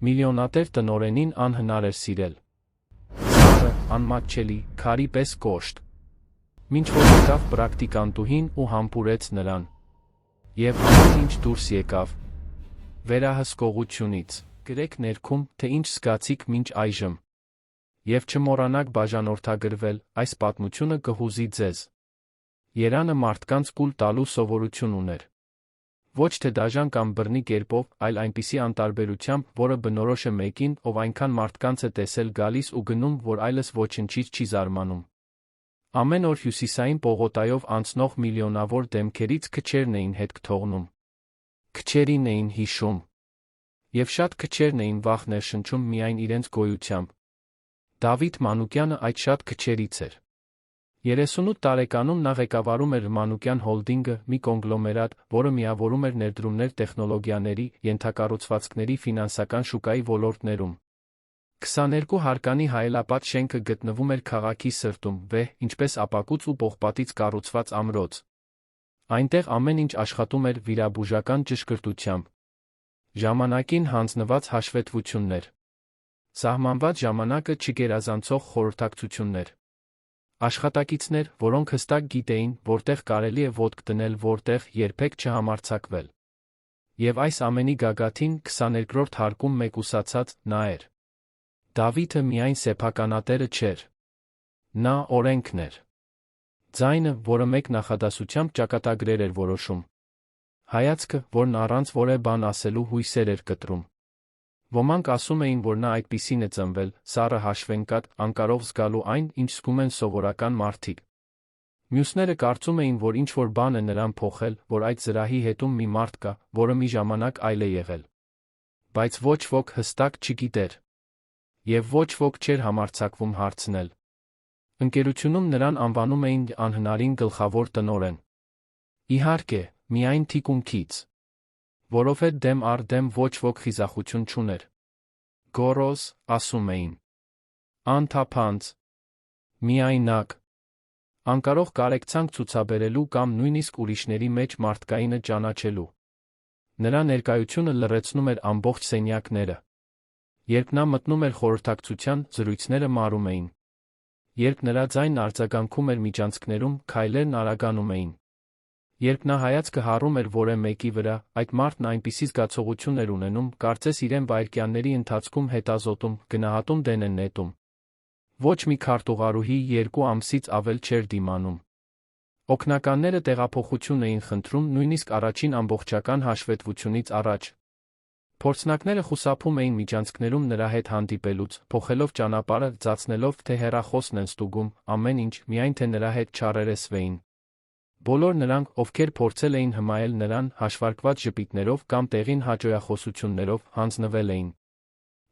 Միլիոնատեր տնօրենին անհնար էր սիրել։ Սառը, անմատչելի, քարի պես կոշտ։ Մինչ որ եկավ պրակտիկանտուհին ու համբուրեց նրան։ Եվ ամեն ինչ դուրս եկավ վերահսկողությունից։ Գրեք ներքում, թե ինչ զգացիք մինչ այժմ։ Եվ չմոռանաք բաժանորդագրվել, այս պատմությունը կհուզի ձեզ։ Երանը մարդկանց կուլ տալու սովորություն ուներ։ Ոչ թե դաժան կամ բռնի կերպով, այլ այնպիսի անտարբերությամբ, որը բնորոշ է մեկին, ով այնքան մարդկանց է տեսել գալիս ու գնում, որ այլս ոչնչից չի զարմանում։ Ամեն օր հյուսիսային պողոտայով անցնող միլիոնավոր դեմքերից քչերն էին հետք թողնում։ Քչերին էին հիշում։ Եվ շատ քչերն էին վախ ներշնչում միայն իրենց գոյությամբ։ Դավիթ Մանուկյանը այդ շատ քչերից էր։ 38 տարեկանում նա ղեկավարում էր Մանուկյան Հոլդինգը, մի կոնգլոմերատ, որը միավորում էր ներդրումներ տեխնոլոգիաների, ենթակառուցվածքների, ֆինանսական շուկայի ոլորտներում։ 22 հարկանի հայելապատ շենքը գտնվում էր քաղաքի սրտում, վեհ, ինչպես ապակուց ու պողպատից կառուցված ամրոց։ Այնտեղ ամեն ինչ աշխատում էր վիրաբուժական ճշգրտությամբ։ Ժամանակին հանձնված հաշվետվություններ։ Սահմանված ժամանակը չգերազանցող խորհրդակցություններ։ Աշխատակիցներ, որոնք հստակ գիտեին, որտեղ կարելի է ոտք դնել, որտեղ երբեք չհամարձակվել։ Եվ այս ամենի գագաթին 22-րդ հարկում մեկուսացած նա էր։ Դավիթը միայն սեփականատերը չէր։ Նա օրենքն էր։ Ձայնը, որը մեկ նախադասությամբ ճակատագրեր էր որոշում։ Հայացքը, որն առանց որևէ բան ասելու հույսեր էր կտրում։ Ոմանք ասում էին, որ նա այդպիսին է ծնվել, սառը հաշվենկատ, անկարող զգալու այն, ինչ զգում են սովորական մարդիկ։ Մյուսները կարծում էին, որ ինչ-որ բան է նրան փոխել, որ այդ զրահի հետում մի մարդ կա, որը մի ժամանակ այլ է եղել։ Բայց ոչ ոք հստակ չգիտեր։ Եվ ոչ ոք չէր համարձակվում հարցնել։ Ընկերությունում նրան անվանում էին անհնարին գլխավոր տնօրեն։ Իհարկե, միայն թիկունքից։ Որովհետև դեմ առ դեմ ոչ ոք խիզախություն չուներ։ Գոռոզ, ասում էին։ Անթափանց։ Միայնակ։ Անկարող կարեկցանք ցուցաբերելու կամ նույնիսկ ուրիշների մեջ մարդկայինը ճանաչելու։ Նրա ներկայությունը լռեցնում էր ամբողջ սենյակները։ Երբ նա մտնում էր խորհրդակցության, զրույցները մարում էին։ Երբ նրա ձայնն արձագանքում էր միջանցքներում, քայլերն արագանում էին։ Երբ նա հայացքը հառում էր որևէ մեկի վրա, այդ մարդն այնպիսի զգացողություն էր ունենում, կարծես իրեն վայրկյանների ընթացքում հետազոտում, գնահատում դեն են նետում։ Ոչ մի քարտուղարուհի 2 ամսից ավել չէր դիմանում։ Օգնականները տեղափոխություն էին խնդրում նույնիսկ առաջին ամբողջական հաշվետվությունից առաջ։ Փորձնակները խուսափում էին միջանցքներում նրա հետ հանդիպելուց, փոխելով ճանապարհը, ձացնելով, թե հեռախոսն են ստուգում, ամեն ինչ, միայն թե նրա հետ չառերեսվեին։ Բոլոր նրանք, ովքեր փորձել էին հմայել նրան, հաշվարկված ժպիտներով կամ տեղին հաճոյախոսություններով, հանձնվել էին։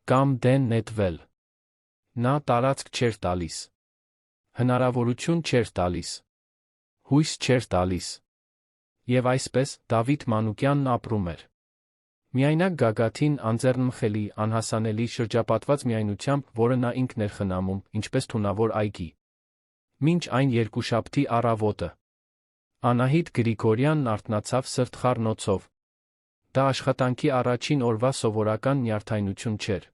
Կամ դեն նետվել։ Նա տարածք չէր տալիս։ Հնարավորություն չէր տալիս։ Հույս չէր տալիս։ Եվ այսպես, Դավիթ Մանուկյանն ապրում էր։ Միայնակ գագաթին, անձեռնմխելի, անհասանելի, շրջապատված միայնությամբ, որը նա ինքն էր խնամում, ինչպես թունավոր այգի։ Մինչ այն երկուշաբթի առավոտը։ Անահիտ Գրիգորյանն արթնացավ սրտխառնոցով։ Դա աշխատանքի առաջին օրվա սովորական նյարդայնություն չէր։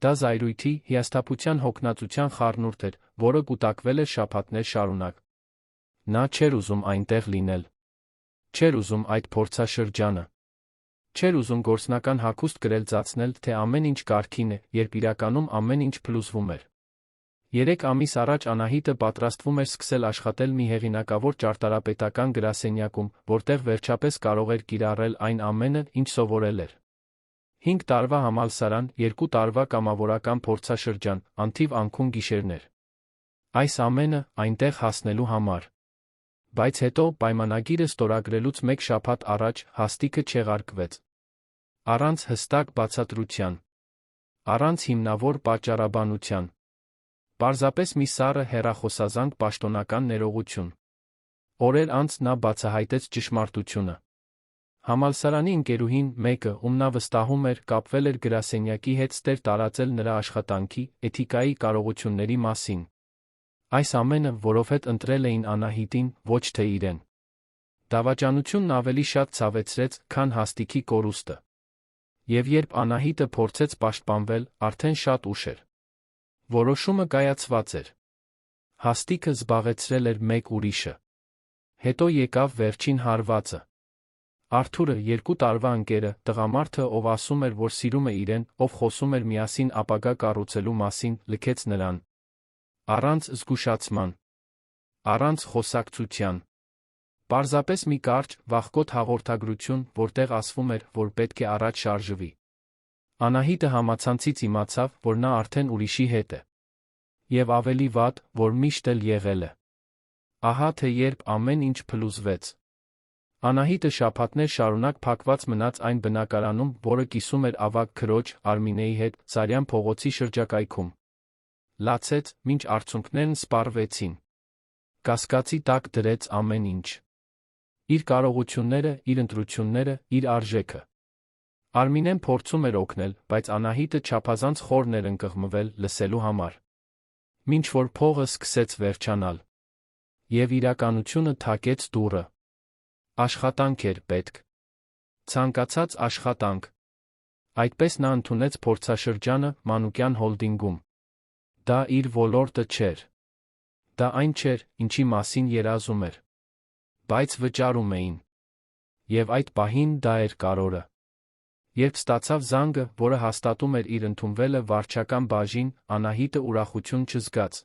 Դա զայրույթի, հիասթափության, հոգնածության խառնուրդ էր, որը կուտակվել էր շաբաթներ շարունակ։ Նա չէր ուզում այնտեղ լինել։ Չէր ուզում այդ փորձաշրջանը։ Չէր ուզում գործնական հագուստ կրել-ձացնել, թե ամեն ինչ կարգին է, երբ իրականում ամեն ինչ փլուզվում էր։ 3 ամիս առաջ Անահիտը պատրաստվում էր սկսել աշխատել մի հեղինակավոր ճարտարապետական գրասենյակում, որտեղ վերջապես կարող էր կիրառել այն ամենը, ինչ սովորել էր։ 5 տարվա համալսարան, 2 տարվա կամավորական փորձաշրջան, անթիվ անքուն գիշերներ։ Այս ամենը այնտեղ հասնելու համար։ Բայց հետո պայմանագիրը ստորագրելուց 1 շաբաթ առաջ հաստիքը չեղարկվեց։ Առանց հստակ բացատրության։ Առանց հիմնավոր պատճառաբանության։ Պարզապես մի սառը հեռախոսազանգ պաշտոնական ներողություն։ Օրեր անց նա բացահայտեց ճշմարտությունը։ Համալսարանի ընկերուհին, մեկը, ում նա վստահում էր, կապվել էր գրասենյակի հետ ստեր տարածել նրա աշխատանքի, էթիկայի կարողությունների մասին։ Այս ամենը, որովհետև ընտրել էին Անահիտին, ոչ թե իրեն։ Դավաճանությունն ավելի շատ ցավեցրեց, քան հաստիքի կորուստը։ Եվ երբ Անահիտը փորձեց պաշտպանվել, արդեն շատ ուշ էր։ Որոշումը կայացված էր։ Հաստիքը զբաղեցրել էր մեկ ուրիշը։ Հետո եկավ վերջին հարվածը։ Արթուրը, 2 տարվա ընկերը, տղամարդը, ով ասում էր, որ սիրում է իրեն, ով խոսում էր միասին ապագա կառուցելու մասին, լքեց նրան։ Առանց զգուշացման, առանց խոսակցության։ Պարզապես մի կարճ, վախկոտ հաղորդագրություն, որտեղ ասվում էր, որ պետք է առաջ շարժվի։ Անահիտը համացանցից իմացավ, որ նա արդեն ուրիշի հետ է։ Եվ ավելի վատ, որ միշտ էլ եղել է։ Ահա թե երբ ամեն ինչ փլուզվեց։ Անահիտը շաբաթներ շարունակ փակված մնաց այն բնակարանում, որը կիսում էր ավագ քրոջ Արմինեի հետ Սարյան փողոցի շրջակայքում։ Լացեց, մինչ արցունքներն սպառվեցին։ Կասկածի տակ դրեց ամեն ինչ։ Իր կարողությունները, իր ընտրությունները, իր արժեքը։ Արմինեն փորձում էր օգնել, բայց Անահիտը չափազանց խորն էր ընկղմվել լսելու համար։ Մինչ որ փողը սկսեց վերջանալ։ Եվ իրականությունը թակեց դուռը։ Աշխատանք էր պետք։ Ցանկացած աշխատանք։ Այդպես նա ընդունեց փորձաշրջանը Մանուկյան հոլդինգում։ Դա իր ոլորտը չէր։ Դա այն չէր, ինչի մասին երազում էր։ Բայց վճարում էին։ Եվ այդ պահին դա էր կարորը։ Երբ ստացավ զանգը, որը հաստատում էր իր ընդունվելը վարչական բաժին, Անահիտը ուրախություն չզգաց։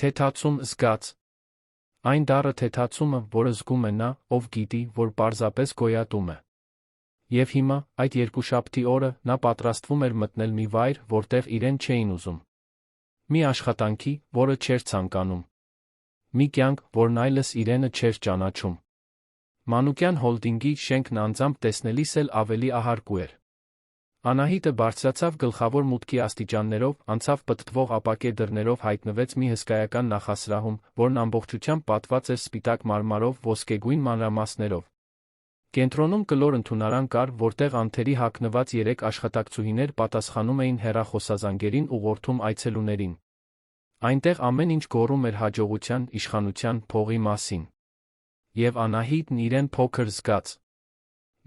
Թեթացում զգաց։ Այն դառը թեթացումը, որը զգում է նա, ով գիտի, որ պարզապես գոյատում է։ Եվ հիմա, այդ երկուշաբթի օրը, նա պատրաստվում էր մտնել մի վայր, որտեղ իրեն չէին ուզում։ Մի աշխատանքի, որը չէր ցանկանում։ Մի կյանք, որն այլս իրենը չէր ճանաչում։ Մանուկյան հոլդինգի շենքն անձամբ տեսնելիս էլ ավելի ահարկու էր։ Անահիտը բարձրացավ գլխավոր մուտքի աստիճաններով, անցավ պտտվող ապակե դռներով, հայտնվեց մի հսկայական նախասրահում, որն ամբողջությամբ պատված էր սպիտակ մարմարով, ոսկեգույն մանրամասներով։ Կենտրոնում կլոր ընդունարան կար, որտեղ անթերի հագնված 3 աշխատակցուհիներ պատասխանում էին հեռախոսազանգերին ուղղորդում այցելուներին։ Այնտեղ ամեն ինչ գոռում էր հաջողության, իշխանության, փողի մասին։ Եվ Անահիտն իրեն փոքր զգաց։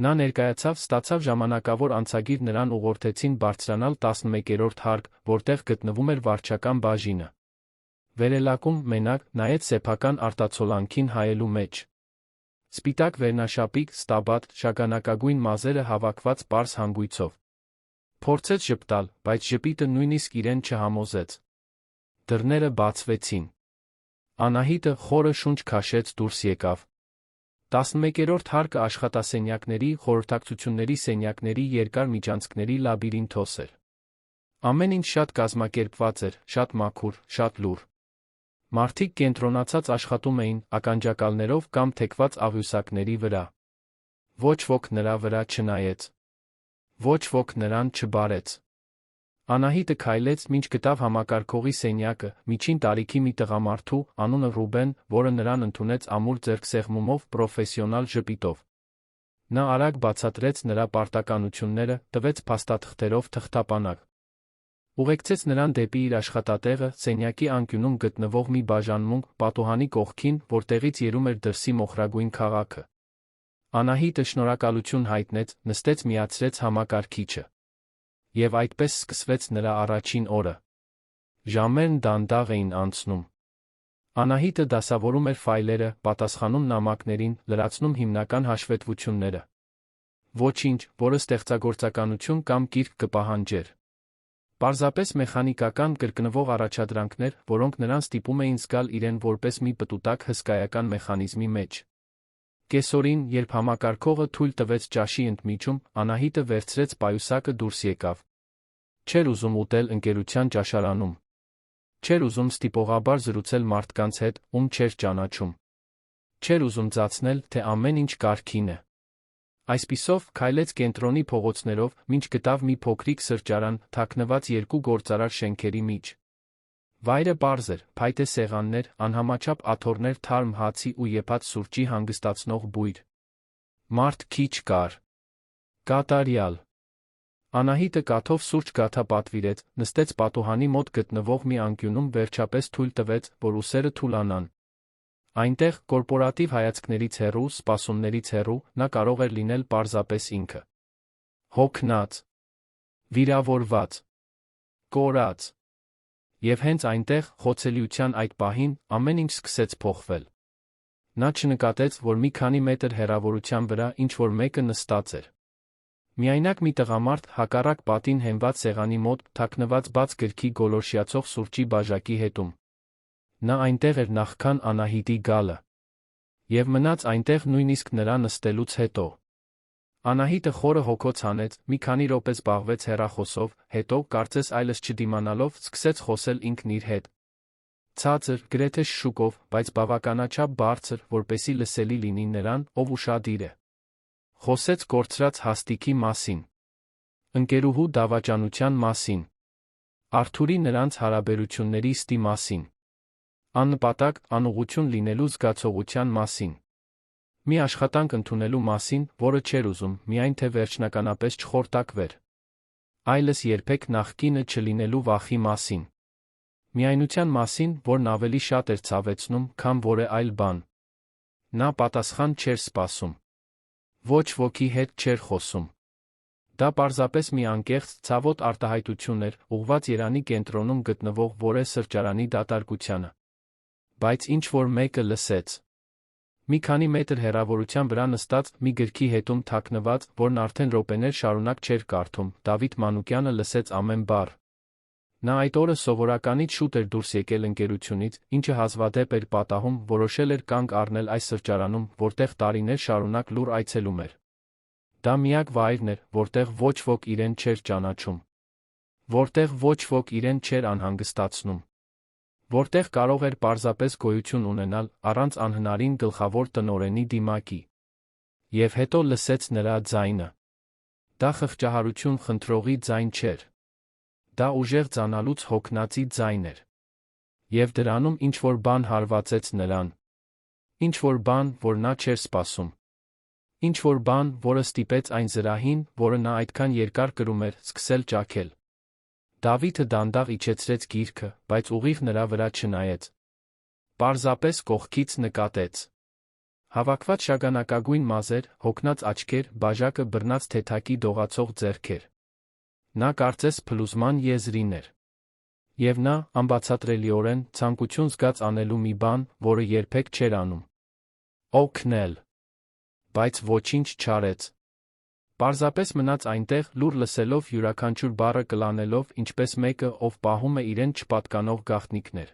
Նա ներկայացավ, ստացավ ժամանակավոր անցագիր, նրան ուղղորդեցին բարձրանալ 11-րդ հարկ, որտեղ գտնվում էր վարչական բաժինը։ Վերելակում, մենակ, նայեց սեփական արտացոլանքին հայելու մեջ։ Սպիտակ վերնաշապիկ, ստաբատ, շագանակագույն մազերը հավաքված պարզ հանգույցով։ Փորձեց ժպտալ, բայց ժպիտը նույնիսկ իրեն չհամոզեց։ Դռները բացվեցին։ Անահիտը խորը շունչ քաշեց, դուրս եկավ։ 11-րդ հարկը աշխատասենյակների, խորհրդակցությունների սենյակների, երկար միջանցքների լաբիրինթոս էր։ Ամեն ինչ շատ կազմակերպված էր, շատ մաքուր, շատ լուռ։ Մարդիկ կենտրոնացած աշխատում էին, ականջակալներով կամ թեքված աղյուսակների վրա։ Ոչ ոք նրա վրա չնայեց։ Ոչ ոք նրան չբարեց։ Անահիտը քայլեց, մինչ գտավ համակարգողի սենյակը, միջին տարիքի մի տղամարդու, անունը Ռուբեն, որը նրան ընդունեց ամուր ձեռքսեղմումով, պրոֆեսիոնալ ժպիտով։ Նա արագ բացատրեց նրա պարտականությունները, տվեց փաստաթղթերով թղթապանակ։ Ուղեկցեց նրան դեպի իր աշխատատեղը, սենյակի անկյունում գտնվող մի բաժանմունք, պատուհանի կողքին, որտեղից երում էր դրսի մոխրագույն քաղաքը։ Անահիտը շնորհակալություն հայտնեց, նստեց, միացրեց համակարգիչը։ Եվ այդպես սկսվեց նրա առաջին օրը։ Ժամերն դանդաղ էին անցնում։ Անահիտը դասավորում էր ֆայլերը, պատասխանում նամակներին, լրացնում հիմնական հաշվետվությունները։ Ոչինչ, որը ստեղծագործականություն կամ գիրք կպահանջեր։ Պարզապես մեխանիկական կրկնվող առաջադրանքներ, որոնք նրան ստիպում էին զգալ իրեն որպես մի պտուտակ հսկայական մեխանիզմի մեջ։ Կեսօրին, երբ համակարգողը թույլ տվեց ճաշի ընդմիջում, Անահիտը վերցրեց պայուսակը, դուրս եկավ։ Չէր ուզում ուտել ընկերության ճաշարանում։ Չէր ուզում ստիպողաբար զրուցել մարդկանց հետ, ում չէր ճանաչում։ Չէր ուզում ծածնել, թե ամեն ինչ կարգին է։ Այսպիսով, քայլեց կենտրոնի փողոցներով, մինչ գտավ մի փոքրիկ սրճարան, թաքնված 2 գործարար շենքերի մեջ։ Վայրը պարզ էր, փայտե սեղաններ, անհամաչափ աթոռներ, թարմ հացի ու եփած սուրճի հանգստացնող բույր։ Մարդ քիչ կար։ Կատարյալ։ Անահիտը կաթով սուրճ գաթա պատվիրեց, նստեց պատուհանի մոտ գտնվող մի անկյունում, վերջապես թույլ տվեց, որ ուսերը թուլանան։ Այնտեղ, կորպորատիվ հայացքներից հեռու, սպասումներից հեռու, նա կարող էր լինել պարզապես ինքը։ հոգնած, վիրավորված, կորած։ Եվ հենց այնտեղ, խոցելիության այդ պահին, ամեն ինչ սկսեց փոխվել։ Նա չնկատեց, որ մի քանի մետր հեռավորության վրա ինչ-որ մեկը նստած էր։ Միայնակ մի տղամարդ հակառակ պատին հենված սեղանի մոտ, թաքնված բաց գրքի գոլորշիացող սուրճի բաժակի հետում։ Նա այնտեղ էր նախքան Անահիտի գալը։ Եվ մնաց այնտեղ նույնիսկ նրա նստելուց հետո։ Անահիտը խորը հոգոց հանեց, մի քանի րոպե զբաղվեց հեռախոսով, հետո, կարծես այլս չդիմանալով, սկսեց խոսել ինքն իր հետ։ Ցածր, գրեթե շշուկով, բայց բավականաչափ բարձր, որպեսզի լսելի լինի նրան, ով ուշադիր է։ Խոսեց կորցրած հաստիքի մասին, ընկերուհու դավաճանության մասին, Արթուրի նրանց հարաբերությունների ստի մասին, աննպատակ, անուղղություն լինելու զգացողության մասին, մի աշխատանք ընդունելու մասին, որը չէր ուզում, միայն թե վերջնականապես չխորտակվեր, այլս երբեք նախկինը չլինելու վախի մասին, միայնության մասին, որն ավելի շատ էր ցավեցնում, քան որևէ այլ բան։ Նա պատասխան չէր սպասում, ոչ ոքի հետ չէր խոսում։ Դա պարզապես մի անկեղծ, ցավոտ արտահայտություն էր, ուղղված Երանի կենտրոնում գտնվող որևէ սրճարանի դատարկությանը։ Բայց ինչ-որ մեկը լսեց։ Մի քանի մետր հեռավորության վրա նստած, մի գրքի հետում թաքնված, որն արդեն րոպեներ շարունակ չէր կարդում, Դավիթ Մանուկյանը լսեց ամեն բառ։ Նա այդ օրը սովորականից շուտ էր դուրս եկել ընկերությունից, ինչը հազվադեպ էր պատահում, որոշել էր կանգ առնել այս սրճարանում, որտեղ տարիներ շարունակ լուռ այցելում էր։ Դա միակ վայրն էր, որտեղ ոչ ոք իրեն չէր ճանաչում, որտեղ ոչ ոք իրեն չէր անհանգստացնում, որտեղ կարող էր պարզապես գոյություն ունենալ, առանց անհնարին գլխավոր տնօրենի դիմակի։ Եվ հետո լսեց նրա ձայնը։ Դա խղճահարություն խնդրողի ձայն չէր։ Դա ուժեղ ծանալուց հոգնածի ձայն էր։ Եվ դրանում ինչ-որ բան հարվածեց նրան։ Ինչ-որ բան, որ նա չէր սպասում։ Ինչ-որ բան, որը ստիպեց այն զրահին, որը նա այդքան երկար կրում էր, սկսել ճաքել։ Դավիթը դանդաղ իջեցրեց գիրքը, բայց ուղիղ նրա վրա չնայեց։ Պարզապես կողքից նկատեց։ Հավաքված շագանակագույն մազեր, հոգնած աչքեր, բաժակը բռնած թեթակի դողացող ձեռքեր։ Նա կարծես փլուզման եզրին էր։ Եվ նա, անբացատրելիորեն, ցանկություն զգաց անելու մի բան, որը երբեք չէր անում։ Օգնել։ Բայց ոչինչ չարեց։ Պարզապես մնաց այնտեղ, լուռ լսելով, յուրաքանչյուր բառը կլանելով, ինչպես մեկը, ով պահում է իրեն չպատկանող գաղտնիքներ։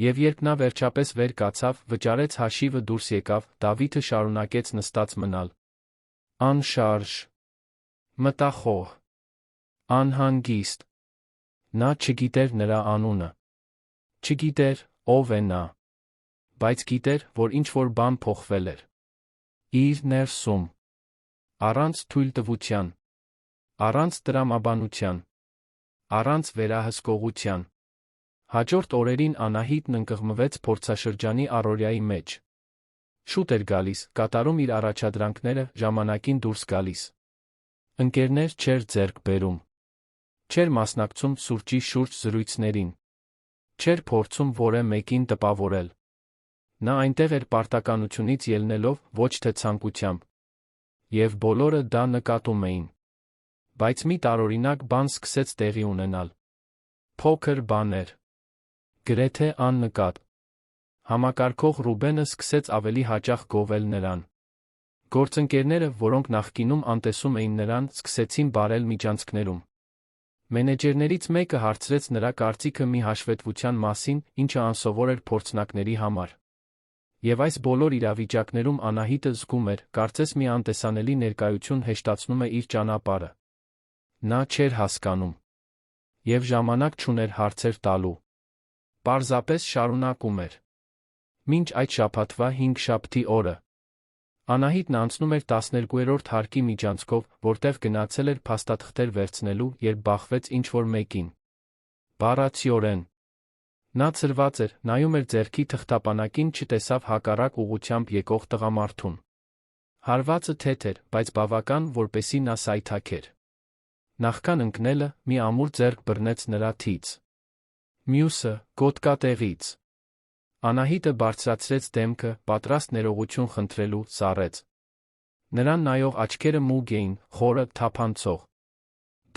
Եվ երբ նա վերջապես վեր կացավ, վճարեց հաշիվը դուրս եկավ, Դավիթը շարունակեց նստած մնալ։ Անշարժ, մտախոհ, անհանգիստ։ Նա չգիտեր նրա անունը։ Չգիտեր, ով է նա։ Բայց գիտեր, որ ինչ-որ բան փոխվել էր։ Իր ներսում։ Առանց թույլտվության, առանց տրամաբանության, առանց վերահսկողության։ Հաջորդ օրերին Անահիտն ընկղմվեց փորձաշրջանի առօրյայի մեջ։ Շուտ էր գալիս, կատարում իր առաջադրանքները, ժամանակին դուրս գալիս։ Ընկերներ չէր ձեռք բերում։ Չէր մասնակցում սուրճի շուրջ զրույցներին։ Չէր փորձում որևէ մեկին տպավորել։ Նա այնտեղ էր պարտականությունից ելնելով, ոչ թե ցանկությամբ։ Եվ բոլորը դա նկատում էին։ Բայց մի տարօրինակ բան սկսեց տեղի ունենալ։ Փոքր բաներ։ Գրեթե աննկատ։ Համակարգող Ռուբենը սկսեց ավելի հաճախ գովել նրան։ Գործընկերները, որոնք նախկինում անտեսում էին նրան, սկսեցին բարել միջանցքներում։ Մենեջերներից մեկը հարցրեց նրա կարծիքը մի հաշվետվության մասին, ինչը անսովոր էր փորձնակների համար։ Եվ այս բոլոր իրավիճակներում Անահիտը զգում էր, կարծես մի անտեսանելի ներկայություն հեշտացնում է իր ճանապարհը։ Նա չէր հասկանում։ Եվ ժամանակ չուներ հարցեր տալու։ Պարզապես շարունակում էր։ Մինչ այդ շաբաթվա հինգշաբթի օրը։ Անահիտն անցնում էր 12-րդ հարկի միջանցքով, որտեղ գնացել էր փաստաթղթեր վերցնելու, երբ բախվեց ինչ-որ մեկին։ Բառացիորեն։ Նա ցրված էր, նայում էր ձեռքի թղթապանակին, չտեսավ հակառակ ուղղությամբ եկող տղամարդուն։ Հարվածը թեթ էր, բայց բավական, որպեսզի նա սայթաքեր։ Նախքան ընկնելը, մի ամուր ձեռք բռնեց նրա թից։ Մյուսը՝ գոտկատեղից։ Անահիտը բարձրացրեց դեմքը, պատրաստ ներողություն խնդրելու, սառեց։ Նրան նայող աչքերը մուգ էին, խորը, թափանցող։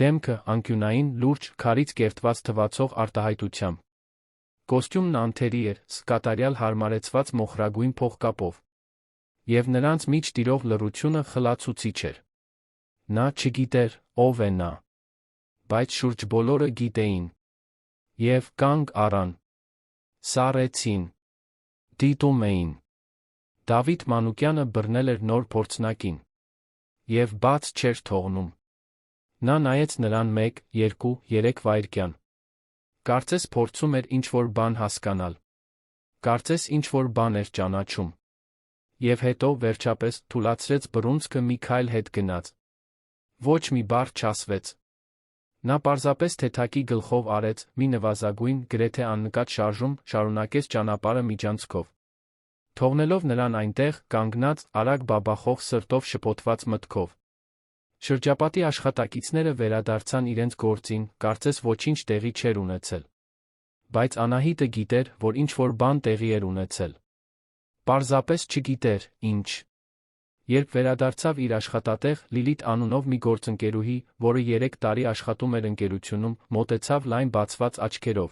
Դեմքը անկյունային, լուրջ, քարից կերտված թվացող արտահայտությամբ։ Կոստյումն անթերի էր, կատարյալ հարմարեցված մոխրագույն փողկապով։ Եվ նրանց միջ տիրող լռությունը խլացուցիչ էր։ Նա չգիտեր, ով է նա։ Բայց շուրջ բոլորը գիտեին։ Եվ կանգ առան։ Սառեցին։ Դիտում էին։ Դավիթ Մանուկյանը բռնել էր նոր փորձնակին։ Եվ բաց չէր թողնում։ Նա նայեց նրան 1, 2, 3 վայրկյան։ Կարծես փորձում էր ինչ-որ բան հասկանալ։ Կարծես ինչ-որ բան էր ճանաչում։ Եվ հետո, վերջապես, թուլացրեց բռունցքը մի քայլ հետ գնաց։ Ոչ մի բառ չասվեց։ Նա պարզապես թեթակի գլխով արեց մի նվազագույն, գրեթե աննկատ շարժում, շարունակեց ճանապարհը միջանցքով։ Թողնելով նրան այնտեղ, կանգնած, արագ բաբախող սրտով շփոթված մտքով։ Շրջապատի աշխատակիցները վերադարձան իրենց գործին, կարծես ոչինչ տեղի չէր ունեցել։ Բայց Անահիտը գիտեր, որ ինչ-որ բան տեղի էր ունեցել։ Պարզապես չգիտեր, ինչ։ Երբ վերադարձավ իր աշխատատեղ, Լիլիթ անունով մի գործընկերուհի, որը 3 տարի աշխատում էր ընկերությունում, մոտեցավ լայն բացված աչքերով։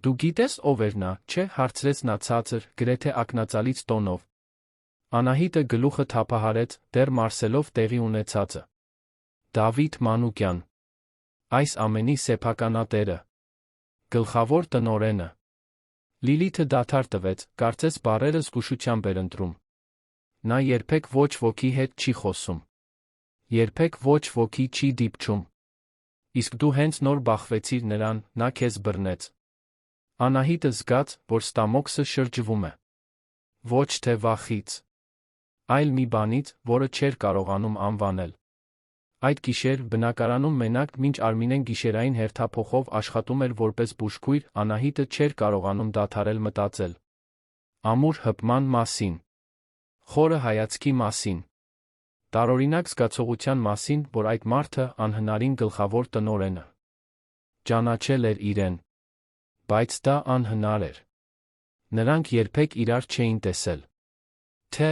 Դու գիտես ով էր նա, չէ՞, հարցրեց նա ցածր, գրեթե ակնածալից տոնով։ Անահիտը գլուխը թափահարեց, դեռ մարսելով տեղի ունեցածը։ Դավիթ Մանուկյան։ Այս ամենի սեփականատերը։ Գլխավոր տնօրենը։ Լիլիթը դադար տվեց, կարծես բառերը զգուշությամբ էր ընտրում։ Նա երբեք ոչ ոքի հետ չի խոսում։ Երբեք ոչ ոքի չի դիպչում։ Իսկ դու հենց նոր բախվեցիր նրան, նա քեզ բռնեց։ Անահիտը զգաց, որ ստամոքսը շրջվում է։ Ոչ թե վախից, այլ մի բանից, որը չէր կարողանում անվանել։ Այդ գիշեր, բնակարանում մենակ, մինչ Արմինեն գիշերային հերթափոխով աշխատում էր որպես բուժքույր, Անահիտը չէր կարողանում դադարել մտածել։ Ամուր հպման մասին։ Խորը հայացքի մասին։ Տարօրինակ զգացողության մասին, որ այդ մարդը, անհնարին գլխավոր տնօրենը, ճանաչել էր իրեն։ Բայց դա անհնար էր։ Նրանք երբեք իրար չէին տեսել։ Թե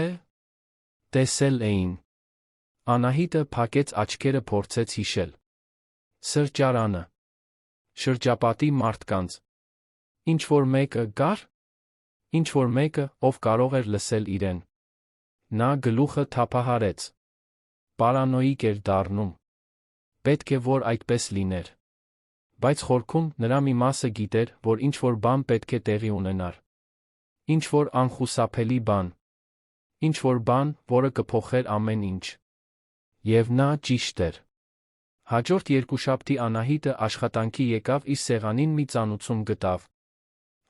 տեսել էին։ Անահիտը փակեց աչքերը, փորձեց հիշել։ Սրճարանը։ Շրջապատի մարդկանց։ Ինչ-որ մեկը գար։ Ինչ-որ մեկը, ով կարող էր լսել իրեն։ Նա գլուխը թափահարեց։ Պարանոիկ էր դառնում։ Պետք է որ այդպես լիներ։ Բայց խորքում նրա մի մասը գիտեր, որ ինչ-որ բան պետք է տեղի ունենար։ Ինչ-որ անխուսափելի բան։ Ինչ-որ բան, որը կփոխեր ամեն ինչ։ Եվ նա ճիշտ էր։ Հաջորդ երկուշաբթի Անահիտը աշխատանքի եկավ, իր սեղանին մի ծանուցում գտավ։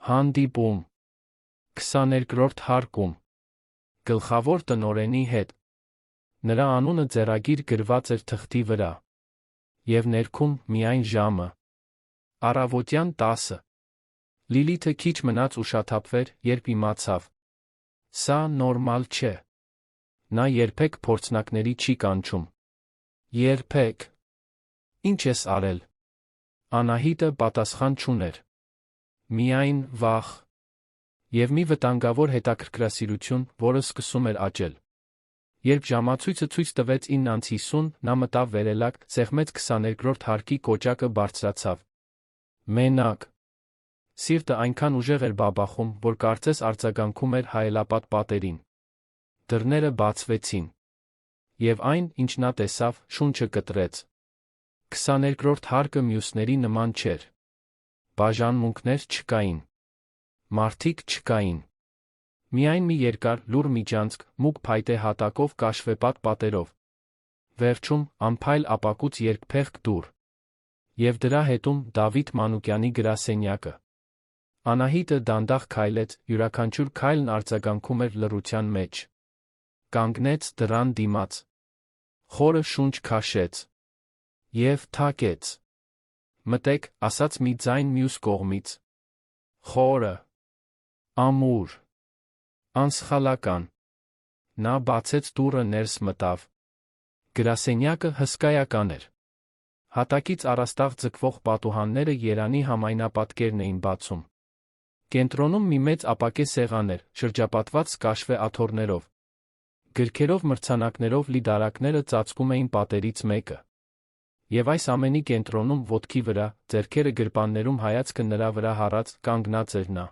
Հանդիպում։ 22-րդ հարկում։ Գլխավոր տնօրենի հետ։ Նրա անունը ձեռագիր գրված էր թղթի վրա։ Եվ ներքում միայն ժամը։ Առավոտյան 10-ը։ Լիլիթը քիչ մնաց ուշաթափվեր, երբ իմացավ։ Սա նորմալ չէ։ Նա երբեք փորձնակների չի կանչում։ Երբեք։ Ինչ ես արել։ Անահիտը պատասխան չուներ։ Միայն վախ։ Եվ մի վտանգավոր հետաքրքրասիրություն, որը սկսում էր աճել։ Երբ ժամացույցը ցույց տվեց 9:50, նա մտավ վերելակ, սեղմեց 22-րդ հարկի կոճակը, բարձրացավ։ Մենակ։ Սիրտը այնքան ուժեղ էր բաբախում, որ կարծես արձագանքում էր հայելապատ պատերին։ Դռները բացվեցին։ Եվ այն, ինչ նա տեսավ, շունչը կտրեց։ 22-րդ հարկը մյուսների նման չէր։ Բաժանմունքներ չկային։ Մարդիկ չկային։ Միայն մի երկար, լուռ միջանցք, մուգ փայտե հատակով, կաշվեպատ պատերով։ Վերջում, անփայլ ապակուց երկփեղկ դուռ։ Եվ դրա հետում Դավիթ Մանուկյանի գրասենյակը։ Անահիտը դանդաղ քայլեց, յուրաքանչյուր քայլն արձագանքում էր լռության մեջ։ Կանգնեց դռան դիմաց։ Խորը շունչ քաշեց։ Եվ թակեց։ Մտեք, ասաց մի ձայն մյուս կողմից։ Խորը։ Ամուր։ Անսխալական։ Նա բացեց դուռը, ներս մտավ։ Գրասենյակը հսկայական էր։ Հատակից առաստաղ ձգվող պատուհանները երանի համայնապատկերն էին բացում։ Կենտրոնում մի մեծ ապակե սեղան էր, շրջապատված կաշվե աթոռներով։ Գրքերով մրցանակներով լի դարակները ծածկում էին պատերից մեկը։ Եվ այս ամենի կենտրոնում ոտքի վրա, ձեռքերը գրպաններում հայացքը նրա վրա հառած, կանգնած էր նա։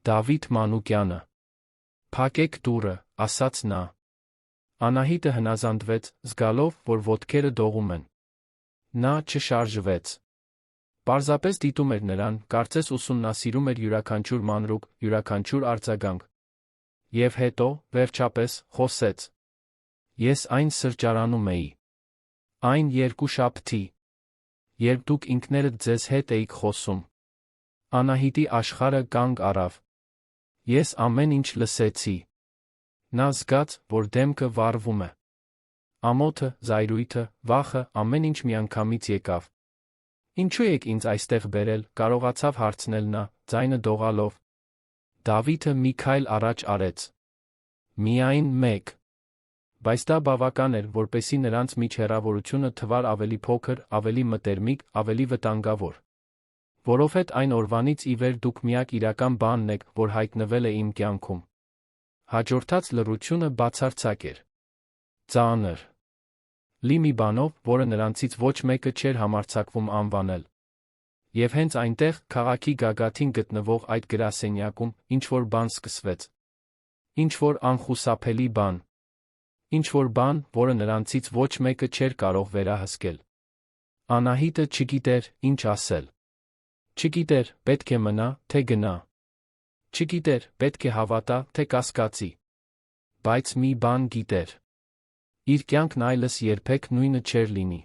Դավիթ Մանուկյանը։ «Փակեք դուռը», ասաց նա։ Անահիտը հնազանդվեց, զգալով, որ ոտքերը դողում են։ Նա չշարժվեց։ Պարզապես դիտում էր նրան, կարծես ուսումնասիրում էր յուրաքանչյուր մանրուք, յուրաքանչյուր արձագանք։ Եվ հետո, վերջապես, խոսեց. «Ես այն սրճարանում էի։ Այն երկուշաբթի, երբ դուք ինքներդ ձեզ հետ էիք խոսում»։ Անահիտի աշխարհը կանգ առավ։ Ես ամեն ինչ լսեցի։ Նա զգաց, որ դեմքը վառվում է։ Ամոթը, զայրույթը, վախը, ամեն ինչ միանգամից եկավ։ «Ինչու եք ինձ այստեղ բերել», կարողացավ հարցնել նա, ձայնը դողալով։ Դավիթը մի քայլ առաջ արեց։ «Միայն մեկ»։ Բայց դա բավական էր, որպեսզի նրանց միջ հեռավորությունը թվար ավելի փոքր, ավելի մտերմիկ, ավելի վտանգավոր։ Որովհետև այն օրվանից ի վեր դուք միակ իրական բանն եք, որ հայտնվել է իմ կյանքում։ Հաջորդած լռությունը բացարձակ էր։ Ծանր։ Լի մի բանով, որը նրանցից ոչ մեկը չէր համարձակվում անվանել։ Եվ հենց այնտեղ, քաղաքի գագաթին գտնվող այդ գրասենյակում, ինչ-որ բան սկսվեց։ Ինչ-որ անխուսափելի բան։ Ինչ-որ բան, որը նրանցից ոչ մեկը չէր կարող վերահսկել։ Անահիտը չգիտեր, ինչ ասել։ Չգիտեր, պետք է մնա, թե գնա։ Չգիտեր, պետք է հավատա, թե կասկածի։ Բայց մի բան գիտեր. իր կյանքն այլս երբեք նույնը չէր լինի։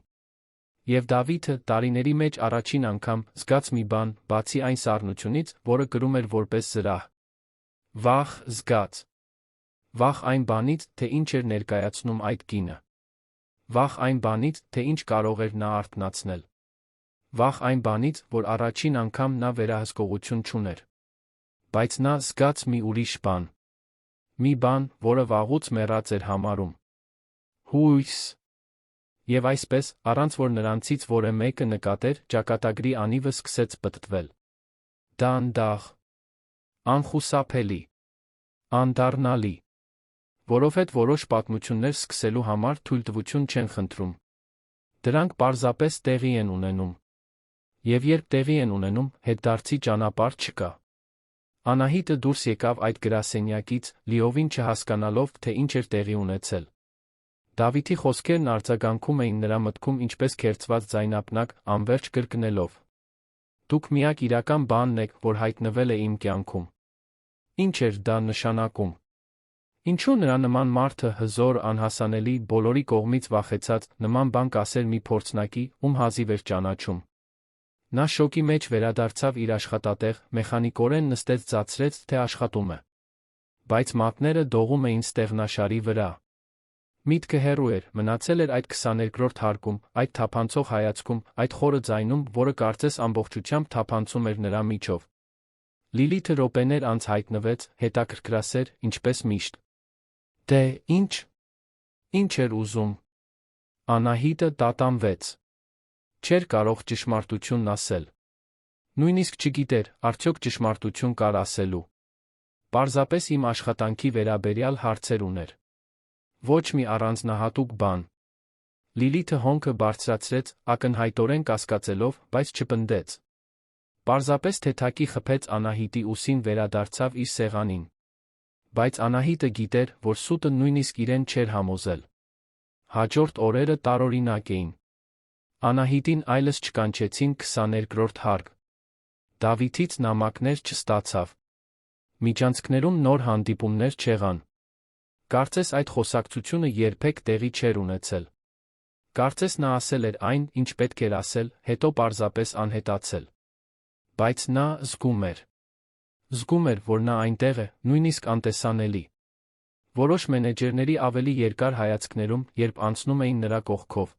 Եվ Դավիթը տարիների մեջ առաջին անգամ զգաց մի բան, բացի այն սառնությունից, որը կրում էր որպես զրահ։ Վախ զգաց։ Վախ այն բանից, թե ինչ էր ներկայացնում այդ կինը։ Վախ այն բանից, թե ինչ կարող էր նա արթնացնել։ Վախ այն բանից, որ առաջին անգամ նա վերահսկողություն չուներ։ Բայց նա զգաց մի ուրիշ բան։ Մի բան, որը վաղուց մեռած էր համարում։ Հույս։ Եվ այսպես, առանց որ նրանցից որը մեկը նկատեր, ճակատագրի անիվը սկսեց պտտվել։ Դանդաղ։ Անխուսափելի։ Անդառնալի։ Որովհետև որոշ պատմություններ սկսելու համար թույլտվություն չեն խնդրում։ Դրանք պարզապես տեղի են ունենում։ Եվ երբ տեղի են ունենում, հետդարձի ճանապարհ չկա։ Անահիտը դուրս եկավ այդ գրասենյակից, լիովին չհասկանալով, թե ինչ էր տեղի ունեցել։ Դավիթի խոսքերն արձագանքում էին նրա մտքում ինչպես քերծված ձայնապնակ, անվերջ կրկնելով. «Դուք միակ իրական բանն եք, որ հայտնվել է իմ կյանքում»։ Ինչ էր դա նշանակում։ Ինչու նրա նման մարդը հզոր, անհասանելի, բոլորի կողմից վախեցած, նման բան կասեր մի փորձնակի, ում հազիվ էր ճանաչում։ Նա շոկի մեջ վերադարձավ իր աշխատատեղ, մեխանիկորեն նստեց ցածրեց, թե աշխատում է։ Բայց մատները դողում էին ստեղնաշարի վրա։ Միտքը հեռու էր, մնացել էր այդ 22-րդ հարկում, այդ թափանցող հայացքում, այդ խորը ձայնում, որը կարծես ամբողջությամբ թափանցում էր նրա միջով։ Լիլիթը րոպեներ անց հայտնվեց, հետաքրքրասեր, ինչպես միշտ։ Դե, ինչ։ Ինչ էր ուզում։ Անահիտը տատանվեց։ Չէր կարող ճշմարտությունն ասել։ Նույնիսկ չգիտեր, արդյոք ճշմարտություն կար ասելու։ Պարզապես իմ աշխատանքի վերաբերյալ հարցեր ուներ։ Ոչ մի առանձնահատուկ բան։ Լիլիթը հոնքը բարձրացրեց, ակնհայտորեն կասկածելով, բայց չպնդեց։ Պարզապես թեթակի խփեց Անահիտի ուսին վերադարձավ իր սեղանին։ Բայց Անահիտը գիտեր, որ սուտը նույնիսկ իրեն չէր համոզել։ Հաջորդ օրերը տարօրինակ էին։ Անահիտին այլս չկանչեցին 22-րդ հարկ։ Դավիթից նամակներ չստացավ։ Միջանցքներում նոր հանդիպումներ չեղան։ Կարծես այդ խոսակցությունը երբեք տեղի չէր ունեցել։ Կարծես նա ասել էր այն, ինչ պետք էր ասել, հետո պարզապես անհետացել։ Բայց նա զգում էր։ Զգում էր, որ նա այնտեղ է, նույնիսկ անտեսանելի։ Որոշ մենեջերների ավելի երկար հայացքներում, երբ անցնում էին նրա կողքով։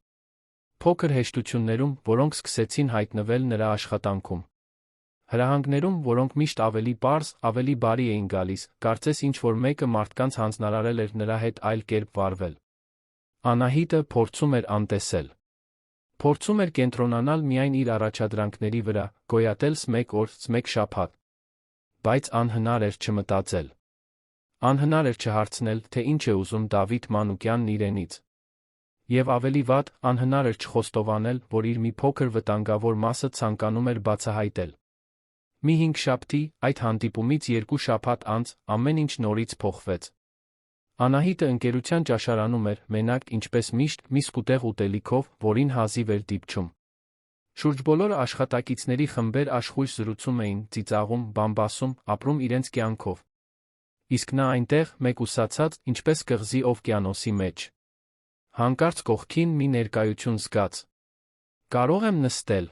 Փոքր հեշտություններում, որոնք սկսեցին հայտնվել նրա աշխատանքում։ Հրահանգներում, որոնք միշտ ավելի պարզ, ավելի բարի էին գալիս, կարծես ինչ-որ մեկը մարդկանց հանձնարարել էր նրա հետ այլ կերպ վարվել։ Անահիտը փորձում էր անտեսել։ Փորձում էր կենտրոնանալ միայն իր առաջադրանքների վրա, գոյատել մեկ օր, մեկ շաբաթ։ Բայց անհնար էր չմտածել։ Անհնար էր չհարցնել, թե ինչ է ուզում Դավիթ Մանուկյանն իրենից։ Եվ ավելի վատ, անհնար էր չխոստովանել, որ իր մի փոքր վտանգավոր մասը ցանկանում էր բացահայտել։ Մի 5 շաբթի, այդ հանդիպումից 2 շաբաթ անց, ամեն ինչ նորից փոխվեց։ Անահիտը ընկերության ճաշարանում էր, մենակ, ինչպես միշտ, մի սկուտեղ ուտելիքով, որին հազիվ էր դիպչում։ Շուրջբոլորը աշխատակիցների խմբեր աշխույժ զրուցում էին, ծիծաղում, բամբասում, ապրում իրենց կյանքով։ Իսկ նա այնտեղ, մեկուսացած, ինչպես կղզի օվկիանոսի մեջ։ Հանկարծ կողքին մի ներկայություն զգաց։ Կարող եմ նստել։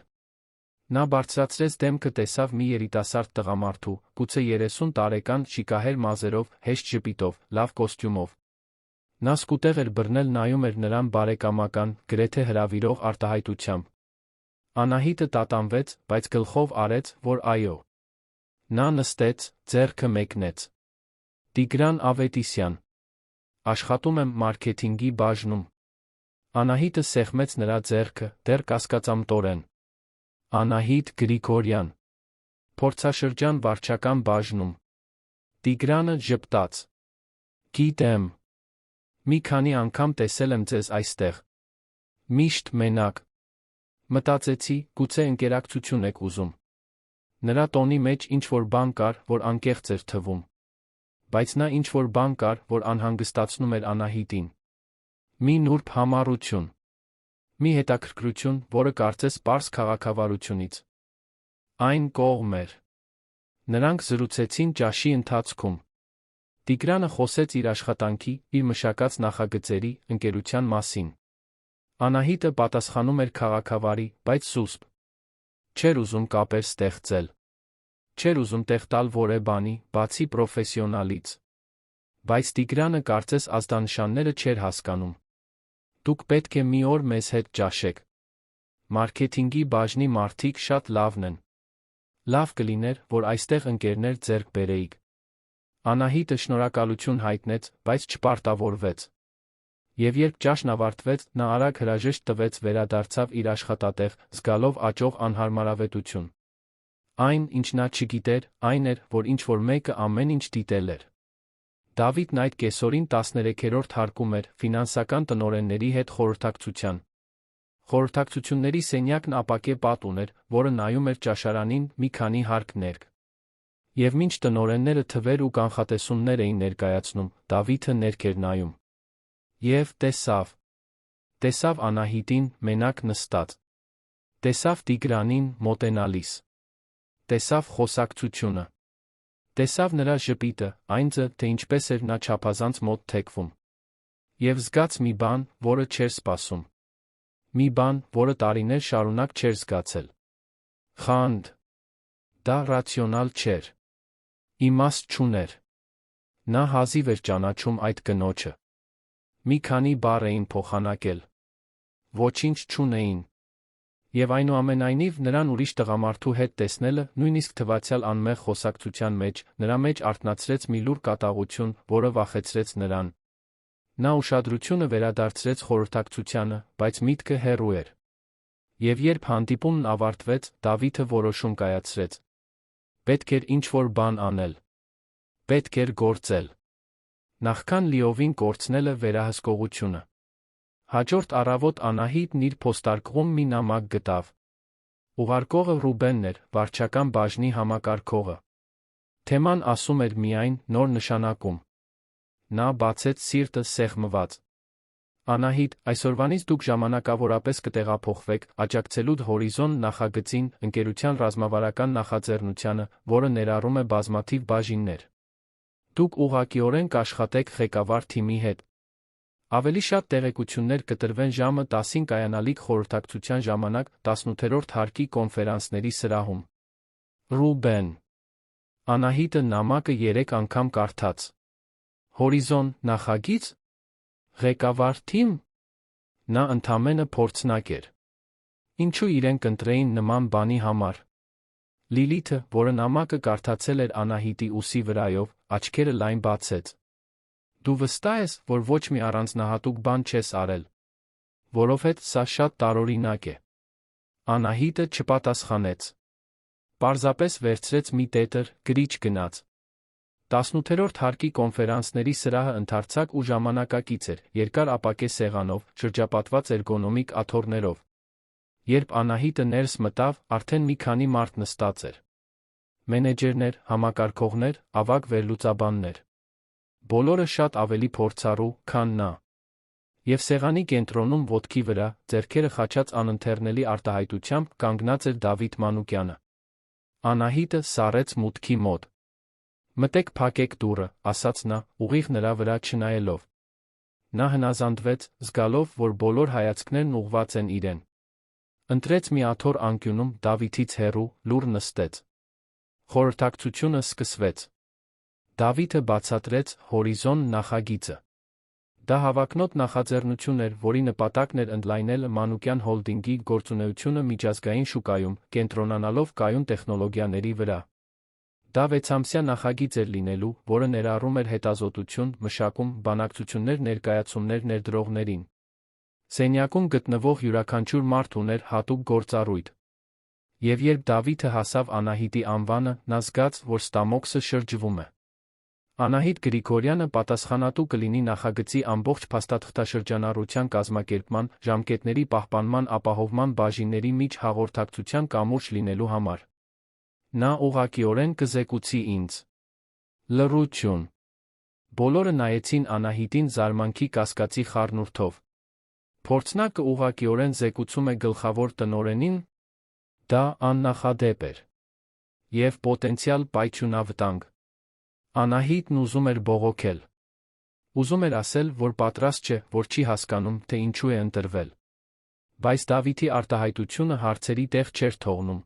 Նա բարձրացրեց դեմքը, տեսավ մի երիտասարդ տղամարդու, գուցե 30 տարեկան, շիկահեր մազերով, հեշտ ժպիտով, լավ կոստյումով։ Նա սկուտեղ էր բռնել, նայում էր նրան բարեկամական, գրեթե հրավիրող արտահայտությամբ։ Անահիտը տատանվեց, բայց գլխով արեց, որ այո։ Նա նստեց, ձեռքը մեկնեց։ Տիգրան Ավետիսյան։ Աշխատում եմ մարքեթինգի բաժնում։ Անահիտը սեղմեց նրա ձեռքը, դեռ կասկածամտորեն։ Անահիտ Գրիգորյան։ Փորձաշրջան վարչական բաժնում։ Տիգրանը ժպտաց։ Գիտեմ։ Մի քանի անգամ տեսել եմ ձեզ այստեղ։ Միշտ մենակ։ Մտածեցի, գուցե ընկերակցություն եք ուզում։ Նրա տոնի մեջ ինչ-որ բան կար, որ անկեղծ էր թվում։ Բայց նա ինչ-որ բան կար, որ անհանգստացնում էր Անահիտին։ Մի նուրբ համառություն։ Մի հետաքրքրություն, որը կարծես պարզ քաղաքավարությունից։ Այն կողմ էր։ Նրանք զրուցեցին ճաշի ընթացքում։ Տիգրանը խոսեց իր աշխատանքի, իր մշակած նախագծերի, ընկերության մասին։ Անահիտը պատասխանում էր քաղաքավարի, բայց սուսպ։ Չէր ուզում կապեր ստեղծել։ Չէր ուզում տեղ տալ որևէ բանի, բացի պրոֆեսիոնալից։ Բայց Տիգրանը կարծես ազդանշանները չէր հասկանում։ Դուք պետք է մի օր մեզ հետ ճաշեք։ Մարքեթինգի բաժնի մարդիկ շատ լավն են։ Լավ կլիներ, որ այստեղ ընկերներ ձեռք բերեիք։ Անահիտը շնորհակալություն հայտնեց, բայց չպարտավորվեց։ Եվ երբ ճաշն ավարտվեց, նա արագ հրաժեշտ տվեց, վերադարձավ իր աշխատատեղ, զգալով աճող անհարմարավետություն։ Այն, ինչ նա չգիտեր, այն էր, որ ինչ-որ մեկը ամեն ինչ դիտել էր։ Դավիթն այդ կեսօրին 13-րդ հարկում էր, ֆինանսական տնօրենների հետ խորհրդակցության։ Խորհրդակցությունների սենյակն ապակե պատ ուներ, որը նայում էր ճաշարանին մի քանի հարկ ներք։ Եվ մինչ տնօրենները թվեր ու կանխատեսումներ էին ներկայացնում, Դավիթը ներք էր նայում։ Եվ տեսավ Անահիտին, մենակ նստած։ Տեսավ Տիգրանին, մոտենալիս։ Տեսավ խոսակցությունը։ Տեսավ նրա ժպիտը, այն ձը, թե ինչպես էր նա չափազանց մոտ թեքվում։ Եվ զգաց մի բան, որը չէր սպասում։ Մի բան, որը տարիներ շարունակ չէր զգացել։ Խանդ։ Դա ռացիոնալ չէր։ Իմաստ չուներ։ Նա հազիվ էր ճանաչում այդ կնոջը։ Մի քանի բառ էին փոխանակել։ Ոչինչ չունեին։ Եվ այնուամենայնիվ նրան ուրիշ տղամարդու հետ տեսնելը, նույնիսկ թվացյալ անմեղ խոսակցության մեջ, նրա մեջ արթնացրեց մի լուր կատաղություն, որը վախեցրեց նրան։ Նա ուշադրությունը վերադարձրեց խորհրդակցությանը, բայց միտքը հեռու էր։ Եվ երբ հանդիպումն ավարտվեց, Դավիթը որոշում կայացրեց։ Պետք էր ինչ-որ բան անել։ Պետք էր գործել։ Նախքան լիովին կորցնելը վերահսկողությունը։ Հաջորդ առավոտ Անահիտն իր փոստարկղում մի նամակ գտավ։ Ուղարկողը Ռուբենն էր, վարչական բաժնի համակարգողը։ Թեման ասում էր միայն նոր նշանակում։ Նա բացեց սիրտը սեղմված։ Անահիտ, այսօրվանից դուք ժամանակավորապես կտեղափոխվեք, աջակցելու Հորիզոն նախագծին, ընկերության ռազմավարական նախաձեռնությանը, որը ներառում է բազմաթիվ բաժիններ։ Դուք ուղղակիորեն կաշխատեք ղեկավար թիմի հետ։ Ավելի շատ տեղեկություններ կտրվեն ժամը 10-ին կայանալիք խորհրդակցության ժամանակ 18-րդ հարկի կոնֆերանսների սրահում։ Ռուբեն։ Անահիտը նամակը 3 անգամ կարդաց։ Հորիզոն նախագիծ։ Ղեկավար թիմ։ Նա ընդամենը փորձնակ էր։ Ինչու իրեն կընտրեին նման բանի համար։ Լիլիթը, որը նամակը կարդացել էր Անահիտի ուսի վրայով, աչքերը լայն բացեց։ Դու վստահ ես, որ ոչ մի առանձնահատուկ բան չես արել։ Որովհետև սա շատ տարօրինակ է։ Անահիտը չպատասխանեց։ Պարզապես վերցրեց մի տետր, գրիչ գնաց։ 18-րդ հարկի կոնֆերանսների սրահը ընդարձակ ու ժամանակակից էր, երկար ապակե սեղանով, շրջապատված էրգոնոմիկ աթոռներով։ Երբ Անահիտը ներս մտավ, արդեն մի քանի մարդ նստած էր։ Մենեջերներ, համակարգողներ, ավագ վերլուծաբաններ։ Բոլորը շատ ավելի փորձառու, քան նա։ Եվ սեղանի կենտրոնում ոտքի վրա, ձեռքերը խաչած անընթեռնելի արտահայտությամբ կանգնած էր Դավիթ Մանուկյանը։ Անահիտը սառեց մուտքի մոտ։ «Մտեք փակեք դուռը», ասաց նա, ուղիղ նրա վրա չնայելով։ Նա հնազանդվեց, զգալով, որ բոլոր հայացքներն ուղղված են իրեն։ Ընտրեց մի աթոռ անկյունում, Դավիթից հեռու, լուռ նստեց։ Խորհրդակցությունը սկսվեց։ Դավիթը բացատրեց «Հորիզոն» նախագիծը։ Դա հավակնոտ նախաձեռնություն էր, որի նպատակն էր ընդլայնել Մանուկյան հոլդինգի գործունեությունը միջազգային շուկայում, կենտրոնանալով կայուն տեխնոլոգիաների վրա։ Դա 6-ամսյա նախագիծ էր լինելու, որը ներառում էր հետազոտություն, մշակում, բանակցություններ, ներկայացումներ ներդրողներին։ Սենյակում գտնվող յուրաքանչյուր մարդ ուներ հատուկ գործառույթ։ Եվ երբ Դավիթը հասավ Անահիտի անվանը, նա զգաց, որ ստամոքսը շրջվում է։ Անահիտ Գրիգորյանը պատասխանատու կլինի նախագծի ամբողջ փաստաթղթաշրջանառության կազմակերպման, ժամկետների պահպանման ապահովման բաժինների միջ հաղորդակցության կամուրջ լինելու համար։ Նա ուղղակիորեն կզեկուցի ինձ։ Լռություն։ Բոլորը նայեցին Անահիտին զարմանքի կասկածի խառնուրդով։ Փորձնակը ուղղակիորեն զեկուցում է գլխավոր տնօրենին։ Դա աննախադեպ էր։ Եվ պոտենցիալ պայթյունավտանգ։ Անահիտն ուզում էր բողոքել։ Ուզում էր ասել, որ պատրաստ չէ, որ չի հասկանում, թե ինչու է ընտրվել։ Բայց Դավիթի արտահայտությունը հարցերի տեղ չէր թողնում։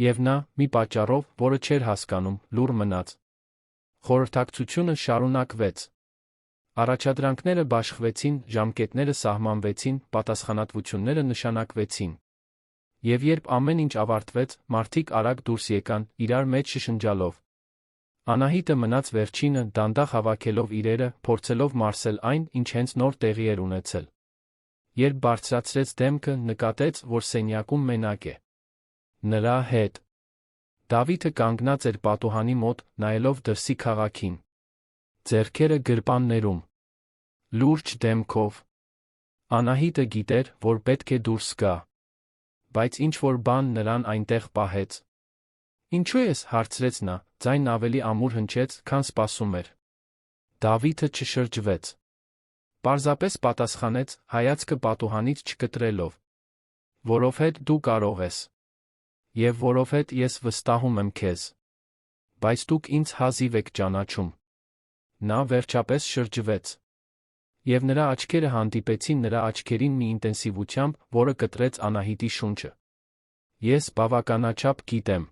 Եվ նա, մի պատճառով, որը չէր հասկանում, լուռ մնաց։ Խորհրդակցությունը շարունակվեց։ Առաջադրանքները բաշխվեցին, ժամկետները սահմանվեցին, պատասխանատվությունները նշանակվեցին։ Եվ երբ ամեն ինչ ավարտվեց, մարդիկ արագ դուրս եկան, իրար մեջ շշնջալով։ Անահիտը մնաց վերջինը, դանդաղ հավաքելով իրերը, փորձելով մարսել այն, ինչ հենց նոր տեղի էր ունեցել։ Երբ բարձրացրեց դեմքը, նկատեց, որ սենյակում մենակ է։ Նրա հետ Դավիթը կանգնած էր պատուհանի մոտ, նայելով դրսի քաղաքին։ Ձեռքերը գրպաններում։ Լուրջ դեմքով։ Անահիտը գիտեր, որ պետք է դուրս գա։ Բայց ինչ-որ բան նրան այնտեղ պահեց։ «Ինչու ես?» հարցրեց նա, ձայնն ավելի ամուր հնչեց, քան սպասում էր։ Դավիթը չշրջվեց։ Պարզապես պատասխանեց, հայացքը պատուհանից չկտրելով։ Որովհետ դու կարող ես։ Եվ որովհետ ես վստահում եմ քեզ։ Բայց դուք ինձ հազիվ եք ճանաչում։ Նա վերջապես շրջվեց։ Եվ նրա աչքերը հանդիպեցին նրա աչքերին մի ինտենսիվությամբ, որը կտրեց Անահիտի շունչը։ Ես բավականաչափ գիտեմ։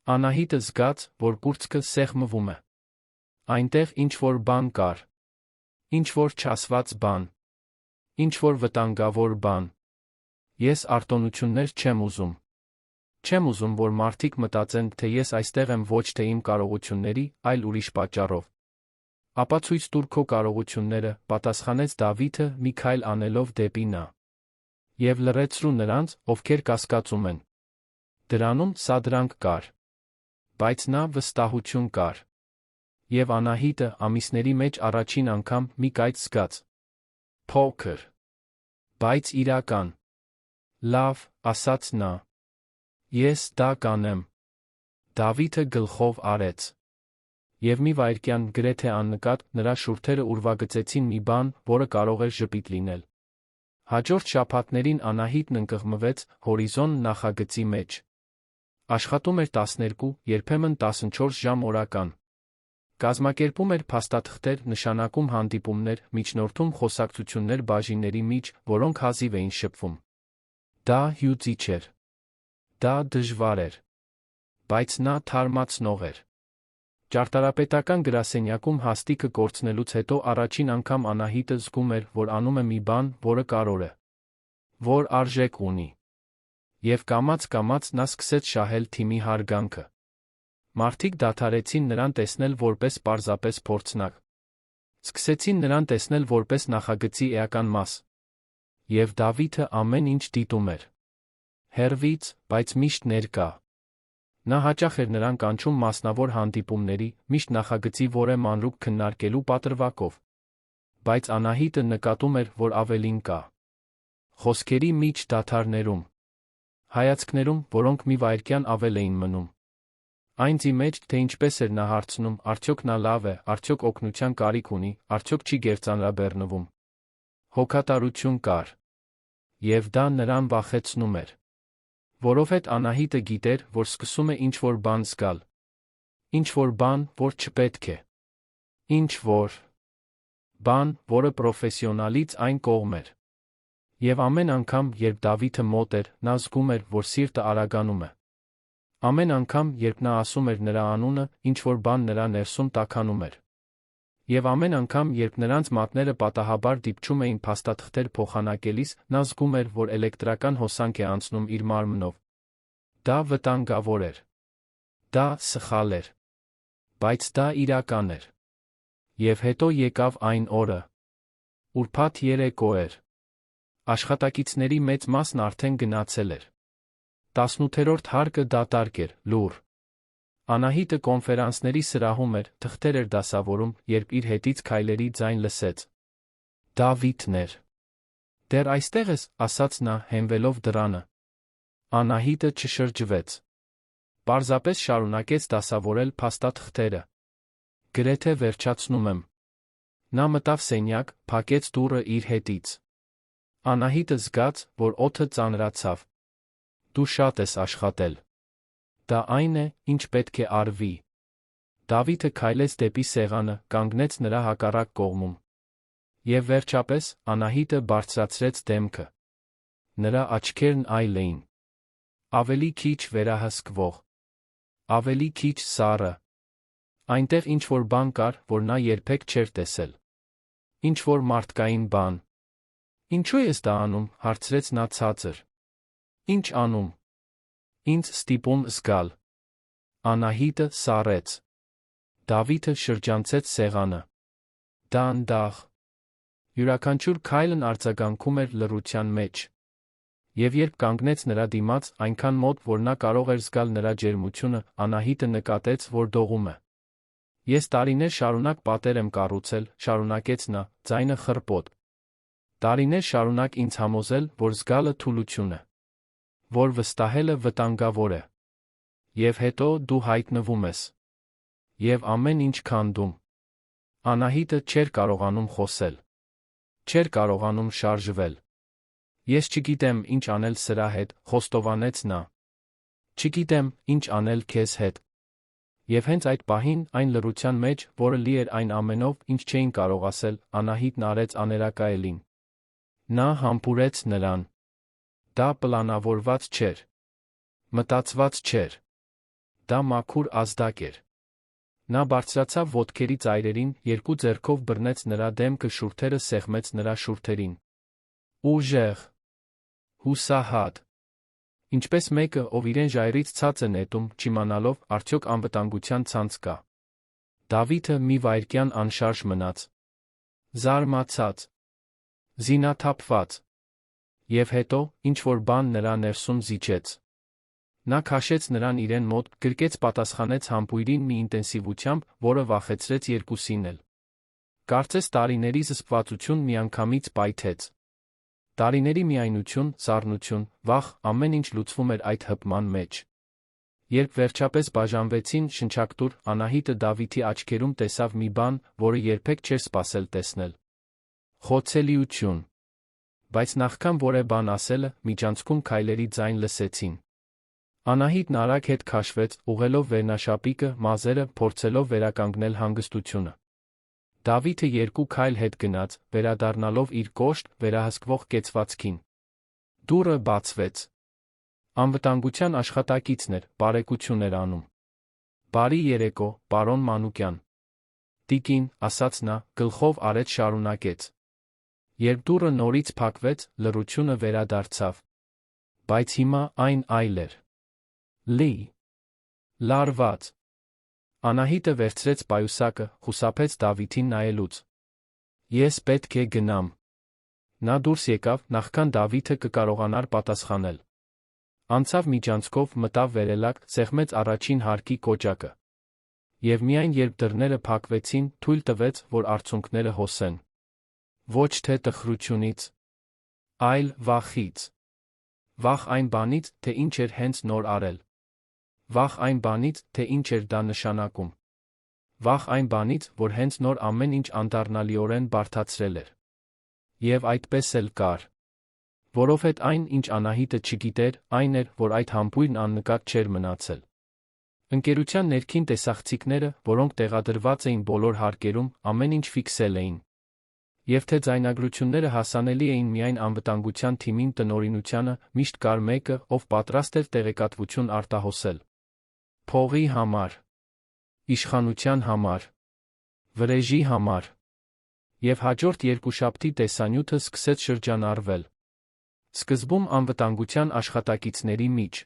Անահիտը զգաց, որ կուրծքը սեղմվում է։ Այնտեղ ինչ-որ բան կար։ Ինչ-որ չասված բան։ Ինչ-որ վտանգավոր բան։ Ես արտոնություններ չեմ ուզում։ Չեմ ուզում, որ մարդիկ մտածեն, թե ես այստեղ եմ ոչ թե իմ կարողությունների, այլ ուրիշ պատճառով։ Ապացույց տուր քո կարողությունները, պատասխանեց Դավիթը, մի քայլ անելով դեպի նա։ Եվ լռեցրու նրանց, ովքեր կասկածում են։ Դրանում սադրանք կար։ Բայց նա վստահություն կար։ Եվ Անահիտը ամիսների մեջ առաջին անգամ մի կայծ զգաց։ Փոքր, բայց իրական։ Լավ, ասաց նա։ Ես դա կանեմ։ Դավիթը գլխով արեց։ Եվ մի վայրկյան, գրեթե աննկատ, նրա շուրթերը ուրվագծեցին մի բան, որը կարող էր ժպիտ լինել։ Հաջորդ շաբաթներին Անահիտն ընկղմվեց «Հորիզոն» նախագծի մեջ։ Աշխատում էր 12, երբեմն 14 ժամ օրական։ Կազմակերպում էր փաստաթղթեր, նշանակում հանդիպումներ, միջնորդում խոսակցություններ բաժինների միջ, որոնք հազիվ էին շփվում։ Դա հյուծիչ էր։ Դա դժվար էր։ Բայց նա թարմացնող էր։ Ճարտարապետական գրասենյակում հաստիքը կորցնելուց հետո առաջին անգամ Անահիտը զգում էր, որ անում է մի բան, որը կարևոր է։ Որ արժեք ունի։ Եվ կամաց-կամաց նա սկսեց շահել թիմի հարգանքը։ Մարդիկ դադարեցին նրան տեսնել որպես պարզապես փորձնակ։ Սկսեցին նրան տեսնել որպես նախագծի էական մաս։ Եվ Դավիթը ամեն ինչ դիտում էր։ Հեռվից, բայց միշտ ներկա։ Նա հաճախ էր նրան կանչում մասնավոր հանդիպումների, միշտ նախագծի որևէ մանրուք քննարկելու պատրվակով։ Բայց Անահիտը նկատում էր, որ ավելին կա։ Խոսքերի միջ դադարներում, հայացքներում, որոնք մի վայրկյան ավել էին մնում։ Այն ձի մեջ, թե ինչպես էր նա հարցնում, արդյոք նա լավ է, արդյոք օգնության կարիք ունի, արդյոք չի գերծանրաբեռնվում։ Հոգատարություն կար։ Եվ դա նրան վախեցնում էր։ Որովհետև Անահիտը գիտեր, որ սկսում է ինչ-որ բան զգալ։ Ինչ-որ բան, որ չպետք է։ Ինչ-որ բան, որը պրոֆեսիոնալից այն կողմ էր։ Եվ ամեն անգամ, երբ Դավիթը մոտ էր, նա զգում էր, որ սիրտը արագանում է։ Ամեն անգամ, երբ նա ասում էր նրա անունը, ինչ-որ բան նրա ներսում տաքանում էր։ Եվ ամեն անգամ, երբ նրանց մատները պատահաբար դիպչում էին փաստաթղթեր փոխանակելիս, նա զգում էր, որ էլեկտրական հոսանք է անցնում իր մարմնով։ Դա վտանգավոր էր։ Դա սխալ էր։ Բայց դա իրական էր։ Եվ հետո եկավ այն օրը։ Ուրբաթ երեկո էր։ Աշխատակիցների մեծ մասն արդեն գնացել էր։ 18-րդ հարկը դատարկ էր, լուռ։ Անահիտը կոնֆերանսների սրահում էր, թղթեր էր դասավորում, երբ իր հետից քայլերի ձայն լսեց։ Դավիթն էր։ Դեռ այստեղ ես, ասաց նա, հենվելով դռանը։ Անահիտը չշրջվեց։ Պարզապես շարունակեց դասավորել փաստաթղթերը։ Գրեթե վերջացնում եմ։ Նա մտավ սենյակ, փակեց դուռը իր հետից։ Անահիտը զգաց, որ օդը ծանրացավ։ Դու շատ ես աշխատել։ Դա այն է, ինչ պետք է արվի։ Դավիթը քայլեց դեպի սեղանը, կանգնեց նրա հակառակ կողմում։ Եվ վերջապես, Անահիտը բարձրացրեց դեմքը։ Նրա աչքերն այլ էին։ Ավելի քիչ վերահսկվող։ Ավելի քիչ սառը։ Այնտեղ ինչ-որ բան կար, որ նա երբեք չէր տեսել։ Ինչ-որ մարդկային բան։ Ինչու ես դա անում, հարցրեց նա ցածր։ Ինչ անում։ Ինձ ստիպում զգալ։ Անահիտը սառեց։ Դավիթը շրջանցեց սեղանը։ Դանդաղ։ Յուրաքանչյուր քայլն արձագանքում էր լռության մեջ։ Եվ երբ կանգնեց նրա դիմաց, այնքան մոտ, որ նա կարող էր զգալ նրա ջերմությունը, Անահիտը նկատեց, որ դողում է։ Ես տարիներ շարունակ պատեր եմ կառուցել, շարունակեց նա, ձայնը խռպոտ։ Տարիներ շարունակ ինձ համոզել, որ զգալը թուլություն է։ Որ վստահելը վտանգավոր է։ Եվ հետո դու հայտնվում ես։ Եվ ամեն ինչ քանդում։ Անահիտը չէր կարողանում խոսել։ Չէր կարողանում շարժվել։ Ես չգիտեմ, ինչ անել սրա հետ, խոստովանեց նա։ Չգիտեմ, ինչ անել քեզ հետ։ Եվ հենց այդ պահին, այն լռության մեջ, որը լի էր այն ամենով, ինչ չէին կարող ասել, Անահիտն արեց աներակայելին։ Նա համբուրեց նրան։ Դա պլանավորված չէր։ Մտածված չէր։ Դա մաքուր ազդակ էր։ Նա բարձրացավ ոտքերի ծայրերին, երկու ձեռքով բռնեց նրա դեմքը, շուրթերը սեղմեց նրա շուրթերին։ Ուժեղ։ Հուսահատ։ Ինչպես մեկը, ով իրեն ժայռից ցած է նետում, չիմանալով, արդյոք անվտանգության ցանց կա։ Դավիթը մի վայրկյան անշարժ մնաց։ Զարմացած։ Զինաթափված։ Եվ հետո, ինչ-որ բան նրա ներսում զիջեց։ Նա քաշեց նրան իրեն մոտ, գրկեց պատասխանեց համբույրին մի ինտենսիվությամբ, որը վախեցրեց երկուսին էլ։ Կարծես տարիների զսպվածություն միանգամից պայթեց։ Տարիների միայնություն, սառնություն, վախ, ամեն ինչ լուծվում էր այդ հպման մեջ։ Երբ վերջապես բաժանվեցին, շնչակտուր, Անահիտը Դավիթի աչքերում տեսավ մի բան, որը երբեք չէր սպասել տեսնել։ Խոցելիություն։ Բայց նախքան որևէ բան ասելը, միջանցքում քայլերի ձայն լսեցին։ Անահիտն արագ հետ քաշվեց, ուղղելով վերնաշապիկը, մազերը, փորձելով վերականգնել հանգստությունը։ Դավիթը երկու քայլ հետ գնաց, վերադառնալով իր կոշտ, վերահսկվող կեցվածքին։ Դուռը բացվեց։ Անվտանգության աշխատակիցն էր, բարեկություն էր անում։ Բարի երեկո, պարոն Մանուկյան։ Տիկին, ասաց նա, գլխով արեց շարունակեց։ Երբ դուռը նորից փակվեց, լռությունը վերադարձավ։ Բայց հիմա այն այլ էր։ Լի։ Լարված։ Անահիտը վերցրեց պայուսակը, խուսափեց Դավիթին նայելուց։ Ես պետք է գնամ։ Նա դուրս եկավ, նախքան Դավիթը կկարողանար պատասխանել։ Անցավ միջանցքով, մտավ վերելակ, սեղմեց առաջին հարկի կոճակը։ Եվ միայն երբ դռները փակվեցին, թույլ տվեց, որ արցունքները հոսեն։ Ոչ թե տխրությունից, այլ վախից։ Վախ այն բանից, թե ինչ էր հենց նոր արել։ Վախ այն բանից, թե ինչ էր դա նշանակում։ Վախ այն բանից, որ հենց նոր ամեն ինչ անդառնալիորեն բարդացրել էր։ Եվ այդպես էլ կար։ Որովհետև այն, ինչ Անահիտը չգիտեր, այն էր, որ այդ համբույրն աննկատ չէր մնացել։ Ընկերության ներքին տեսախցիկները, որոնք տեղադրված էին բոլոր հարկերում, ամեն ինչ ֆիքսել էին։ Եվ թե ձայնագրությունները հասանելի էին միայն անվտանգության թիմին տնօրինությանը, միշտ կար մեկը, ով պատրաստ էր տեղեկատվություն արտահոսել։ Փողի համար, իշխանության համար, վրեժի համար։ Եվ հաջորդ երկուշաբթի տեսանյութը սկսեց շրջանառվել։ Սկզբում անվտանգության աշխատակիցների միջ,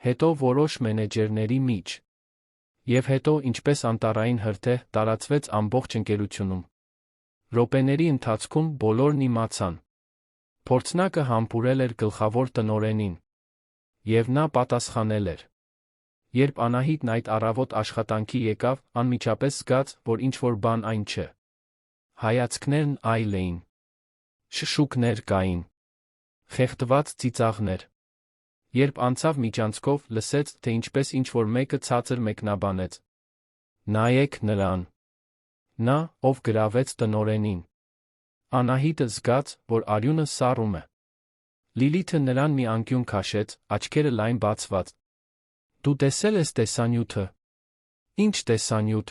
հետո որոշ մենեջերների միջ, և հետո, ինչպես անտառային հրդեհ, տարածվեց ամբողջ ընկերությունում։ Րոպեների ընթացքում բոլորն իմացան։ Փորձնակը համբուրել էր գլխավոր տնօրենին։ Եվ նա պատասխանել էր։ Երբ Անահիտն այդ առավոտ աշխատանքի եկավ, անմիջապես զգաց, որ ինչ-որ բան այն չէ։ Հայացքներն այլ էին։ Շշուկներ կային։ Խեղդված ծիծաղներ։ Երբ անցավ միջանցքով, լսեց, թե ինչպես ինչ-որ մեկը ցածր մեկնաբանեց. «Նայեք նրան»։ Նա, ով գրավեց տնօրենին։ Անահիտը զգաց, որ արյունը սառում է։ Լիլիթը նրան մի անկյուն քաշեց, աչքերը լայն բացված։ «Դու տեսել ես տեսանյութը»։ «Ինչ տեսանյութ»։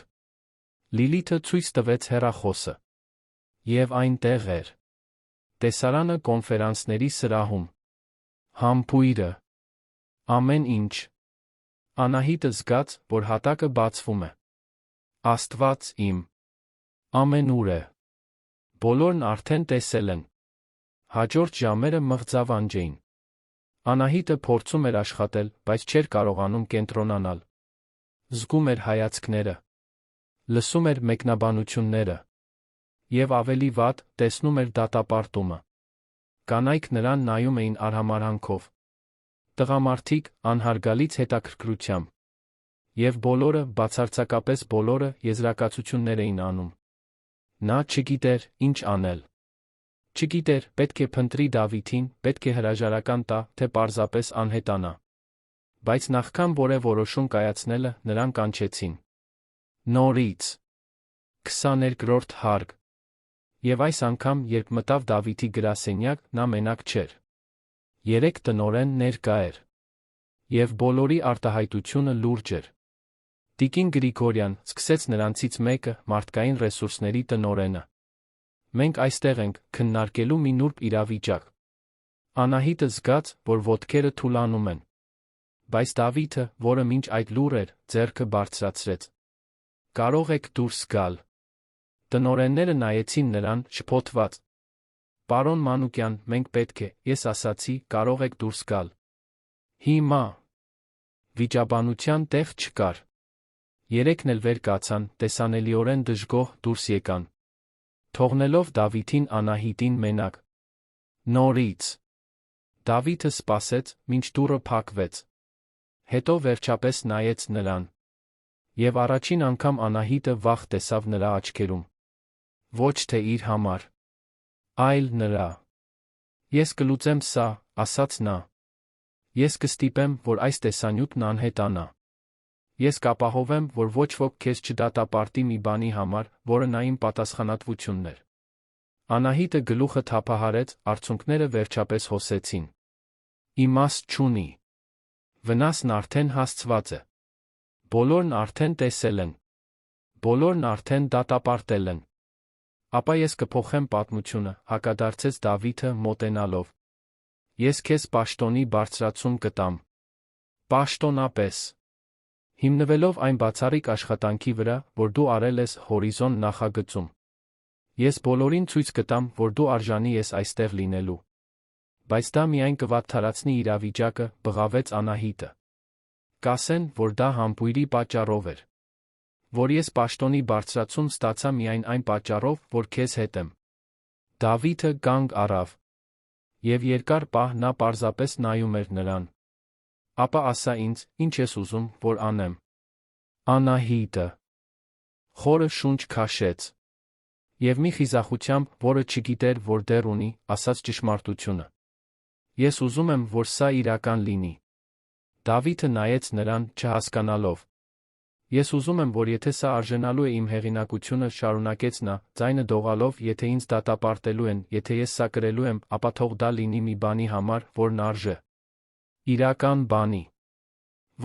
Լիլիթը ցույց տվեց հեռախոսը։ Եվ այնտեղ էր։ Տեսարանը կոնֆերանսների սրահում։ Համբույրը։ Ամեն ինչ։ Անահիտը զգաց, որ հատակը բացվում է։ Աստված իմ։ Ամենուր է։ Բոլորն արդեն տեսել են։ Հաջորդ ժամերը մղձավանջ էին։ Անահիտը փորձում էր աշխատել, բայց չէր կարողանում կենտրոնանալ։ Զգում էր հայացքները։ Լսում էր մեկնաբանությունները։ Եվ ավելի վատ, տեսնում էր դատապարտումը։ Կանայք նրան նայում էին արհամարհանքով։ Տղամարդիկ, անհարգալից հետաքրքրությամբ։ Եվ բոլորը, բացարձակապես բոլորը, եզրակացություններ էին անում։ Նա չգիտեր, ինչ անել։ Չգիտեր, պետք է փնտրի Դավիթին, պետք է հրաժարական տա, թե պարզապես անհետանա։ Բայց նախքան որևէ որոշում կայացնելը, նրան կանչեցին։ Նորից։ 22-րդ հարկ։ Եվ այս անգամ, երբ մտավ Դավիթի գրասենյակ, նա մենակ չէր։ 3 տնօրեն ներկա էր։ Եվ բոլորի արտահայտությունը լուրջ էր։ Տիկին Գրիգորյան, սկսեց նրանցից մեկը, մարդկային ռեսուրսների տնօրենը։ Մենք այստեղ ենք, քննարկելու մի նուրբ իրավիճակ։ Անահիտը զգաց, որ ոտքերը թուլանում են։ Բայց Դավիթը, որը մինչ այդ լուռ էր, ձեռքը բարձրացրեց։ Կարող եք դուրս գալ։ Տնօրենները նայեցին նրան, շփոթված։ Պարոն Մանուկյան, մենք պետք է, ես ասացի, կարող եք դուրս գալ։ Հիմա։ Վիճաբանության տեղ չկար։ Երեքն էլ վեր կացան, տեսանելիորեն դժգոհ դուրս եկան։ Թողնելով Դավիթին Անահիտին մենակ։ Նորից։ Դավիթը սպասեց, մինչ դուռը փակվեց։ Հետո վերջապես նայեց նրան։ Եվ առաջին անգամ Անահիտը վախ տեսավ նրա աչքերում։ Ոչ թե իր համար, այլ նրա։ Ես կլուծեմ սա, ասաց նա։ Ես կստիպեմ, որ այս տեսանյութն անհետանա։ Ես կապահովեմ, որ ոչ ոք քեզ չդատապարտի մի բանի համար, որը նա իմ պատասխանատվությունն էր։ Անահիտը գլուխը թափահարեց, արցունքները վերջապես հոսեցին։ Իմաստ չունի։ Վնասն արդեն հասցված է։ Բոլորն արդեն տեսել են։ Բոլորն արդեն դատապարտել են։ Ապա ես կփոխեմ պատմությունը, հակադարձեց Դավիթը մոտենալով։ Ես քեզ պաշտոնի բարձրացում կտամ։ Պաշտոնապես։ Հիմնվելով այն բացառիկ աշխատանքի վրա, որ դու արել ես Հորիզոն նախագծում։ Ես բոլորին ցույց կտամ, որ դու արժանի ես այստեղ լինելու։ Բայց դա միայն կվատթարացնի իրավիճակը, բղավեց Անահիտը։ Կասեն, որ դա համբույրի պատճառով էր։ Որ ես պաշտոնի բարձրացում ստացա միայն այն պատճառով, որ քեզ հետ եմ։ Դավիթը կանգ առավ։ Եվ երկար պահ նա պարզապես նայում էր նրան։ ապա ասա ինձ, ինչ ես ուզում, որ անեմ։ Անահիտը խորը շունչ քաշեց և մի խիզախությամբ, որը չգիտեր, որ դեռ ունի, ասաց ճշմարտությունը. Ես ուզում եմ, որ սա իրական լինի։ Դավիթը նայեց նրան, չհասկանալով։ Ես ուզում եմ, որ եթե սա արժանալու է իմ հեղինակությունը, շարունակեց նա, ձայնը դողալով, եթե ինձ դատապարտելու են, եթե ես սա կրելու եմ, ապա թող դա լինի մի բանի համար, որն արժե։ Իրական բանի։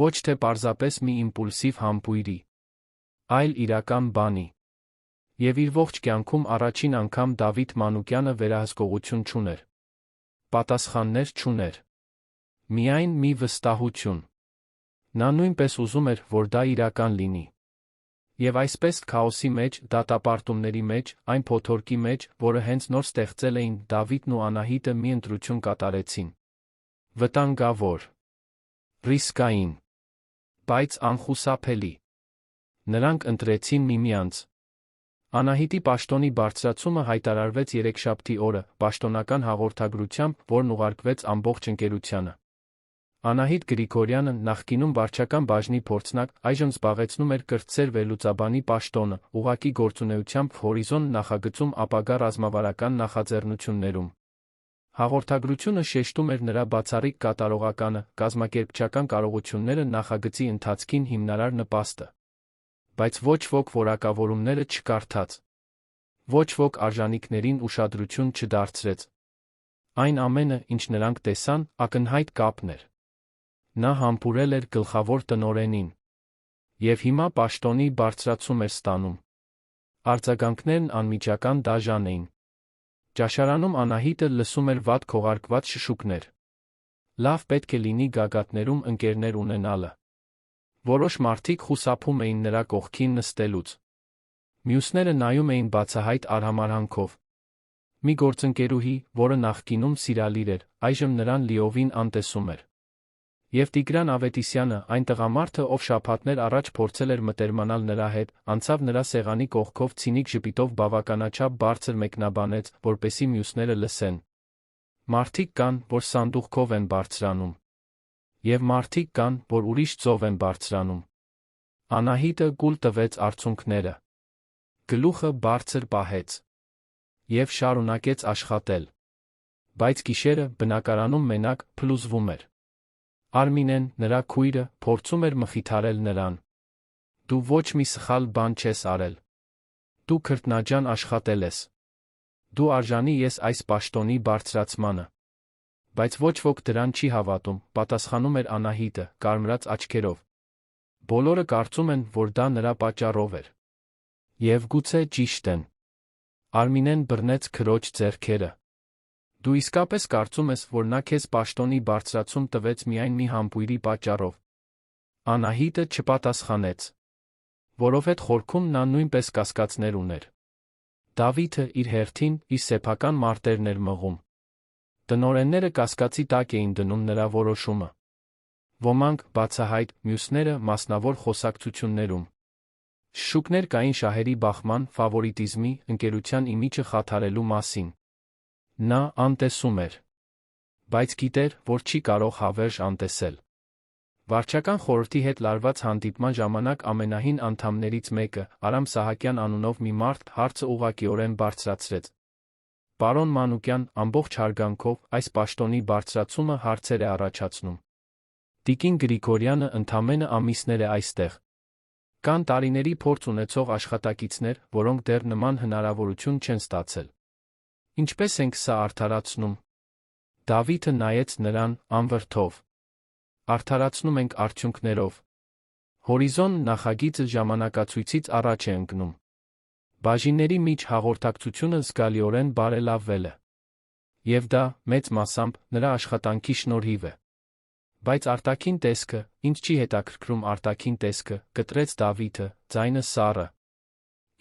Ոչ թե պարզապես մի իմպուլսիվ համբույրի, այլ իրական բանի։ Եվ իր ողջ կյանքում առաջին անգամ Դավիթ Մանուկյանը վերահսկողություն չուներ։ Պատասխաններ չուներ։ Միայն մի վստահություն։ Նա նույնպես ուզում էր, որ դա իրական լինի։ Եվ այսպես քաոսի մեջ, դատապարտումների մեջ, այն փոթորկի մեջ, որը հենց նոր ստեղծել էին, Դավիթն ու Անահիտը մի ընտրություն կատարեցին։ Վտանգավոր, ռիսկային, բայց անխուսափելի։ Նրանք ընտրեցին միմյանց։ Անահիտի պաշտոնի բարձրացումը հայտարարվեց երեքշաբթի օրը, պաշտոնական հաղորդագրությամբ, որն ուղարկվեց ամբողջ ընկերությանը։ Անահիտ Գրիգորյանը, նախկինում վարչական բաժնի փորձնակ, այժմ զբաղեցնում էր կրտսեր վերլուծաբանի պաշտոնը, ուղղակի գործունեությամբ Հորիզոն նախագծում ապագա ռազմավարական նախաձեռնություններում։ Հաղորդագրությունը շեշտում էր նրա բացառիկ կատարողականը, կազմակերպչական կարողությունները նախագծի ընթացքին հիմնարար նպաստը։ Բայց ոչ ոք որակավորումները չկարդաց։ Ոչ ոք արժանինքներին ուշադրություն չդարձրեց։ Այն ամենը, ինչ նրանք տեսան, ակնհայտ կապն էր։ Նա համբուրել էր գլխավոր տնօրենին։ Եվ հիմա պաշտոնի բարձրացում էր ստանում։ Արձագանքներն անմիջական դաժան էին։ Ճաշարանում Անահիտը լսում էր վատ քողարկված շշուկներ։ Լավ պետք է լինի գագաթներում ընկերներ ունենալը։ Որոշ մարդիկ խուսափում էին նրա կողքին նստելուց։ Մյուսները նայում էին բացահայտ արհամարհանքով։ Մի գործընկերուհի, որը նախկինում սիրալիր էր, այժմ նրան լիովին անտեսում էր։ Եվ Տիգրան Ավետիսյանը, այն տղամարդը, ով շաբաթներ առաջ փորձել էր մտերմանալ նրա հետ, անցավ նրա սեղանի կողքով ցինիկ ժպիտով բավականաչափ բարձր մեկնաբանեց, որպեսզի մյուսները լսեն։ Մարդիկ կան, որ սանդուղքով են բարձրանում։ Եվ մարդիկ կան, որ ուրիշ ծով են բարձրանում։ Անահիտը գուլ տվեց արցունքները։ Գլուխը բարձր պահեց։ Եվ շարունակեց աշխատել։ Բայց գիշերը, բնակարանում մենակ, փլուզվում էր։ Արմինեն, նրա քույրը, փորձում էր մխիթարել նրան։ Դու ոչ մի սխալ բան չես արել։ Դու քրտնաջան աշխատել ես։ Դու արժանի ես այս պաշտոնի բարձրացմանը։ Բայց ոչ ոք դրան չի հավատում, պատասխանում էր Անահիտը, կարմրած աչքերով։ Բոլորը կարծում են, որ դա նրա պատճառով էր։ Եվ գուցե ճիշտ են։ Արմինեն բռնեց քրոջ ձեռքերը։ Դու իսկապես կարծում ես, որ նա քեզ պաշտոնի բարձրացում տվեց միայն մի համբույրի պատճառով։ Անահիտը չպատասխանեց։ Որովհետև խորքում նա նույնպես կասկածներ ուներ։ Դավիթը իր հերթին իր սեփական մարտերն էր մղում։ Տնօրենները կասկածի տակ էին դնում նրա որոշումը։ Ոմանք բացահայտ, մյուսները մասնավոր խոսակցություններում։ Շշուկներ կային շահերի բախման, ֆավորիտիզմի, ընկերության իմիջը խաթարելու մասին։ Նա անտեսում էր։ Բայց գիտեր, որ չի կարող հավերժ անտեսել։ Վարչական խորհրդի հետ լարված հանդիպման ժամանակ ամենահին անդամներից մեկը, Արամ Սահակյան անունով մի մարդ, հարցը ուղղակիորեն բարձրացրեց։ Պարոն Մանուկյան, ամբողջ հարգանքով, այս պաշտոնի բարձրացումը հարցեր է առաջացնում։ Տիկին Գրիգորյանը ընդամենը ամիսներ է այստեղ։ Կան տարիների փորձ ունեցող աշխատակիցներ, որոնք դեռ նման հնարավորություն չեն ստացել։ Ինչպես ենք սա արդարացնում։ Դավիթը նայեց նրան, անվրդով։ Արդարացնում ենք արդյունքներով։ Հորիզոն նախագիծը ժամանակացույցից առաջ է ընկնում։ Բաժինների միջ հաղորդակցությունը զգալիորեն բարելավվել է։ Եվ դա, մեծ մասամբ, նրա աշխատանքի շնորհիվ է։ Բայց արտաքին տեսքը, ինձ չի հետաքրքրում արտաքին տեսքը, կտրեց Դավիթը, ձայնը սառը։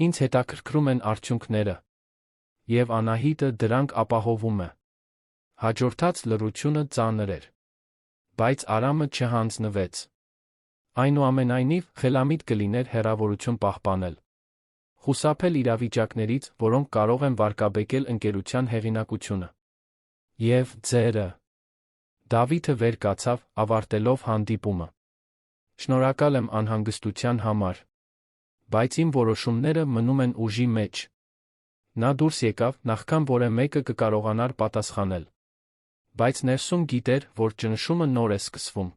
Ինձ հետաքրքրում են արդյունքները։ Եվ Անահիտը դրանք ապահովում է։ Հաջորդած լռությունը ծանր էր։ Բայց Արամը չհանձնվեց։ Այնուամենայնիվ, խելամիտ կլիներ հեռավորություն պահպանել։ Խուսափել իրավիճակներից, որոնք կարող են վարկաբեկել ընկերության հեղինակությունը։ Եվ ձերը։ Դավիթը վեր կացավ, ավարտելով հանդիպումը։ Շնորհակալ եմ անհանգստության համար։ Բայց իմ որոշումները մնում են ուժի մեջ։ Նա դուրս եկավ, նախքան որը մեկը կկարողանար պատասխանել։ Բայց ներսում գիտեր, որ ճնշումը նոր է սկսվում։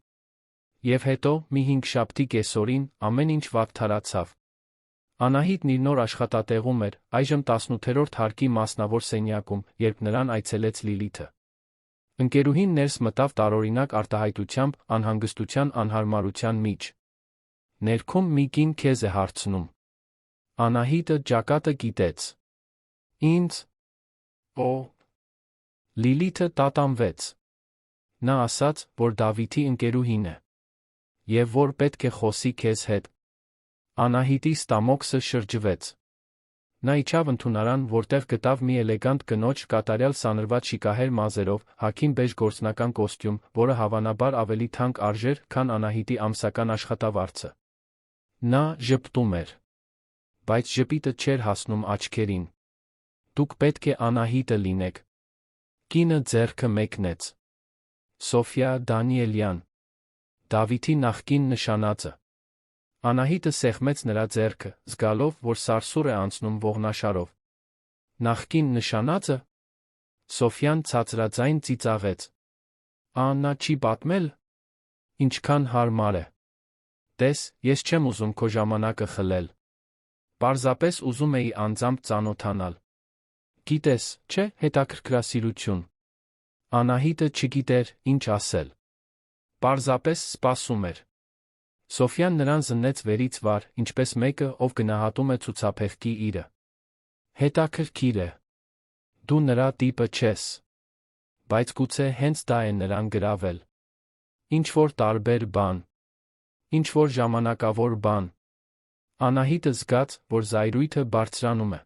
Եվ հետո, մի հինգշաբթի կեսօրին, ամեն ինչ վատթարացավ։ Անահիտն իր նոր աշխատատեղում էր, այժմ 18-րդ հարկի մասնավոր սենյակում, երբ նրան այցելեց Լիլիթը։ Ընկերուհին ներս մտավ տարօրինակ արտահայտությամբ, անհանգստության անհարմարության միջ։ Ներքում մի կին քեզ է հարցնում։ Անահիտը ճակատը կիտեց։ Ինձ։ Օ։ Լիլիթը տատանվեց։ Նա ասաց, որ Դավիթի ընկերուհին է։ Եվ որ պետք է խոսի քեզ հետ։ Անահիտի ստամոքսը շրջվեց։ Նա իջավ ընդունարան, որտեղ գտավ մի էլեգանտ կնոջ կատարյալ սանրված շիկահեր մազերով, հագին բեժ գործնական կոստյում, որը հավանաբար ավելի թանկ արժեր, քան Անահիտի ամսական աշխատավարձը։ Նա ժպտում էր։ Բայց ժպիտը չէր հասնում աչքերին։ Դուք պետք է Անահիտը լինեք։ Կինը ձեռքը մեկնեց։ Սոֆյա Դանիելյան, Դավիթի նախկին նշանածը։ Անահիտը սեղմեց նրա ձեռքը, զգալով, որ սարսուռ է անցնում ողնաշարով։ Նախկին նշանածը։ Սոֆյան ցածրաձայն ծիծաղեց։ Նա չի պատմել։ Ինչքան հարմար է։ Տես, ես չեմ ուզում քո ժամանակը խլել։ Պարզապես ուզում էի անձամբ ծանոթանալ։ Գիտես, չէ, հետաքրքրասիրություն։ Անահիտը չգիտեր, ինչ ասել։ Պարզապես սպասում էր։ Սոֆյան նրան զննեց վերից վար, ինչպես մեկը, ով գնահատում է ցուցափեղկի իրը։ Հետաքրքիր է։ Դու նրա տիպը չես։ Բայց գուցե հենց դա է նրան գրավել։ Ինչ-որ տարբեր բան։ Ինչ-որ ժամանակավոր բան։ Անահիտը զգաց, որ զայրույթը բարձրանում է։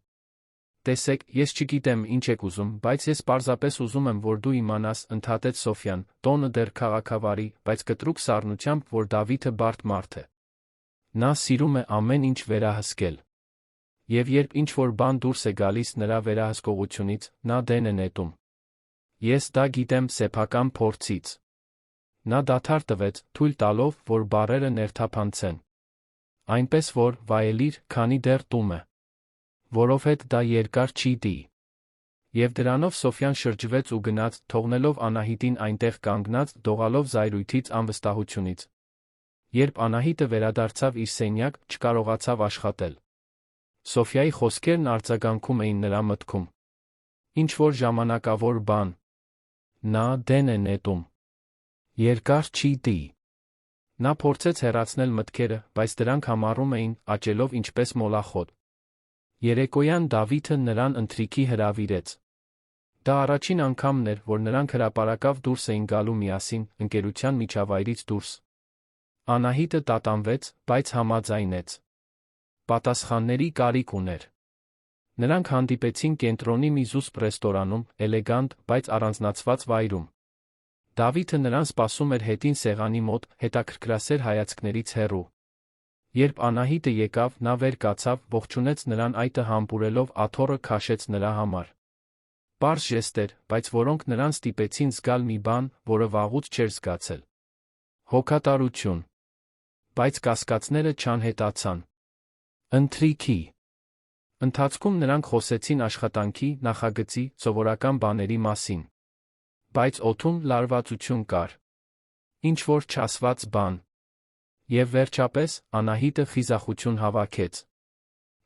Տեսեք, ես չգիտեմ ինչ եք ուզում, բայց ես պարզապես ուզում եմ, որ դու իմանաս, ընդհատեց Սոֆյան, տոնը դեռ քաղաքավարի, բայց կտրուկ սառնությամբ, որ Դավիթը բարդ մարդ է։ Նա սիրում է ամեն ինչ վերահսկել։ Եվ երբ ինչ-որ բան դուրս է գալիս նրա վերահսկողությունից, նա դեն է նետում։ Ես դա գիտեմ սեփական փորձից։ Նա դադար տվեց, թույլ տալով, որ բառերը ներթափանցեն։ Այնպես որ, վայելիր, քանի դեռ տում է։ Որովհետ դա երկար չի դի։ Եվ դրանով Սոֆյան շրջվեց ու գնաց, թողնելով Անահիտին այնտեղ կանգնած, դողալով զայրույթից անվստահությունից։ Երբ Անահիտը վերադարձավ իր սենյակ, չկարողացավ աշխատել։ Սոֆյայի խոսքերն արձագանքում էին նրա մտքում։ Ինչ-որ ժամանակավոր բան։ Նա դեն է նետում։ Երկար չի դի։ Նա փորձեց հեռացնել մտքերը, բայց դրանք համառում էին, աճելով ինչպես մոլախոտ։ Երեկոյան Դավիթը նրան ընթրիքի հրավիրեց։ Դա առաջին անգամն էր, որ նրանք հրապարակավ դուրս էին գալու միասին, ընկերության միջավայրից դուրս։ Անահիտը տատանվեց, բայց համաձայնեց։ Պատասխանների կարիք ուներ։ Նրանք հանդիպեցին կենտրոնի մի զուսպ ռեստորանում, էլեգանտ, բայց առանձնացված վայրում։ Դավիթը նրան սպասում էր հետին սեղանի մոտ, հետաքրքրասեր հայացքներից հեռու։ Երբ Անահիտը եկավ, նա վեր կացավ, ողջունեց նրան այտը համբուրելով աթոռը քաշեց նրա համար։ Պարզ ժեստեր, բայց որոնք նրան ստիպեցին զգալ մի բան, որը վաղուց չէր զգացել։ Հոգատարություն։ Բայց կասկածները չանհետացան։ Ընթրիքի ընթացքում նրանք խոսեցին աշխատանքի, նախագծի, սովորական բաների մասին։ Բայց օդում լարվածություն կար։ Ինչ-որ չասված բան։ Եվ վերջապես, Անահիտը խիզախություն հավաքեց։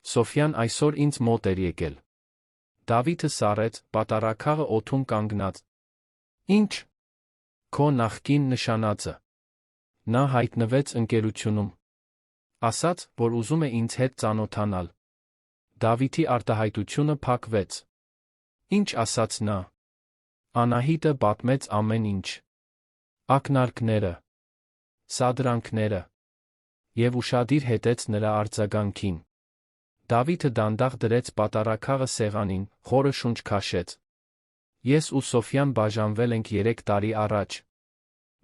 Սոֆյան այսօր ինձ մոտ էր եկել։ Դավիթը սառեց, պատառաքաղը օդում կանգնած։ Ինչ։ Քո նախկին նշանածը։ Նա հայտնվեց ընկերությունում։ Ասաց, որ ուզում է ինձ հետ ծանոթանալ։ Դավիթի արտահայտությունը փակվեց։ Ինչ ասաց նա։ Անահիտը պատմեց ամեն ինչ։ Ակնարկները։ Սադրանքները։ Եվ ուշադիր հետեց նրա արձագանքին։ Դավիթը դանդաղ դրեց պատառաքաղը սեղանին, խորը շունչ քաշեց։ Ես ու Սոֆյան բաժանվել ենք 3 տարի առաջ։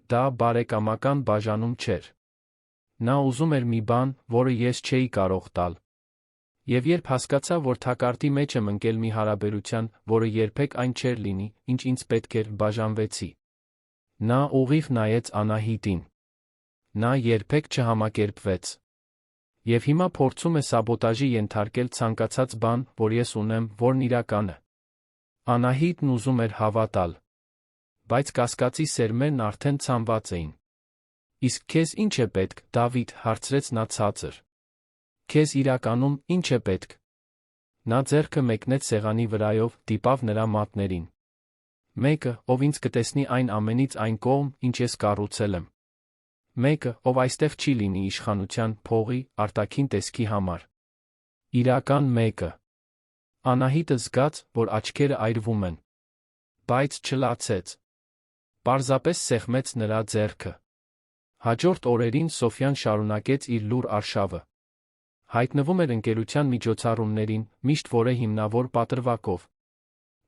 Դա բարեկամական բաժանում չէր։ Նա ուզում էր մի բան, որը ես չէի կարող տալ։ Եվ երբ հասկացա, որ թակարդի մեջ եմ ընկել մի հարաբերության, որը երբեք այն չէր լինի, ինչ ինձ պետք էր, բաժանվեցի։ Նա ուղիղ նայեց Անահիտին։ Նա երբեք չհամակերպվեց։ Եվ հիմա փորձում է սաբոտաժի ենթարկել ցանկացած բան, որ ես ունեմ, որն իրական է։ Անահիտն ուզում էր հավատալ։ Բայց կասկածի սերմերն արդեն ցանված էին։ Իսկ քեզ ինչ է պետք, Դավիթ, հարցրեց նա ցածր։ Քեզ իրականում ինչ է պետք։ Նա ձեռքը մեկնեց սեղանի վրայով, դիպավ նրա մատներին։ Մեկը, ով ինձ կտեսնի այն ամենից այն կողմ, ինչ ես կառուցել եմ։ Մեկը, ով այստեղ չի լինի իշխանության, փողի, արտաքին տեսքի համար։ Իրական մեկը։ Անահիտը զգաց, որ աչքերը այրվում են։ Բայց չլացեց։ Պարզապես սեղմեց նրա ձեռքը։ Հաջորդ օրերին Սոֆյան շարունակեց իր լուռ արշավը։ Հայտնվում էր ընկերության միջոցառումներին, միշտ որը հիմնավոր պատրվակով։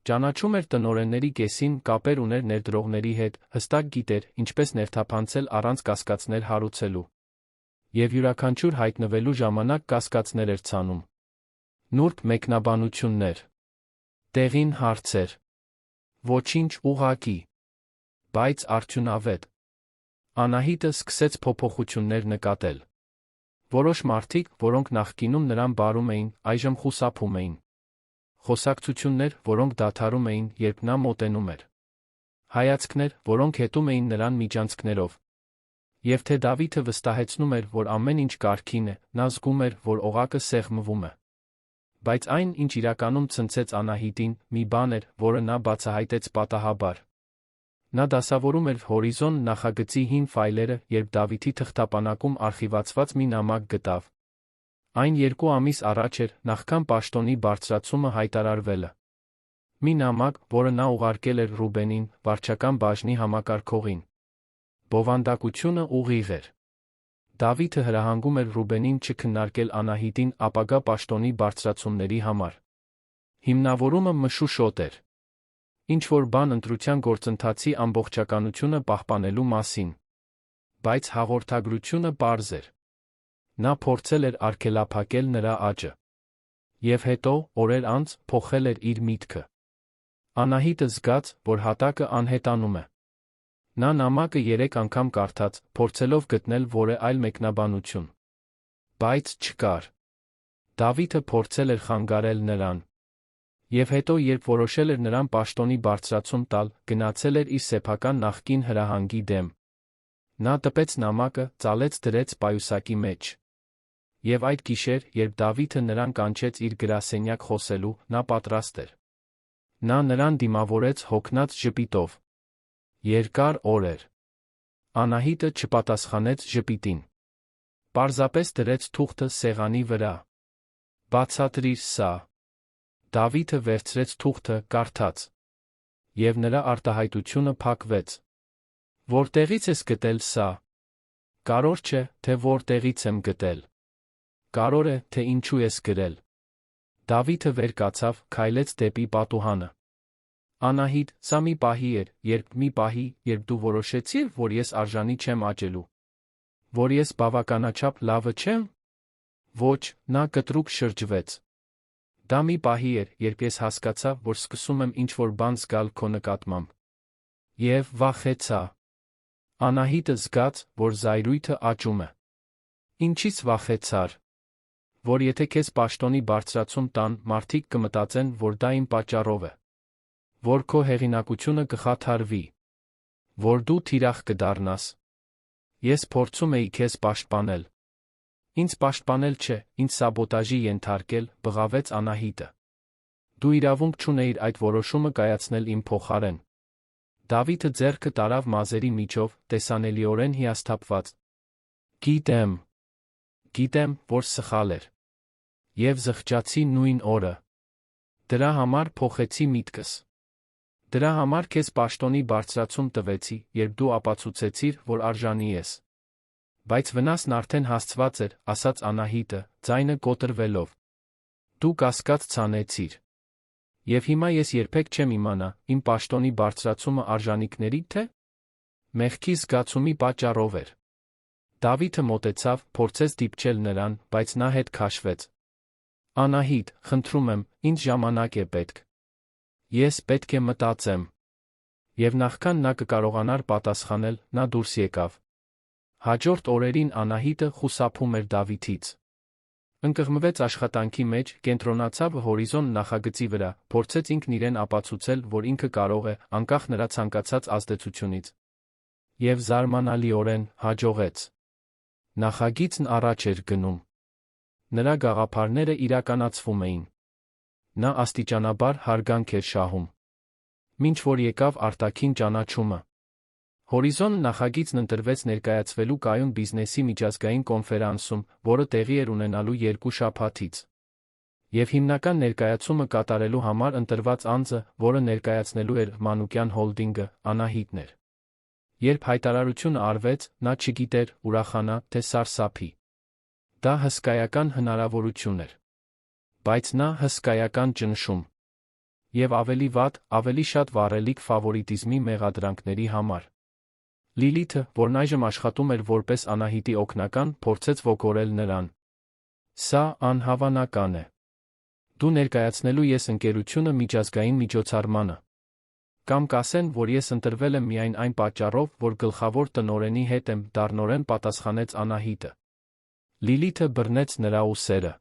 Ճանաչում էր տնօրենների կեսին, կապեր ուներ ներդրողների հետ, հստակ գիտեր, ինչպես ներթափանցել առանց կասկածներ հարուցելու։ Եվ յուրաքանչյուր հայտնվելու ժամանակ կասկածներ էր ցանում։ Նուրբ մեկնաբանություններ։ Տեղին հարցեր։ Ոչինչ ուղղակի։ Բայց արդյունավետ։ Անահիտը սկսեց փոփոխություններ նկատել։ Որոշ մարդիկ, որոնք նախկինում նրան բարում էին, այժմ խուսափում էին։ Խոսակցություններ, որոնք դադարում էին, երբ նա մոտենում էր։ Հայացքներ, որոնք հետում էին նրան միջանցքներով։ Եվ թե Դավիթը վստահեցնում էր, որ ամեն ինչ կարգին է, նա զգում էր, որ օղակը սեղմվում է։ Բայց այն, ինչ իրականում ցնցեց Անահիտին, մի բան էր, որը նա բացահայտեց պատահաբար։ Նա դասավորում էր հորիզոն նախագծի հին ֆայլերը, երբ Դավիթի թղթապանակում արխիվացված մի նամակ գտավ։ Այն 2 ամիս առաջ էր, նախքան պաշտոնի բարձրացումը հայտարարվելը։ Մի նամակ, որը նա ուղարկել էր Ռուբենին, վարչական բաժնի համակարգողին։ Բովանդակությունը ուղիղ էր։ Դավիթը հրահանգում էր Ռուբենին չքննարկել Անահիտին ապագա պաշտոնի բարձրացումների համար։ Հիմնավորումը մշուշոտ էր։ Ինչ-որ բան ընտրության գործընթացի ամբողջականությունը պահպանելու մասին։ Բայց հաղորդագրությունը պարզ էր։ Նա փորձել էր արգելափակել նրա աճը։ Եվ հետո, օրեր անց, փոխել էր իր միտքը։ Անահիտը զգաց, որ հատակը անհետանում է։ Նա նամակը 3 անգամ կարդաց, փորձելով գտնել որևէ այլ մեկնաբանություն։ Բայց չկար։ Դավիթը փորձել էր խանգարել նրան։ Եվ հետո, երբ որոշել էր նրան պաշտոնի բարձրացում տալ, գնացել էր իր սեփական նախկին հրահանգի դեմ։ Նա տպեց նամակը, ծալեց դրեց պայուսակի մեջ։ Եվ այդ գիշեր, երբ Դավիթը նրան կանչեց իր գրասենյակ խոսելու, նա պատրաստ էր։ Նա նրան դիմավորեց հոգնած ժպիտով։ Երկար օրեր։ Անահիտը չպատասխանեց ժպիտին։ Պարզապես դրեց թուղթը սեղանի վրա։ Բացատրիր սա։ Դավիթը վերցրեց թուղթը, կարդաց։ Եվ նրա արտահայտությունը փակվեց։ Որտեղից ես գտել սա։ Կարևոր չէ, թե որտեղից եմ գտել։ Կարևոր է, թե ինչու ես գրել։ Դավիթը վեր կացավ, քայլեց դեպի պատուհանը։ Անահիտ, սա մի պահի էր, երբ դու որոշեցիր, որ ես արժանի չեմ աճելու։ Որ ես բավականաչափ լավը չեմ։ Ոչ, նա կտրուկ շրջվեց։ Դա մի պահի էր, երբ ես հասկացա, որ սկսում եմ ինչ-որ բան զգալ քո նկատմամբ։ Եվ վախեցա։ Անահիտը զգաց, որ զայրույթը աճում է։ Ինչից վախեցար։ Որ եթե քեզ պաշտոնի բարձրացում տան, մարդիկ կմտածեն, որ դա իմ պատճառով է։ Որ քո հեղինակությունը կխաթարվի։ Որ դու թիրախ կդառնաս։ Ես փորձում էի քեզ պաշտպանել։ Ինձ պաշտպանել չէ, ինձ սաբոտաժի ենթարկել, բղավեց Անահիտը։ Դու իրավունք չունեիր այդ որոշումը կայացնել իմ փոխարեն։ Դավիթը ձեռքը տարավ մազերի միջով, տեսանելիորեն հիասթափված։ Գիտեմ, որ սխալ էր։ Եվ զղջացի նույն օրը։ Դրա համար փոխեցի միտքս։ Դրա համար քեզ պաշտոնի բարձրացում տվեցի, երբ դու ապացուցեցիր, որ արժանի ես։ Բայց վնասն արդեն հասցված էր, ասաց Անահիտը, ձայնը կոտրվելով։ Դու կասկած ցանեցիր։ Եվ հիմա ես երբեք չեմ իմանա, իմ պաշտոնի բարձրացումը արժանիքների թե մեղքի զգացումի պատճառով էր։ Դավիթը մոտեցավ, փորձեց դիպչել նրան, բայց նա հետ քաշվեց։ Անահիտ, խնդրում եմ, ինձ ժամանակ է պետք։ Ես պետք է մտածեմ։ Եվ նախքան նա կկարողանար պատասխանել, նա դուրս եկավ։ Հաջորդ օրերին Անահիտը խուսափում էր Դավիթից։ Ընկղմվեց աշխատանքի մեջ, կենտրոնացավ հորիզոն նախագծի վրա, փորձեց ինքն իրեն ապացուցել, որ ինքը կարող է, անկախ նրա ցանկացած ազդեցությունից։ Եվ զարմանալիորեն հաջողեց։ Նախագիծն առաջ էր գնում։ Նրա գաղափարները իրականացվում էին։ Նա աստիճանաբար հարգանք էր շահում։ Մինչ որ եկավ արտաքին ճանաչումը։ Հորիզոն նախագիծն ընտրվեց ներկայացվելու կայուն բիզնեսի միջազգային կոնֆերանսում, որը տեղի էր ունենալու 2 շաբաթից։ Եվ հիմնական ներկայացումը կատարելու համար ընտրված անձը, որը ներկայացնելու էր Մանուկյան հոլդինգը, Անահիտն էր։ Երբ հայտարարությունը արվեց, նա չգիտեր, ուրախանա, թե սարսափի։ Դա հսկայական հնարավորություն էր։ Բայց նա հսկայական ճնշում։ Եվ ավելի վատ, ավելի շատ վառելիք ֆավորիտիզմի մեղադրանքների համար։ Լիլիթը, որն այժմ աշխատում էր որպես Անահիտի օգնական, փորձեց ոգորել նրան։ Սա անհավանական է։ Դու ներկայացնելու ես ընկերությունը միջազգային միջոցառմանը։ Կամ կասեն, որ ես ընտրվել եմ միայն այն պատճառով, որ գլխավոր տնօրենի հետ եմ, դառնորեն պատասխանեց Անահիտը։ Լիլիթը բռնեց նրա ուսերը։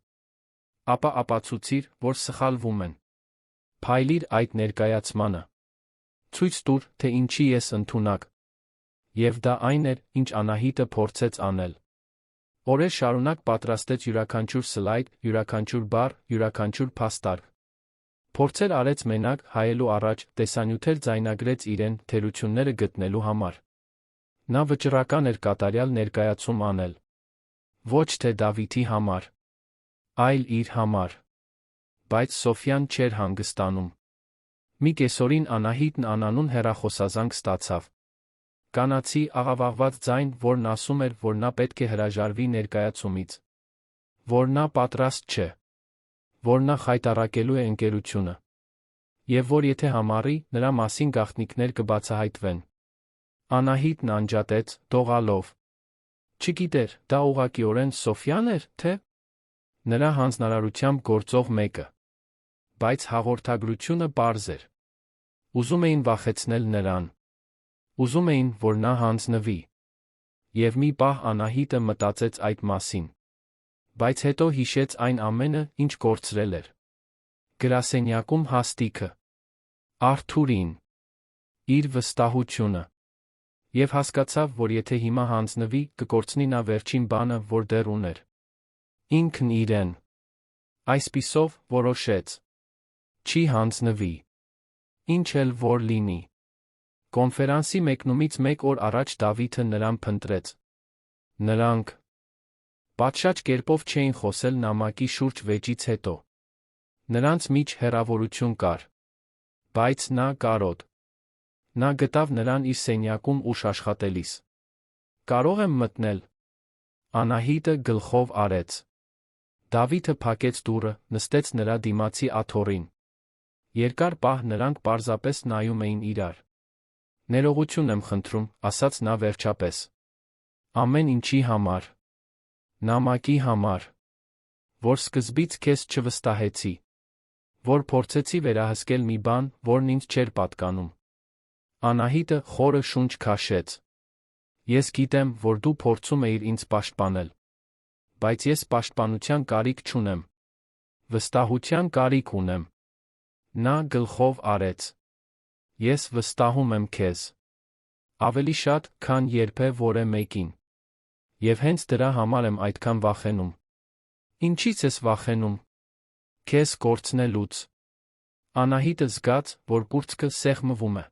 Ապա ապացուցիր, որ սխալվում են։ Փայլիր այդ ներկայացմանը։ Ցույց տուր, թե ինչի ես ընդունակ։ Եվ դա այն էր, ինչ Անահիտը փորձեց անել։ Օրեր շարունակ պատրաստեց յուրաքանչյուր սլայդ, յուրաքանչյուր բառ, յուրաքանչյուր փաստարկ։ Փորձեր արեց մենակ, հայելու առաջ, տեսանյութեր ձայնագրեց իրեն, թերությունները գտնելու համար։ Նա վճռական էր կատարյալ ներկայացում անել։ Ոչ թե Դավիթի համար, այլ իր համար։ Բայց Սոֆյան չէր հանգստանում։ Մի կեսօրին Անահիտն անանուն հեռախոսազանգ ստացավ։ Կանացի աղավաղված ձայն, որն ասում էր, որ նա պետք է հրաժարվի ներկայացումից։ Որ նա պատրաստ չէ։ Որ նա խայտառակելու է ընկերությունը։ Եվ որ եթե համառի, նրա մասին գաղտնիքներ կբացահայտվեն։ Անահիտն անջատեց, դողալով։ Չգիտեր, դա ուղղակիորեն Սոֆյան էր, թե նրա հանձնարարությամբ գործող մեկը։ Բայց հաղորդագրությունը պարզ էր։ Ուզում էին վախեցնել նրան։ Ուզում էին, որ նա հանձնվի։ Եվ մի պահ Անահիտը մտածեց այդ մասին։ Բայց հետո հիշեց այն ամենը, ինչ կորցրել էր։ Գրասենյակում հաստիքը։ Արթուրին։ Իր վստահությունը։ Եվ հասկացավ, որ եթե հիմա հանձնվի, կկորցնի նա վերջին բանը, որ դեռ ուներ։ Ինքն իրեն։ Այսպիսով, որոշեց։ Չի հանձնվի։ Ինչ էլ որ լինի։ Կոնֆերանսի մեկնումից 1 օր առաջ Դավիթը նրան փնտրեց։ Նրանք պատշաճ կերպով չէին խոսել նամակի շուրջ վեճից հետո։ Նրանց միջ հեռավորություն կար։ Բայց նա կարոտ։ Նա գտավ նրան իր սենյակում ուշ աշխատելիս։ Կարող եմ մտնել։ Անահիտը գլխով արեց։ Դավիթը փակեց դուռը, նստեց նրա դիմացի աթոռին։ Երկար պահ նրանք պարզապես նայում էին իրար։ Ներողություն եմ խնդրում, ասաց նա վերջապես։ Ամեն ինչի համար։ Նամակի համար։ Որ սկզբից քեզ չվստահեցի։ Որ փորձեցի վերահսկել մի բան, որն ինձ չէր պատկանում։ Անահիտը խորը շունչ քաշեց։ Ես գիտեմ, որ դու փորձում էիր ինձ պաշտպանել։ Բայց ես պաշտպանության կարիք չունեմ։ Վստահության կարիք ունեմ։ Նա գլխով արեց։ Ես վստահում եմ քեզ։ Ավելի շատ, քան երբևէ մեկին։ Եվ հենց դրա համար եմ այդքան վախենում։ Ինչից ես վախենում։ Քեզ կորցնելուց։ Անահիտը զգաց, որ կուրծքը սեղմվում է։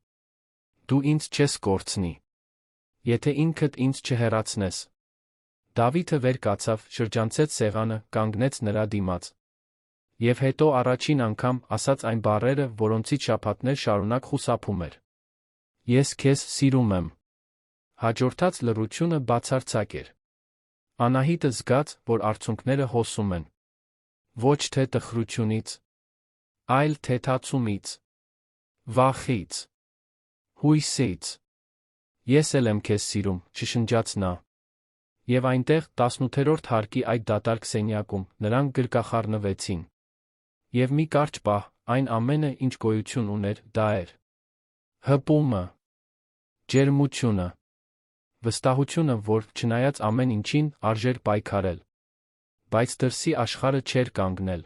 Դու ինձ չես կորցնի։ Եթե ինքդ ինձ չհեռացնես։ Դավիթը վեր կացավ, շրջանցեց սեղանը, կանգնեց նրա դիմաց։ Եվ հետո առաջին անգամ ասաց այն բառերը, որոնցից շաբաթներ շարունակ խուսափում էր։ Ես քեզ սիրում եմ։ Հաջորդած լռությունը բացարձակ էր։ Անահիտը զգաց, որ արցունքները հոսում են։ Ոչ թե տխրությունից, այլ թեթացումից, վախից, հույսից։ Ես էլ եմ քեզ սիրում, շշնջաց նա։ Եվ այնտեղ 18-րդ հարկի այդ դատարկ սենյակում նրանք գրկախառնվեցին։ Եվ մի կարճ պահ, այն ամենը, ինչ գոյություն ուներ, դա էր հպումը։ Ջերմությունը։ Վստահությունը, որ չնայած ամեն ինչին արժեր պայքարել, բայց դրսի աշխարհը չէր կանգնել,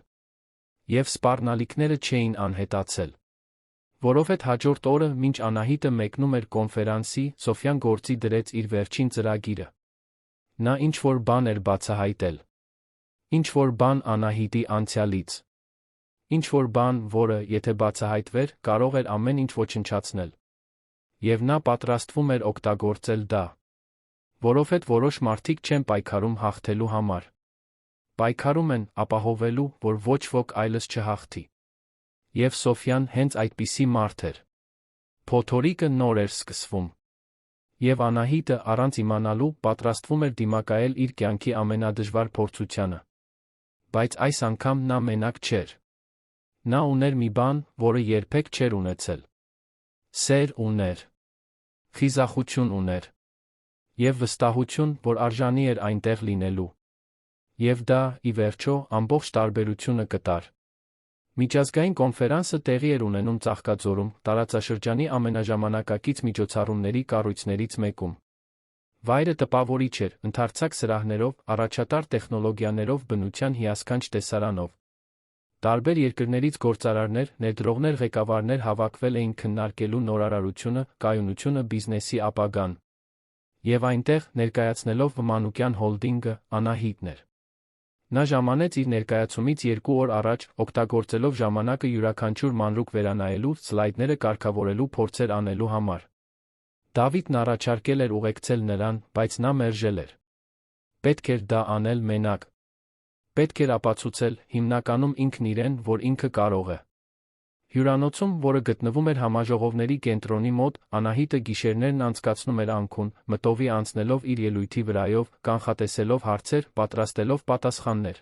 և սպառնալիքները չէին անհետացել։ Որովհետև հաջորդ օրը, մինչ Անահիտը մեկնում էր կոնֆերանսի, Սոֆյան գործի դրեց իր վերջին ծրագիրը։ Նա ինչ-որ բան էր բացահայտել։ Ինչ-որ բան Անահիտի անցյալից։ Ինչ-որ բան, որը, եթե բացահայտվեր, կարող էր ամեն ինչ ոչնչացնել։ Եվ նա պատրաստվում էր օգտագործել դա։ Որովհետև որոշ մարդիկ չեն պայքարում հաղթելու համար։ Պայքարում են ապահովելու, որ ոչ ոք այլս չհաղթի։ Եվ Սոֆյան հենց այդպիսի մարդ էր։ Փոթորիկը նոր էր սկսվում։ Եվ Անահիտը, առանց իմանալու, պատրաստվում էր դիմակայել իր կյանքի ամենադժվար փորձությանը։ Բայց այս անգամ նա մենակ չէր։ Նա ուներ մի բան, որը երբեք չէր ունեցել։ Սեր ուներ։ Խիզախություն ուներ։ Եվ վստահություն, որ արժանի էր այնտեղ լինելու։ Եվ դա, ի վերջո, ամբողջ տարբերությունը կտար։ Միջազգային կոնֆերանսը տեղի էր ունենում Ծաղկաձորում, տարածաշրջանի ամենաժամանակակից միջոցառումների կառույցներից մեկում։ Վայրը տպավորիչ էր, ընդարձակ սրահներով, առաջատար տեխնոլոգիաներով, բնության հիասքանչ տեսարանով։ Տարբեր երկրներից գործարարներ, ներդրողներ, ղեկավարներ հավաքվել էին քննարկելու նորարարությունը, կայունությունը, բիզնեսի ապագան։ Եվ այնտեղ, ներկայացնելով Մանուկյան հոլդինգը, Անահիտն էր։ Նա ժամանեց իր ներկայացումից 2 օր առաջ, օգտագործելով ժամանակը յուրաքանչյուր մանրուք վերանայելու, սլայդները կարգավորելու փորձեր անելու համար։ Դավիթն առաջարկել էր ուղեկցել նրան, բայց նա մերժել էր։ Պետք էր դա անել մենակ։ Պետք էր ապացուցել, հիմնականում ինքն իրեն, որ ինքը կարող է։ Հյուրանոցում, որը գտնվում էր համաժողովների կենտրոնի մոտ, Անահիտը գիշերներն անցկացնում էր անքուն, մտովի անցնելով իր ելույթի վրայով, կանխատեսելով հարցեր, պատրաստելով պատասխաններ։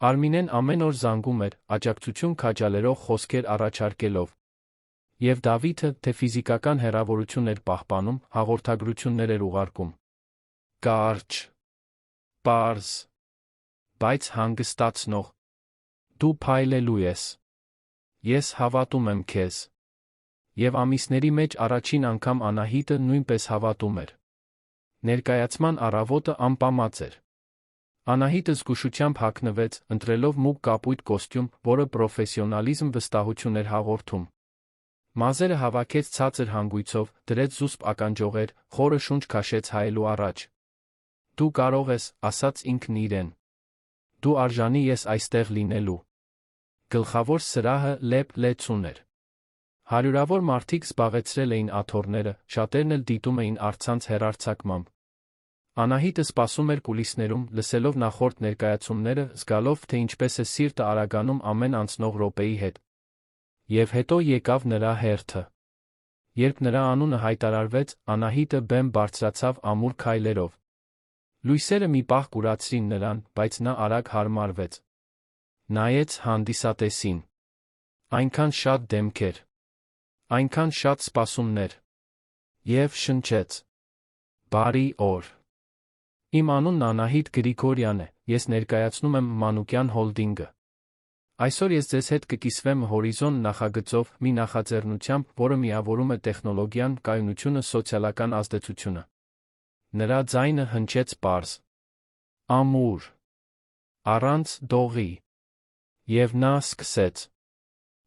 Արմինեն ամեն օր զանգում էր, աջակցություն քաջալերող խոսքեր առաջարկելով։ Եվ Դավիթը, թե ֆիզիկական հեռավորություն էր պահպանում, հաղորդագրություններ էր ուղարկում։ Կարճ, պարզ, բայց հանգստացնող։ Դու փայլելու ես։ Ես հավատում եմ քեզ։ Եվ ամիսների մեջ առաջին անգամ Անահիտը նույնպես հավատում էր։ Ներկայացման առավոտը անպամած էր։ Անահիտը զգուշությամբ հագնվեց, ընտրելով մուգ կապույտ կոստյում, որը պրոֆեսիոնալիզմ վստահություն էր հաղորդում։ Մազերը հավաքեց ցածր հանգույցով, դրեց զուսպ ականջողեր, խորը շունչ քաշեց հայելու առաջ։ Դու կարող ես, ասաց ինքն իրեն։ Դու արժանի ես այստեղ լինելու։ Գլխավոր սրահը լեփ-լեցուն էր։ Հարյուրավոր մարդիկ զբաղեցրել էին աթոռները, շատերն էլ դիտում էին առցանց հեռարձակմամբ։ Անահիտը սպասում էր կուլիսներում, լսելով նախորդ ներկայացումները, զգալով, թե ինչպես է սիրտը արագանում ամեն անցնող րոպեի հետ։ Եվ հետո եկավ նրա հերթը։ Երբ նրա անունը հայտարարվեց, Անահիտը բեմ բարձրացավ ամուր քայլերով։ Լույսերը մի պահ կուրացրին նրան, բայց նա արագ հարմարվեց։ Նայեց հանդիսատեսին։ Այնքան շատ դեմքեր։ Այնքան շատ սպասումներ։ Եվ շնչեց. Բարի օր։ Իմ անունն Անահիտ Գրիգորյան է, ես ներկայացնում եմ Մանուկյան հոլդինգը։ Այսօր ես ձեզ հետ կկիսվեմ Հորիզոն նախագծով, մի նախաձեռնությամբ, որը միավորում է տեխնոլոգիան, կայունությունը, սոցիալական ազդեցությունը։ Նրա ձայնը հնչեց պարզ։ Ամուր։ Առանց դողի։ Եվ նա սկսեց։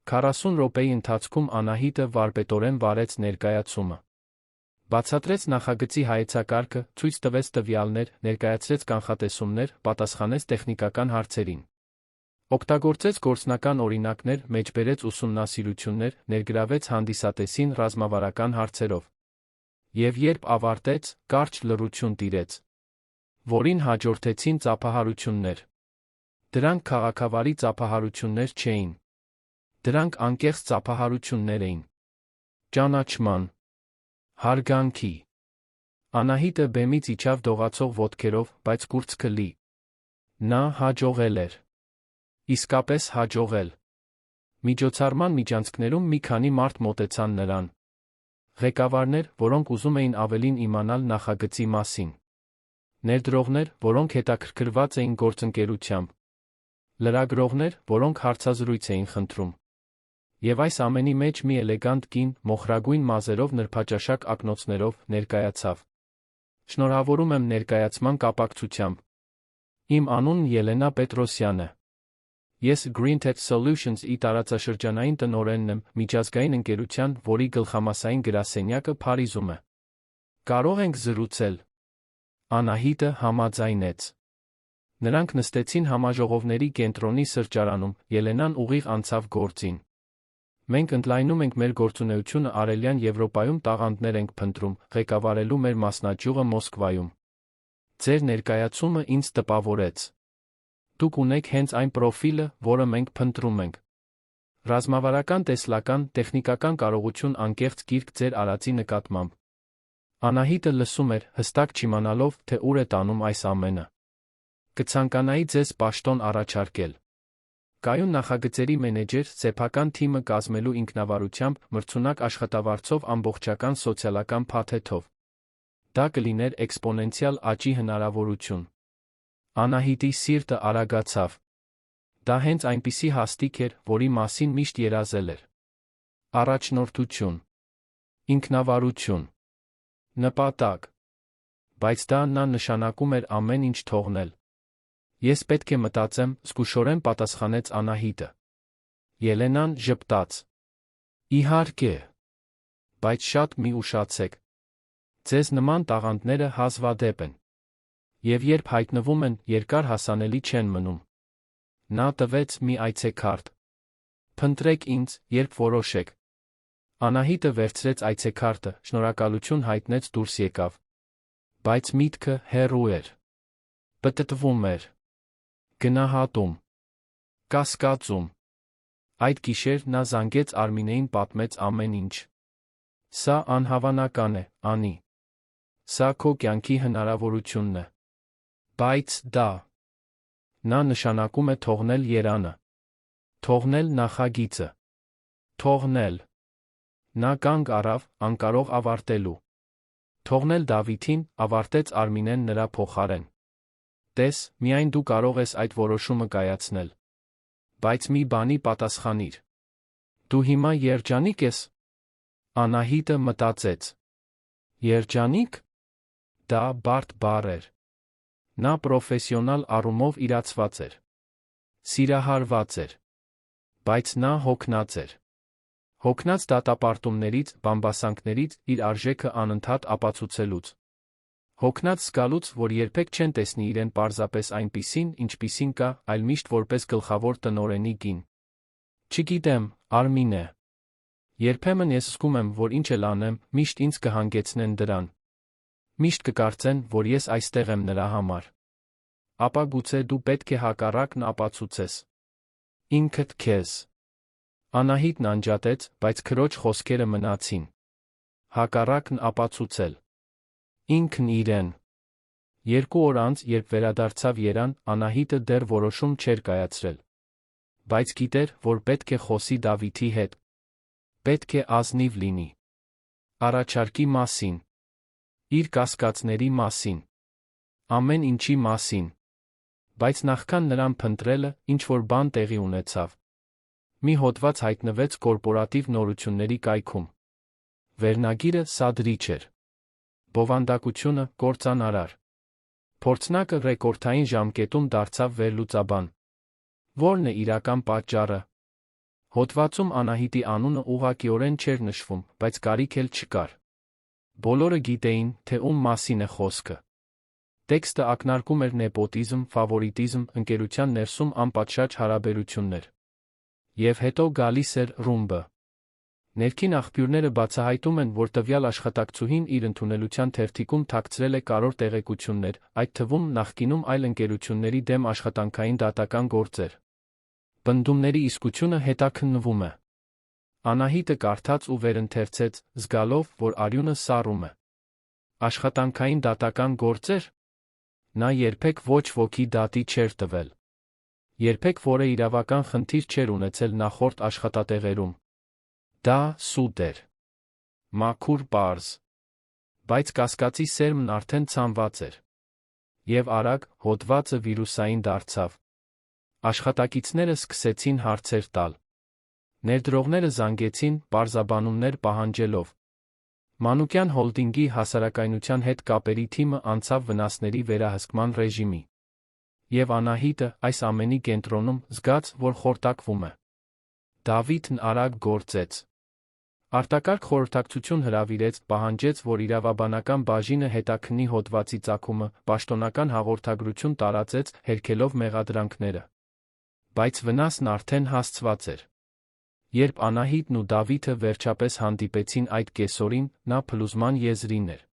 40 րոպեի ընթացքում Անահիտը վարպետորեն վարեց ներկայացումը։ Բացատրեց նախագծի հայեցակարգը, ցույց տվեց տվյալներ, ներկայացրեց կանխատեսումներ, պատասխանեց տեխնիկական հարցերին։ Օգտագործեց գործնական օրինակներ, մեջբերեց ուսումնասիրություններ, ներգրավեց հանդիսատեսին ռազմավարական հարցերով։ Եվ երբ ավարտեց, կարճ լռություն տիրեց, որին հաջորդեցին ծափահարություններ։ Դրանք քաղաքավարի ծափահարություններ չէին։ Դրանք անկեղծ ծափահարություններ էին։ Ճանաչման, հարգանքի։ Անահիտը բեմից իջավ դողացող ոտքերով, բայց կուրծքը լի։ Նա հաջողել էր։ Իսկապես հաջողել։ Միջոցառման միջանցքներում մի քանի մարդ մոտեցան նրան։ Ղեկավարներ, որոնք ուզում էին ավելին իմանալ նախագծի մասին։ Ներդրողներ, որոնք հետաքրքրված էին գործընկերությամբ։ Լրագրողներ, որոնք հարցազրույց էին խնդրում։ Եվ այս ամենի մեջ մի էլեգանտ կին, մոխրագույն մազերով նրբաճաշակ ակնոցներով, ներկայացավ։ Շնորհավորում եմ ներկայացման կապակցությամբ։ Իմ անունն Ելենա Պետրոսյանն է։ Ես GreenTech Solutions-ի տարածաշրջանային տնօրենն եմ, միջազգային ընկերության, որի գլխամասային գրասենյակը Փարիզում է։ Կարող ենք զրուցել։ Անահիտը համաձայնեց։ Նրանք նստեցին համաժողովների կենտրոնի սրճարանում, Ելենան ուղիղ անցավ գործին։ Մենք ընդլայնում ենք մեր գործունեությունը Արևելյան Եվրոպայում տաղանդներ ենք փնտրում, ղեկավարելու մեր մասնաճյուղը Մոսկվայում։ Ձեր ներկայացումը ինձ տպավորեց։ Դուք ունեք հենց այն պրոֆիլը, որը մենք փնտրում ենք։ Ռազմավարական տեսլական, տեխնիկական կարողություն անկեղծ գիրք ձեր արածի նկատմամբ։ Անահիտը լսում էր, հստակ չիմանալով, թե ուր է տանում այս ամենը։ Կցանկանայի ձեզ պաշտոն առաջարկել։ Կայուն նախագծերի մենեջեր, սեփական թիմը կազմելու ինքնավարությամբ, մրցունակ աշխատավարձով ամբողջական սոցիալական փաթեթով։ Դա կլիներ էքսպոնենցիալ աճի հնարավորություն։ Անահիտի սիրտը արագացավ։ Դա հենց այնպիսի հաստիք էր, որի մասին միշտ երազել էր։ Առաջնորդություն։ Ինքնավարություն։ Նպատակ։ Բայց դա նշանակում էր ամեն ինչ թողնել։ Ես պետք է մտածեմ, զգուշորեն պատասխանեց Անահիտը։ Ելենան ժպտաց։ Իհարկե։ Բայց շատ մի ուշացեք։ Ձեզ նման տաղանդները հազվադեպ են։ Եվ երբ հայտնվում են, երկար հասանելի չեն մնում։ Նա տվեց մի այցեքարտ։ Փնտրեք ինձ, երբ որոշեք։ Անահիտը վերցրեց այցեքարտը, շնորհակալություն հայտնեց դուրս եկավ։ Բայց միտքը հեռու էր։ Պտտվում էր։ Գնահատում։ Կասկածում։ Այդ գիշեր նա զանգեց Արմինեին, պատմեց ամեն ինչ։ Սա անհավանական է, Անի։ Սա քո կյանքի հնարավորությունն է։ Բայց դա… Նա նշանակում է թողնել երանը։ Թողնել նախագիծը։ Թողնել… Նա կանգ առավ, անկարող ավարտելու։ Թողնել Դավիթին, ավարտեց Արմինեն նրա փոխարեն։ Տես, միայն դու կարող ես այդ որոշումը կայացնել։ Բայց մի բանի պատասխանիր։ Դու հիմա երջանիկ ես։ Անահիտը մտածեց։ Երջանիկ։ Դա բարդ բառ էր։ Նա պրոֆեսիոնալ առումով իրացված էր։ Սիրահարված էր։ Բայց նա հոգնած էր։ Հոգնած դատապարտումներից, բամբասանքներից, իր արժեքը անընդհատ ապացուցելուց։ Հոգնած զգալուց, որ երբեք չեն տեսնի իրեն պարզապես այնպիսին, ինչպիսին կա, այլ միշտ որպես գլխավոր տնօրենի կին։ Չգիտեմ, Արմինե։ Երբեմն ես զգում եմ, որ ինչ էլ անեմ, միշտ ինձ կհանգեցնեն դրան։ Միշտ կկարծեն, որ ես այստեղ եմ նրա համար։ Ապա գուցե դու պետք է հակառակն ապացուցես։ Ինքդ քեզ։ Անահիտն անջատեց, բայց քրոջ խոսքերը մնացին։ Հակառակն ապացուցել։ Ինքն իրեն։ 2 օր անց, երբ վերադարձավ երան, Անահիտը դեռ որոշում չէր կայացրել։ Բայց գիտեր, որ պետք է խոսի Դավիթի հետ։ Պետք է ազնիվ լինի։ Առաջարկի մասին։ Իր կասկածների մասին։ Ամեն ինչի մասին։ Բայց նախքան նրան փնտրելը, ինչ-որ բան տեղի ունեցավ։ Մի հոդված հայտնվեց կորպորատիվ նորությունների կայքում։ Վերնագիրը սադրիչ էր։ Բովանդակությունը կործանարար։ Փորձնակը ռեկորդային ժամկետում դարձավ վերլուծաբան։ Որն է իրական պատճառը։ Հոդվածում Անահիտի անունը ուղղակիորեն չէր նշվում, բայց կարիք էլ չկար։ Բոլորը գիտեին, թե ում մասին է խոսքը։ Տեքստը ակնարկում էր նեպոտիզմ, ֆավորիտիզմ, ընկերության ներսում անպատշաճ հարաբերություններ։ Եվ հետո գալիս էր ռումբը։ Ներքին աղբյուրները բացահայտում են, որ տվյալ աշխատակցուհին իր ընդունելության թերթիկում թաքցրել է կարևոր տեղեկություններ, այդ թվում նախկինում այլ ընկերությունների դեմ աշխատանքային դատական գործեր։ Պնդումների իսկությունը հետաքննվում է։ Անահիտը կարդաց ու վերընթերցեց, զգալով, որ արյունը սառում է։ Աշխատանքային դատական գործեր։ Նա երբեք ոչ ոքի դատի չէր տվել։ Երբեք որևէ իրավական խնդիր չէր ունեցել նախորդ աշխատատեղերում։ Դա սուտ էր։ Մաքուր պարզ։ Բայց կասկածի սերմն արդեն ցանված էր։ Եվ արագ, հոդվածը վիրուսային դարձավ։ Աշխատակիցները սկսեցին հարցեր տալ։ Ներդրողները զանգեցին պարզաբանումներ պահանջելով։ Մանուկյան հոլդինգի հասարակայնության հետ կապերի թիմը անցավ վնասների վերահսկման ռեժիմի։ Եվ Անահիտը այս ամենի կենտրոնում զգաց, որ խորտակվում է։ Դավիթն արագ գործեց։ Արտակարգ խորհրդակցություն հրավիրեց, պահանջեց, որ իրավաբանական բաժինը հետաքննի հոդվածի ծագումը, պաշտոնական հաղորդագրություն տարածեց, հերքելով մեղադրանքները։ Բայց վնասն արդեն հասցված էր։ Երբ Անահիտն ու Դավիթը վերջապես հանդիպեցին այդ կեսօրին, նա փլուզման եզրին էր։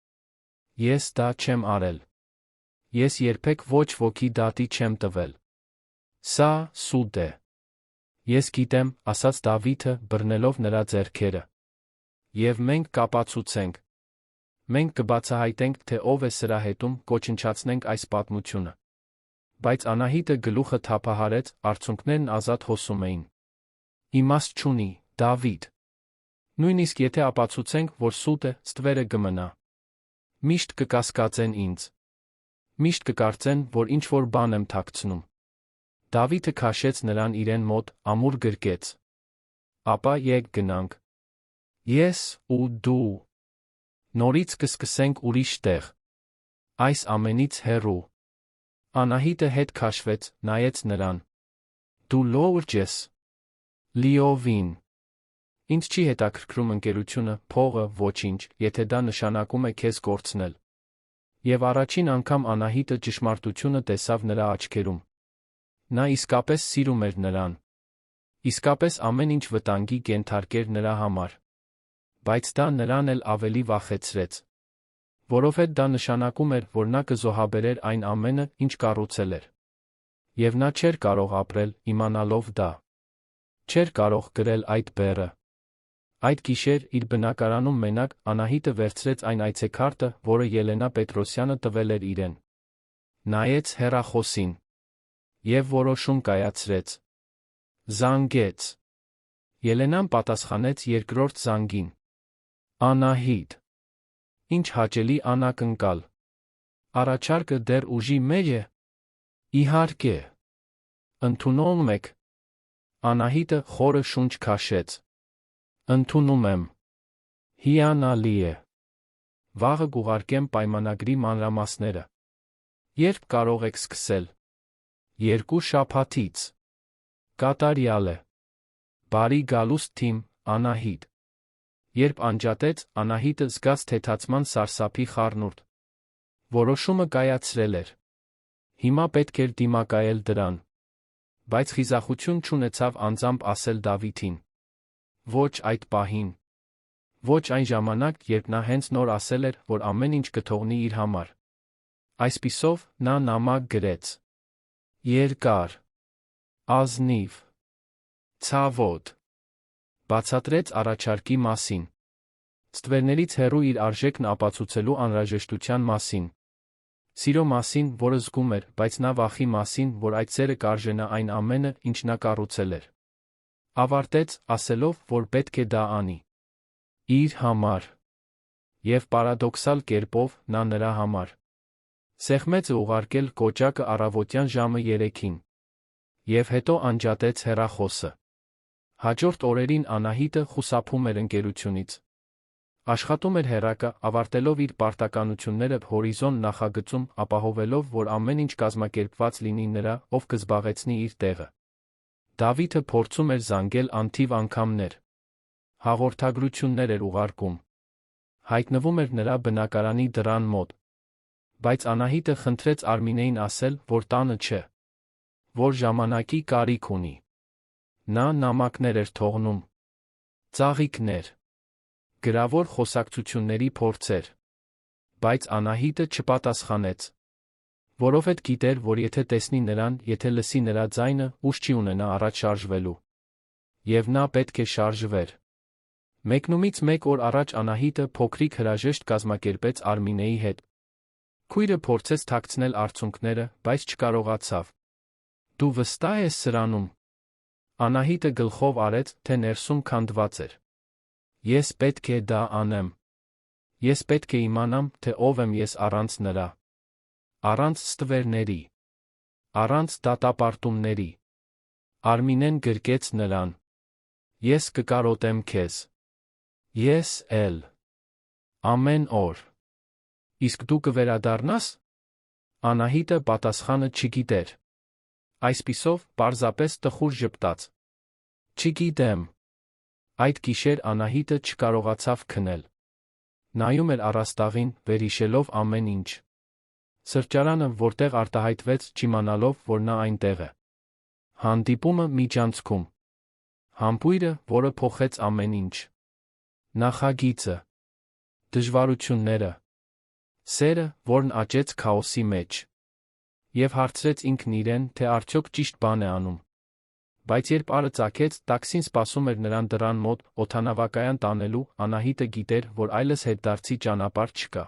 Ես դա չեմ արել։ Ես երբեք ոչ ոքի դատի չեմ տվել։ Սա սուտ է։ Ես գիտեմ, ասաց Դավիթը, բռնելով նրա ձեռքերը։ Եվ մենք կապացուցենք։ Մենք կբացահայտենք, թե ով է սրա հետում, կոչնչացնենք այս պատմությունը։ Բայց Անահիտը գլուխը թափահարեց, արցունքներն ազատ հոսում էին։ Իմաստ չունի, Դավիթ։ Նույնիսկ եթե ապացուցենք, որ սուտ է, ստվերը կմնա։ Միշտ կկասկածեն ինձ։ Միշտ կկարծեն, որ ինչ-որ բան եմ թաքցնում։ Դավիթը քաշեց նրան իրեն մոտ, ամուր գրկեց։ Ապա եկ գնանք։ Ես ու դու։ Նորից կսկսենք ուրիշ տեղ։ Այս ամենից հեռու։ Անահիտը հետ քաշվեց, նայեց նրան։ Դու լուրջ ես։ Լիովին։ Ինձ չի հետաքրքրում ընկերությունը, փողը, ոչինչ, եթե դա նշանակում է քեզ կորցնել։ Եվ առաջին անգամ Անահիտը ճշմարտությունը տեսավ նրա աչքերում։ Նա իսկապես սիրում էր նրան։ Իսկապես ամեն ինչ վտանգի կենթարկեր նրա համար։ Բայց դա նրան էլ ավելի վախեցրեց։ Որովհետև դա նշանակում էր, որ նա կզոհաբերեր այն ամենը, ինչ կառուցել էր։ Եվ նա չէր կարող ապրել, իմանալով դա։ Չէր կարող գրել այդ բեռը։ Այդ գիշեր, իր բնակարանում մենակ, Անահիտը վերցրեց այն այցեքարտը, որը Ելենա Պետրոսյանը տվել էր իրեն։ Նայեց հեռախոսին։ Եվ որոշում կայացրեց։ Զանգեց։ Ելենան պատասխանեց երկրորդ զանգին։ Անահիտ։ Ինչ հաճելի անակնկալ։ Առաջարկը դեռ ուժի մեջ է։ Իհարկե։ Ընդունում եք։ Անահիտը խորը շունչ քաշեց։ Ընդունում եմ։ Հիանալի է։ Վաղը կուղարկեմ պայմանագրի մանրամասները։ Երբ կարող եք սկսել։ 2 շաբաթից։ Կատարյալ է։ Բարի գալուստ թիմ, Անահիտ։ Երբ անջատեց, Անահիտը զգաց թեթացման սարսափի խառնուրդ։ Որոշումը կայացրել էր։ Հիմա պետք էր դիմակայել դրան։ Բայց խիզախություն չունեցավ անձամբ ասել Դավիթին։ Ոչ այդ պահին։ Ոչ այն ժամանակ, երբ նա հենց նոր ասել էր, որ ամեն ինչ կթողնի իր համար։ Այսպիսով, նա նամակ գրեց։ Երկար։ Ազնիվ։ Ցավոտ։ Բացատրեց առաջարկի մասին։ Ստվերներից հեռու իր արժեքն ապացուցելու անհրաժեշտության մասին։ Սիրո մասին, որը զգում էր, բայց նա վախի մասին, որ այդ սերը կարժենա այն ամենը, ինչ նա կառուցել էր։ Ավարտեց, ասելով, որ պետք է դա անի։ Իր համար։ Եվ պարադոքսալ կերպով, նա նրա համար։ Սեղմեց ուղարկել կոճակը առավոտյան ժամը 3-ին։ Եվ հետո անջատեց հեռախոսը։ Հաջորդ օրերին Անահիտը խուսափում էր ընկերությունից։ Աշխատում էր հեռակա, ավարտելով իր պարտականությունները հորիզոն նախագծում, ապահովելով, որ ամեն ինչ կազմակերպված լինի նրա, ով կզբաղեցնի իր տեղը։ Դավիթը փորձում էր զանգել անթիվ անգամներ։ Հաղորդագրություններ էր ուղարկում։ Հայտնվում էր նրա բնակարանի դռան մոտ։ Բայց Անահիտը խնդրեց Արմինեին ասել, որ տանը չէ։ Որ ժամանակի կարիք ունի։ Նա նամակներ էր թողնում։ Ծաղիկներ։ Գրավոր խոսակցությունների փորձեր։ Բայց Անահիտը չպատասխանեց։ Որովհետև գիտեր, որ եթե տեսնի նրան, եթե լսի նրա ձայնը, ուժ չի ունենա առաջ շարժվելու։ Եվ նա պետք է շարժվեր։ Մեկնումից մեկ օր առաջ Անահիտը փոքրիկ հրաժեշտ կազմակերպեց Արմինեի հետ։ Քույրը փորձեց թաքցնել արցունքները, բայց չկարողացավ։ Դու վստահ ես սրանում։ Անահիտը գլխով արեց, թե ներսում քանդված էր։ Ես պետք է դա անեմ։ Ես պետք է իմանամ, թե ով եմ ես առանց նրա։ Առանց ստվերների։ Առանց դատապարտումների։ Արմինեն գրկեց նրան։ Ես կկարոտեմ քեզ։ Ես էլ։ Ամեն օր։ Իսկ դու կվերադառնաս։ Անահիտը պատասխանը չգիտեր։ Այսպիսով, պարզապես տխուր ժպտաց։ Չգիտեմ։ Այդ գիշեր Անահիտը չկարողացավ քնել։ Նայում էր առաստաղին, վերհիշելով ամեն ինչ։ Սրճարանը, որտեղ արտահայտվեց, չիմանալով, որ նա այնտեղ է։ Հանդիպումը միջանցքում։ Համբույրը, որը փոխեց ամեն ինչ։ Նախագիծը։ Դժվարությունները։ Սերը, որն աճեց քաոսի մեջ։ Եվ հարցրեց ինքն իրեն, թե արդյոք ճիշտ բան է անում։ Բայց երբ արը ծագեց, տաքսին սպասում էր նրան դռան մոտ, օդանավակայան տանելու, Անահիտը գիտեր, որ այլս հետդարձի ճանապարհ չկա։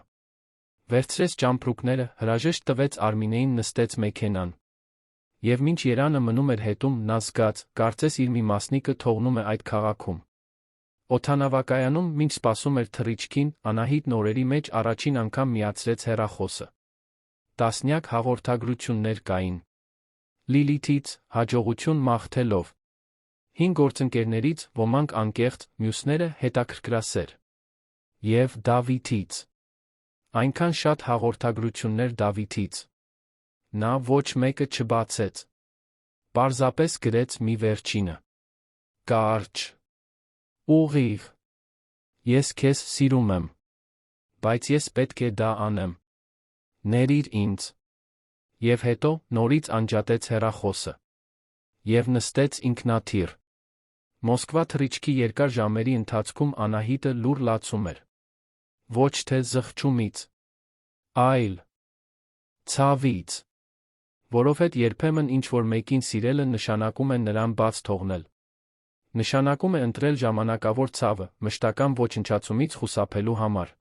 Վերցրեց ճամպրուկները, հրաժեշտ տվեց Արմինեին, նստեց մեքենան։ Եվ մինչ Երանը մնում էր հետում, նա զգաց, կարծես իր մի մասնիկը թողնում է այդ քաղաքում։ Օդանավակայանում, մինչ սպասում էր թռիչքին, Անահիտն օրերի մեջ առաջին անգամ միացրեց հեռախոսը։ Տասնյակ հաղորդագրություններ կային։ Լիլիթից, հաջողություն մաղթելով։ 5 գործընկերներից, ոմանք անկեղծ, մյուսները հետաքրքրասեր։ Եվ Դավիթից։ Այնքան շատ հաղորդագրություններ Դավիթից։ Նա ոչ մեկը չբացեց։ Պարզապես գրեց մի վերջինը։ Կարճ։ Ուղիղ։ Ես քեզ սիրում եմ։ Բայց ես պետք է դա անեմ։ Ներիր ինձ։ Եվ հետո նորից անջատեց հեռախոսը։ Եվ նստեց ինքնաթիռ։ Մոսկվա թռիչքի երկար ժամերի ընթացքում Անահիտը լուռ լացում էր։ Ոչ թե զղջումից, այլ ցավից։ Որովհետև երբեմն ինչ-որ մեկին սիրելը նշանակում է նրան բաց թողնել։ Նշանակում է ընտրել ժամանակավոր ցավը, մշտական ոչնչացումից խուսափելու համար։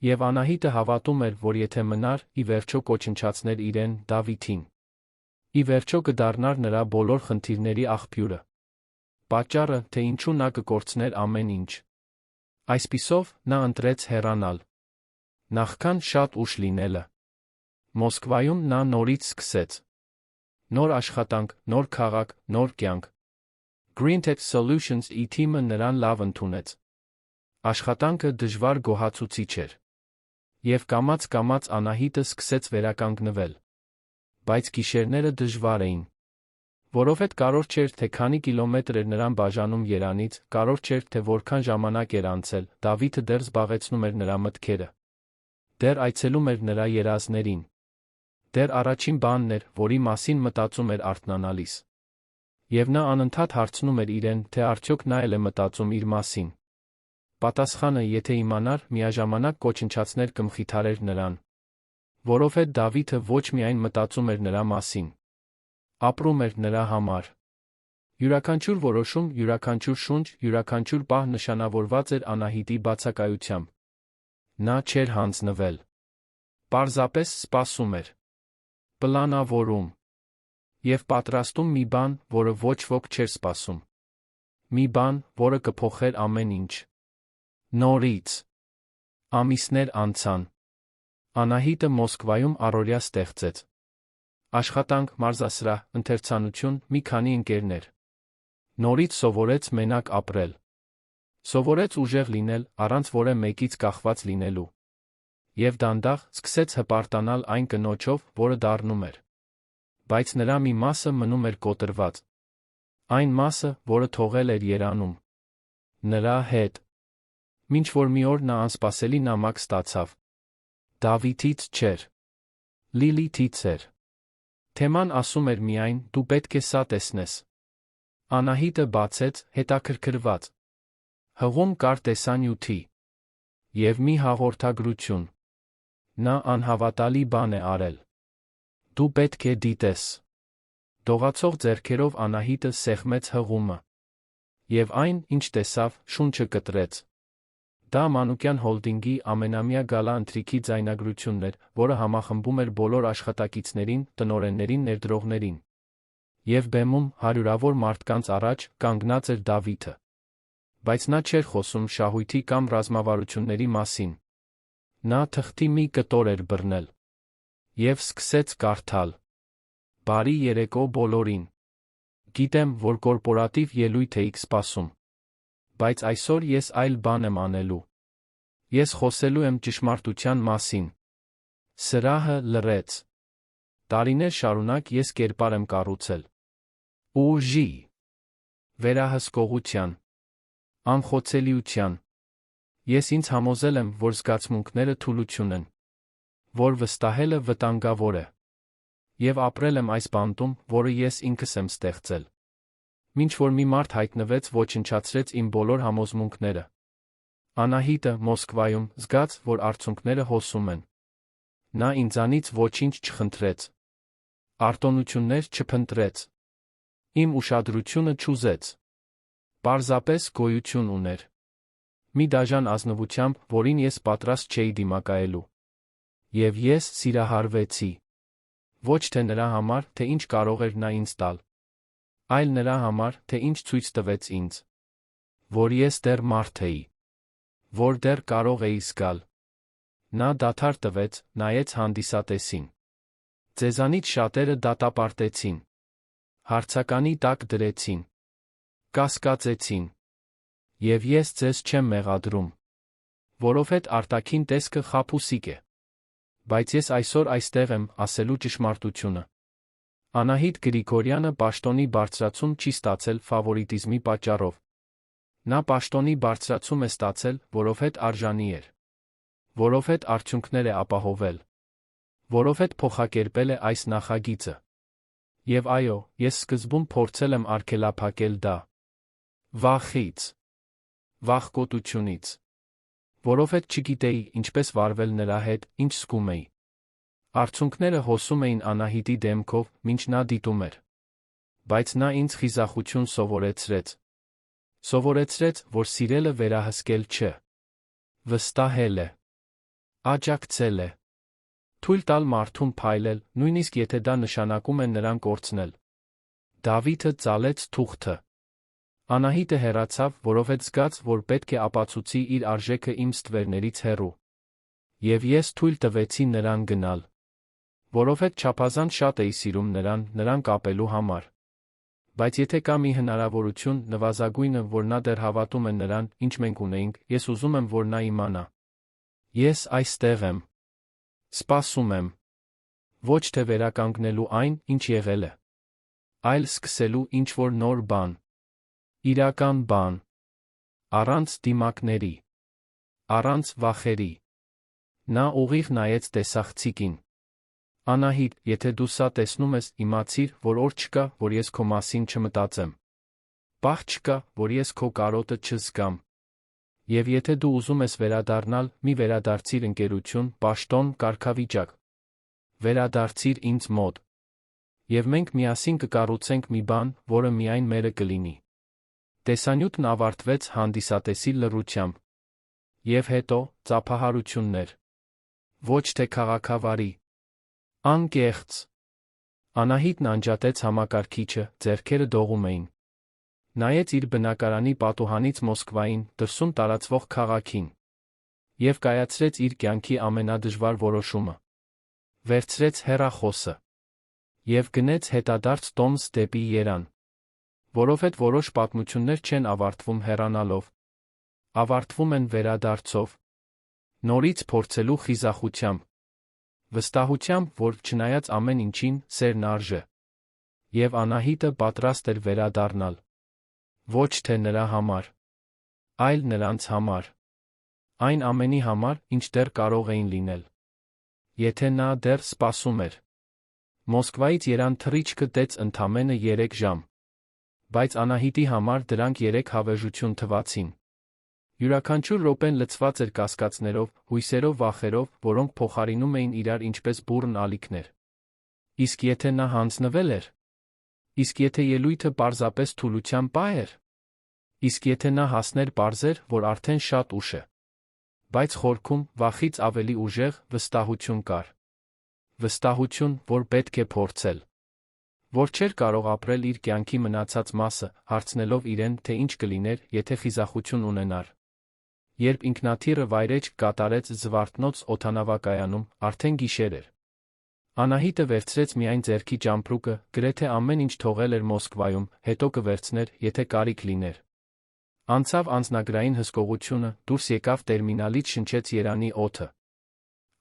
Եվ Անահիտը հավատում էր, որ եթե մնար, ի վերջո կոչնչացներ իրեն, Դավիթին։ Ի վերջո կդառնար նրա բոլոր խնդիրների աղբյուրը։ Պատճառը, թե ինչու նա կկորցներ ամեն ինչ։ Այսպիսով, նա ընտրեց հեռանալ։ Նախքան շատ ուշ լինելը։ Մոսկվայում նա նորից սկսեց։ Նոր աշխատանք, նոր քաղաք, նոր կյանք։ GreenTech Solutions-ի թիմը նրան լավ ընդունեց։ Աշխատանքը դժվար գոհացուցիչ էր։ Եվ կամաց-կամաց Անահիտը սկսեց վերականգնվել։ Բայց գիշերները դժվար էին։ Որովհետև կարևոր չէր, թե քանի կիլոմետր էր նրան բաժանում Երանից, կարևոր չէր, թե որքան ժամանակ էր անցել, Դավիթը դեռ զբաղեցնում էր նրա մտքերը։ Դեռ այցելում էր նրա երազներին։ Դեռ առաջին բանն էր, որի մասին մտածում էր արթնանալիս։ Եվ նա անընդհատ հարցնում էր իրեն, թե արդյոք նա էլ է մտածում իր մասին։ Պատասխանը, եթե իմանար, միաժամանակ կոչնչացներ կմխիթարեր նրան։ Որովհետև Դավիթը ոչ միայն մտածում էր նրա մասին։ Ապրում էր նրա համար։ Յուրաքանչյուր որոշում, յուրաքանչյուր շունչ, յուրաքանչյուր պահ նշանավորված էր Անահիտի բացակայությամբ։ Նա չէր հանձնվել։ Պարզապես սպասում էր։ Պլանավորում։ Եվ պատրաստում մի բան, որը ոչ ոք չէր սպասում։ Մի բան, որը կփոխեր ամեն ինչ։ Նորից։ Ամիսներ անցան։ Անահիտը Մոսկվայում առօրյա ստեղծեց։ Աշխատանք, մարզասրահ, ընթերցանություն, մի քանի ընկերներ։ Նորից սովորեց մենակ ապրել։ Սովորեց ուժեղ լինել, առանց որևէ մեկից կախված լինելու։ Եվ դանդաղ սկսեց հպարտանալ այն կնոջով, որը դառնում էր։ Բայց նրա մի մասը մնում էր կոտրված։ Այն մասը, որը թողել էր Երանում։ Նրա հետ։ Մինչ որ մի օր նա անսպասելի նամակ ստացավ։ Դավիթից չէր։ Լիլիթից էր։ Թեման ասում էր միայն, դու պետք է սա տեսնես։ Անահիտը բացեց, հետաքրքրված։ Հղում կար տեսանյութի։ Եվ մի հաղորդագրություն։ Նա անհավատալի բան է արել։ Դու պետք է դիտես։ Դողացող ձեռքերով Անահիտը սեղմեց հղումը։ Եվ այն, ինչ տեսավ, շունչը կտրեց։ Դա Մանուկյան հոլդինգի ամենամյա գալա ընթրիքի ձայնագրությունն էր, որը համախմբում էր բոլոր աշխատակիցներին, տնօրեններին, ներդրողներին։ Եվ բեմում, հարյուրավոր մարդկանց առաջ, կանգնած էր Դավիթը։ Բայց նա չէր խոսում շահույթի կամ ռազմավարությունների մասին։ Նա թղթի մի կտոր էր բռնել։ Եվ սկսեց կարդալ. Բարի երեկո բոլորին։ Գիտեմ, որ կորպորատիվ ելույթ էիք սպասում։ Բայց այսօր ես այլ բան եմ անելու։ Ես խոսելու եմ ճշմարտության մասին։ Սրահը լռեց։ Տարիներ շարունակ ես կերպար եմ կառուցել։ Ուժի, վերահսկողության, անխոցելիության։ Ես ինձ համոզել եմ, որ զգացմունքները թուլություն են, որ վստահելը վտանգավոր է։ Եվ ապրել եմ այս բանտում, որը ես ինքս եմ ստեղծել։ Մինչ որ մի մարդ հայտնվեց, ոչնչացրեց իմ բոլոր համոզմունքները։ Անահիտը Մոսկվայում զգաց, որ արցունքները հոսում են։ Նա ինձանից ոչինչ չխնդրեց։ Արտոնություններ չփնտրեց։ Իմ ուշադրությունը չուզեց։ Պարզապես գոյություն ուներ։ Մի դաժան ազնվությամբ, որին ես պատրաստ չէի դիմակայելու։ Եվ ես սիրահարվեցի։ Ոչ թե նրա համար, թե ինչ կարող էր նա ինձ տալ, այլ նրա համար, թե ինչ ցույց տվեց ինձ։ Որ ես դեռ մարդ էի։ Որ դեռ կարող էի զգալ։ Նա դադար տվեց, նայեց հանդիսատեսին։ Ձեզանից շատերը դատապարտեցին։ Հարցականի տակ դրեցին։ Կասկածեցին։ Եվ ես ձեզ չեմ մեղադրում։ Որովհետև արտաքին տեսքը խաբուսիկ է։ Բայց ես այսօր այստեղ եմ ասելու ճշմարտությունը։ Անահիտ Գրիգորյանը պաշտոնի բարձրացում չի ստացել ֆավորիտիզմի պատճառով։ Նա պաշտոնի բարձրացում է ստացել, որովհետև արժանի էր։ Որովհետև արդյունքներ է ապահովել։ Որովհետև փոխակերպել է այս նախագիծը։ Եվ այո, ես սկզբում փորձել եմ արգելափակել դա։ Վախից։ Վախկոտությունից։ Որովհետև չգիտեի ինչպես վարվել նրա հետ, ինչ զգում էի։ Արցունքները հոսում էին Անահիտի դեմքով, մինչ նա դիտում էր։ Բայց նա ինձ խիզախություն սովորեցրեց։ Սովորեցրեց, որ սիրելը վերահսկել չէ։ Վստահել է։ Աջակցել է։ Թույլ տալ մարդուն փայլել, նույնիսկ եթե դա նշանակում է նրան կորցնել։ Դավիթը ծալեց թուղթը։ Անահիտը հեռացավ, որովհետև զգաց, որ պետք է ապացուցի իր արժեքը իմ ստվերներից հեռու։ Եվ ես թույլ տվեցի նրան գնալ։ Որովհետև չափազանց շատ էի սիրում նրան կապելու համար։ Բայց եթե կա մի հնարավորություն, նվազագույնը, որ նա դեռ հավատում է նրան, ինչ մենք ունեինք, ես ուզում եմ, որ նա իմանա։ Ես այստեղ եմ։ Սպասում եմ։ Ոչ թե վերականգնելու այն, ինչ եղել է, այլ սկսելու ինչ-որ նոր բան։ Իրական բան։ Առանց դիմակների։ Առանց վախերի։ Նա ուղիղ նայեց տեսախցիկին։ Անահիտ, եթե դու սա տեսնում ես, իմացիր, որ օր չկա, որ ես քո մասին չմտածեմ։ Պահ չկա, որ ես քո կարոտը չզգամ։ Եվ եթե դու ուզում ես վերադառնալ, մի վերադարձիր ընկերություն, պաշտոն, կարգավիճակ։ Վերադարձիր ինձ մոտ։ Եվ մենք միասին կկառուցենք մի բան, որը միայն մերը կլինի։ Տեսանյութն ավարտվեց հանդիսատեսի լռությամբ։ Եվ հետո, ծափահարություններ։ Ոչ թե քաղաքավարի։ Անկեղծ։ Անահիտն անջատեց համակարգիչը, ձեռքերը դողում էին։ Նայեց իր բնակարանի պատուհանից Մոսկվային, դրսում տարածվող քաղաքին։ Եվ կայացրեց իր կյանքի ամենադժվար որոշումը։ Վերցրեց հեռախոսը։ Եվ գնեց հետադարձ տոմս դեպի Երան։ Որովհետև որոշ պատմություններ չեն ավարտվում հեռանալով։ Ավարտվում են վերադարձով։ Նորից փորձելու խիզախությամբ։ Վստահությամբ, որ չնայած ամեն ինչին, սերն արժե։ Եվ Անահիտը պատրաստ էր վերադառնալ։ Ոչ թե նրա համար, այլ նրանց համար։ Այն ամենի համար, ինչ դեռ կարող էին լինել։ Եթե նա դեռ սպասում էր։ Մոսկվայից Երան թռիչքը տեց ընդամենը 3 ժամ։ Բայց Անահիտի համար դրանք 3 հավերժություն թվացին։ Յուրաքանչյուր րոպեն լցված էր կասկածներով, հույսերով, վախերով, որոնք փոխարինում էին իրար ինչպես բուռն ալիքներ։ Իսկ եթե նա հանձնվել էր։ Իսկ եթե ելույթը պարզապես թուլության պահ էր։ Իսկ եթե նա հասներ պարզեր, որ արդեն շատ ուշ է։ Բայց խորքում, վախից ավելի ուժեղ, վստահություն կար։ Վստահություն, որ պետք է փորձել։ Որ չէր կարող ապրել իր կյանքի մնացած մասը, հարցնելով իրեն, թե ինչ կլիներ, եթե խիզախություն ունենար։ Երբ ինքնաթիռը վայրէջք կատարեց Զվարթնոց օդանավակայանում, արդեն գիշեր էր։ Անահիտը վերցրեց միայն ձեռքի ճամպրուկը, գրեթե ամեն ինչ թողել էր Մոսկվայում, հետո կվերցներ, եթե կարիք լիներ։ Անցավ անձնագրային հսկողությունը, դուրս եկավ տերմինալից, շնչեց Երանի օդը։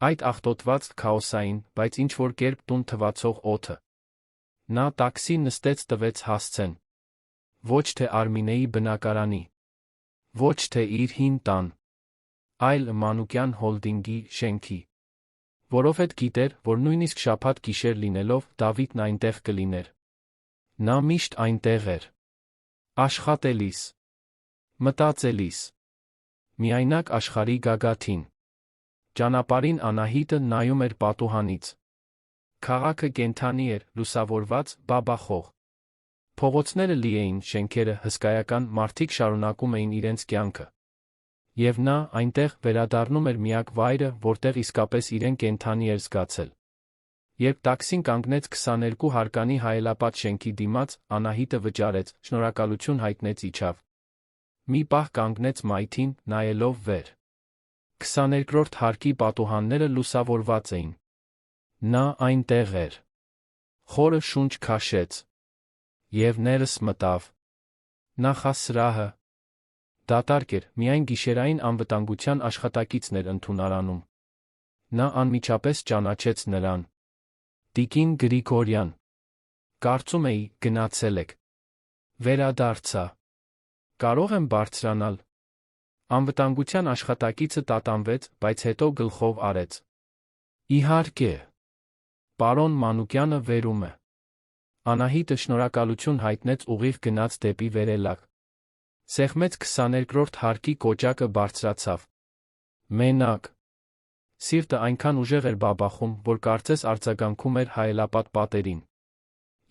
Այդ աղտոտված, քաոսային, բայց ինչ-որ կերպ տուն թվացող օդը։ Նա տաքսի նստեց, տվեց հասցեն։ Ոչ թե Արմինեի բնակարանի, ոչ թե իր հին տան, այլ Մանուկյան հոլդինգի շենքի։ Որովհետև գիտեր, որ նույնիսկ շաբաթ գիշեր լինելով, Դավիթն այնտեղ կլիներ։ Նա միշտ այնտեղ էր։ Աշխատելիս, մտածելիս, միայնակ աշխարհի գագաթին։ Ճանապարհին Անահիտը նայում էր պատուհանից։ Քաղաքը կենդանի էր, լուսավորված, բաբախող։ Փողոցները լի էին, շենքերը հսկայական, մարդիկ շարունակում էին իրենց կյանքը։ Եվ նա այնտեղ վերադառնում էր միակ վայրը, որտեղ իսկապես իրեն կենդանի էր զգացել։ Երբ տաքսին կանգնեց 22 հարկանի հայելապատ շենքի դիմաց, Անահիտը վճարեց, շնորհակալություն հայտնեց, իջավ։ Մի պահ կանգնեց մայթին, նայելով վեր։ 22-րդ հարկի պատուհանները լուսավորված էին։ Նա այնտեղ էր։ Խորը շունչ քաշեց։ Եվ ներս մտավ։ Նախասրահը դատարկ էր, միայն գիշերային անվտանգության աշխատակիցն էր ընդունարանում։ Նա անմիջապես ճանաչեց նրան։ Տիկին Գրիգորյան։ Կարծում էի, գնացել եք։ Վերադարձա։ Կարող եմ բարձրանալ։ Անվտանգության աշխատակիցը տատանվեց, բայց հետո գլխով արեց։ Իհարկե։ Պարոն Մանուկյանը վերում է։ Անահիտը շնորհակալություն հայտնեց, ուղիղ գնաց դեպի վերելակ։ Սեղմեց 22-րդ հարկի կոճակը, բարձրացավ։ Մենակ։ Սիրտը այնքան ուժեղ էր բաբախում, որ կարծես արձագանքում էր հայելապատ պատերին։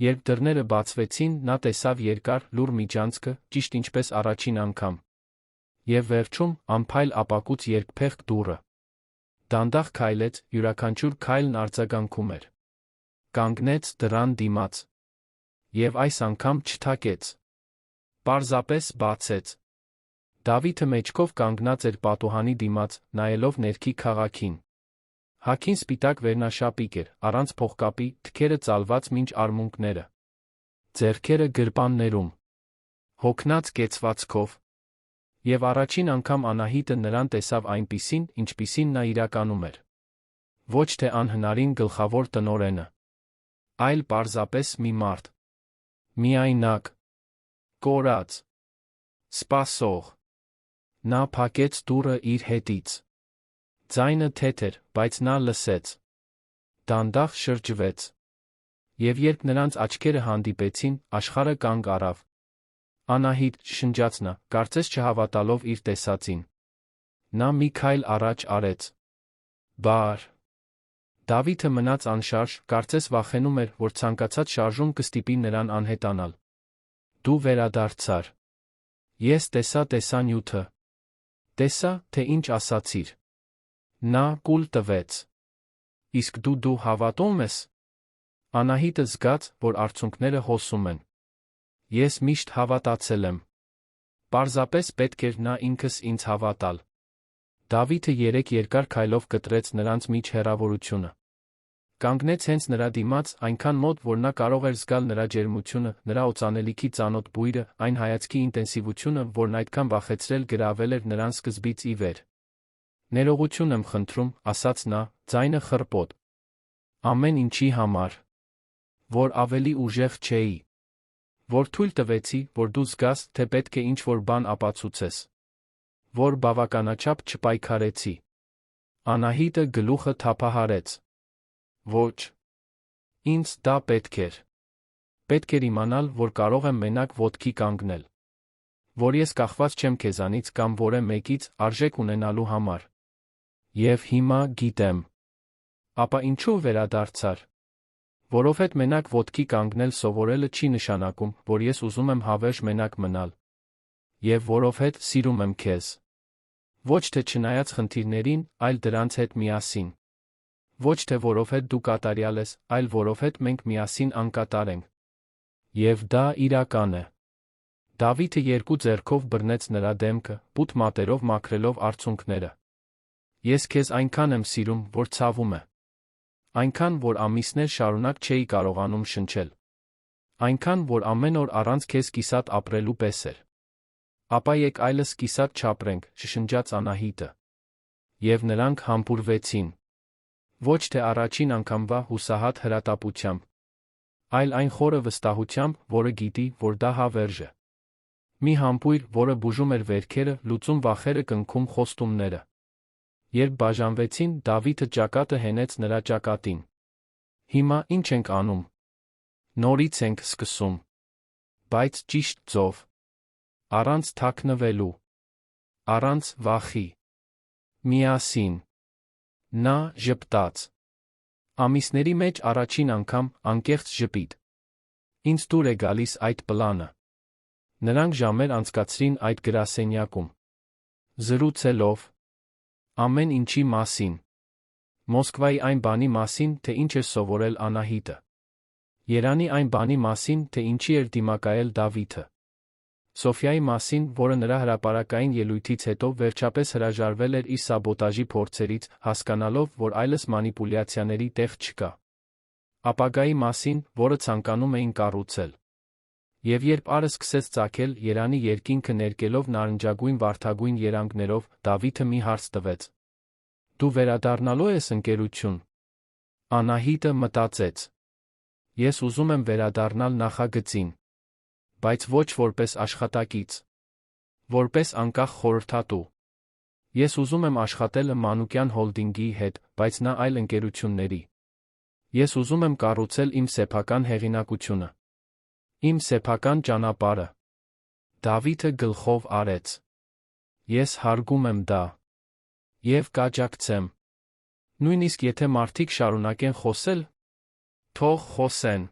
Երբ դռները բացվեցին, նա տեսավ երկար, լուռ միջանցքը, ճիշտ ինչպես առաջին անգամ։ Եվ վերջում, անփայլ ապակուց երկփեղկ դուռը։ Դանդաղ քայլեց, յուրաքանչյուր քայլն արձագանքում էր։ Կանգնեց դռան դիմաց։ Եվ այս անգամ չթակեց։ Պարզապես բացեց։ Դավիթը մեջքով կանգնած էր պատուհանի դիմաց, նայելով ներքի քաղաքին։ Հագին սպիտակ վերնաշապիկ էր, առանց փողկապի, թքերը ծալված մինչ արմունկները։ Ձեռքերը գրպաններում։ Հոգնած կեցվածքով։ Եվ առաջին անգամ Անահիտը նրան տեսավ այնպիսին, ինչպիսին նա իրականում էր։ Ոչ թե անհնարին գլխավոր տնօրենը, այլ պարզապես մի մարդ։ Միայնակ, կորած, սպասող։ Նա փակեց դուռը իր հետից։ Ձայնը թեթեր, բայց նա լսեց։ Դանդաղ շրջվեց։ Եվ երբ նրանց աչքերը հանդիպեցին, աշխարհը կանգ առավ։ Անահիտ, շնջաց նա, կարծես չհավատալով իր տեսածին։ Նա մի քայլ առաջ արեց։ Բար։ Դավիթը մնաց անշարժ, կարծես վախենում էր, որ ցանկացած շարժում կստիպի նրան անհետանալ։ Դու վերադարձար։ Ես տեսա տեսանյութը։ Տեսա, թե ինչ ասացիր։ Նա կուլ տվեց։ Իսկ դու հավատում ես։ Անահիտը զգաց, որ արցունքները հոսում են։ Ես միշտ հավատացել եմ։ Պարզապես պետք էր նա ինքս ինձ հավատալ։ Դավիթը երեք երկար քայլով կտրեց նրանց միջ հեռավորությունը։ Կանգնեց հենց նրա դիմաց, այնքան մոտ, որ նա կարող էր զգալ նրա ջերմությունը, նրա օծանելիքի ծանոթ բույրը, այն հայացքի ինտենսիվությունը, որն այդքան վախեցրել գրավել էր նրան սկզբից ի վեր։ Ներողություն եմ խնդրում, ասաց նա, ձայնը խռպոտ։ Ամեն ինչի համար։ Որ ավելի ուժեղ չէի։ Որ թույլ տվեցի, որ դու զգաս, թե պետք է ինչ-որ բան ապացուցես։ Որ բավականաչափ չպայքարեցի։ Անահիտը գլուխը թափահարեց։ Ոչ։ Ինձ դա պետք էր։ Պետք էր իմանալ, որ կարող եմ մենակ ոտքի կանգնել։ Որ ես կախված չեմ քեզանից կամ որե մեկից արժեք ունենալու համար։ Եվ հիմա գիտեմ։ Ապա ինչու վերադարձար։ Որովհետև մենակ ոտքի կանգնել սովորելը չի նշանակում, որ ես ուզում եմ հավերժ մենակ մնալ։ Եվ որովհետև սիրում եմ քեզ։ Ոչ թե չնայած խնդիրներին, այլ դրանց հետ միասին։ Ոչ թե որովհետև դու կատարյալ ես, այլ որովհետև մենք միասին անկատար ենք։ Եվ դա իրական է։ Դավիթը երկու ձեռքով բռնեց նրա դեմքը, բութ մատերով մաքրելով արցունքները։ Ես քեզ այնքան եմ սիրում, որ ցավում է։ Այնքան, որ ամիսներ շարունակ չէի կարողանում շնչել։ Այնքան, որ ամեն օր առանց քեզ կիսատ ապրելու պես էր։ Ապա եկ այլս կիսատ չապրենք, շշնջաց Անահիտը։ Եվ նրանք համբուրվեցին։ Ոչ թե առաջին անգամվա հուսահատ հրատապությամբ, այլ այն խորը վստահությամբ, որը գիտի, որ դա հավերժ է։ Մի համբույր, որը բուժում էր վերքերը, լուծում վախերը, կնքում խոստումները։ Երբ բաժանվեցին, Դավիթը ճակատը հենեց նրա ճակատին։ Հիմա ինչ ենք անում։ Նորից ենք սկսում։ Բայց ճիշտ ձով։ Առանց թաքնվելու։ Առանց վախի։ Միասին։ Նա ժպտաց։ Ամիսների մեջ առաջին անգամ անկեղծ ժպիտ։ Ինձ դուր է գալիս այդ պլանը։ Նրանք ժամեր անցկացրին այդ գրասենյակում։ Զրուցելով։ Ամեն ինչի մասին։ Մոսկվայի այն բանի մասին, թե ինչ է սովորել Անահիտը։ Երանի այն բանի մասին, թե ինչի էր դիմակայել Դավիթը։ Սոֆիայի մասին, որը նրա հրապարակային ելույթից հետո վերջապես հրաժարվել էր իր սաբոտաժի փորձերից, հասկանալով, որ այլս մանիպուլյացիաների տեղ չկա։ Ապագայի մասին, որը ցանկանում էին կառուցել։ Եվ երբ արը սկսեց ծագել, Երանի երկինքը ներկելով նարնջագույն վարդագույն երանգներով, Դավիթը մի հարց տվեց. Դու վերադառնալու ես ընկերություն։ Անահիտը մտածեց. Ես ուզում եմ վերադառնալ նախագծին, բայց ոչ որպես աշխատակից, որպես անկախ խորհրդատու։ Ես ուզում եմ աշխատել Մանուկյան հոլդինգի հետ, բայց նա այլ ընկերությունների։ Ես ուզում եմ կառուցել իմ սեփական հեղինակությունը, իմ սեփական ճանապարհը։ Դավիթը գլխով արեց. Ես հարգում եմ դա և կաջակցեմ։ Նույնիսկ եթե մարդիկ շարունակեն խոսել, թող խոսեն։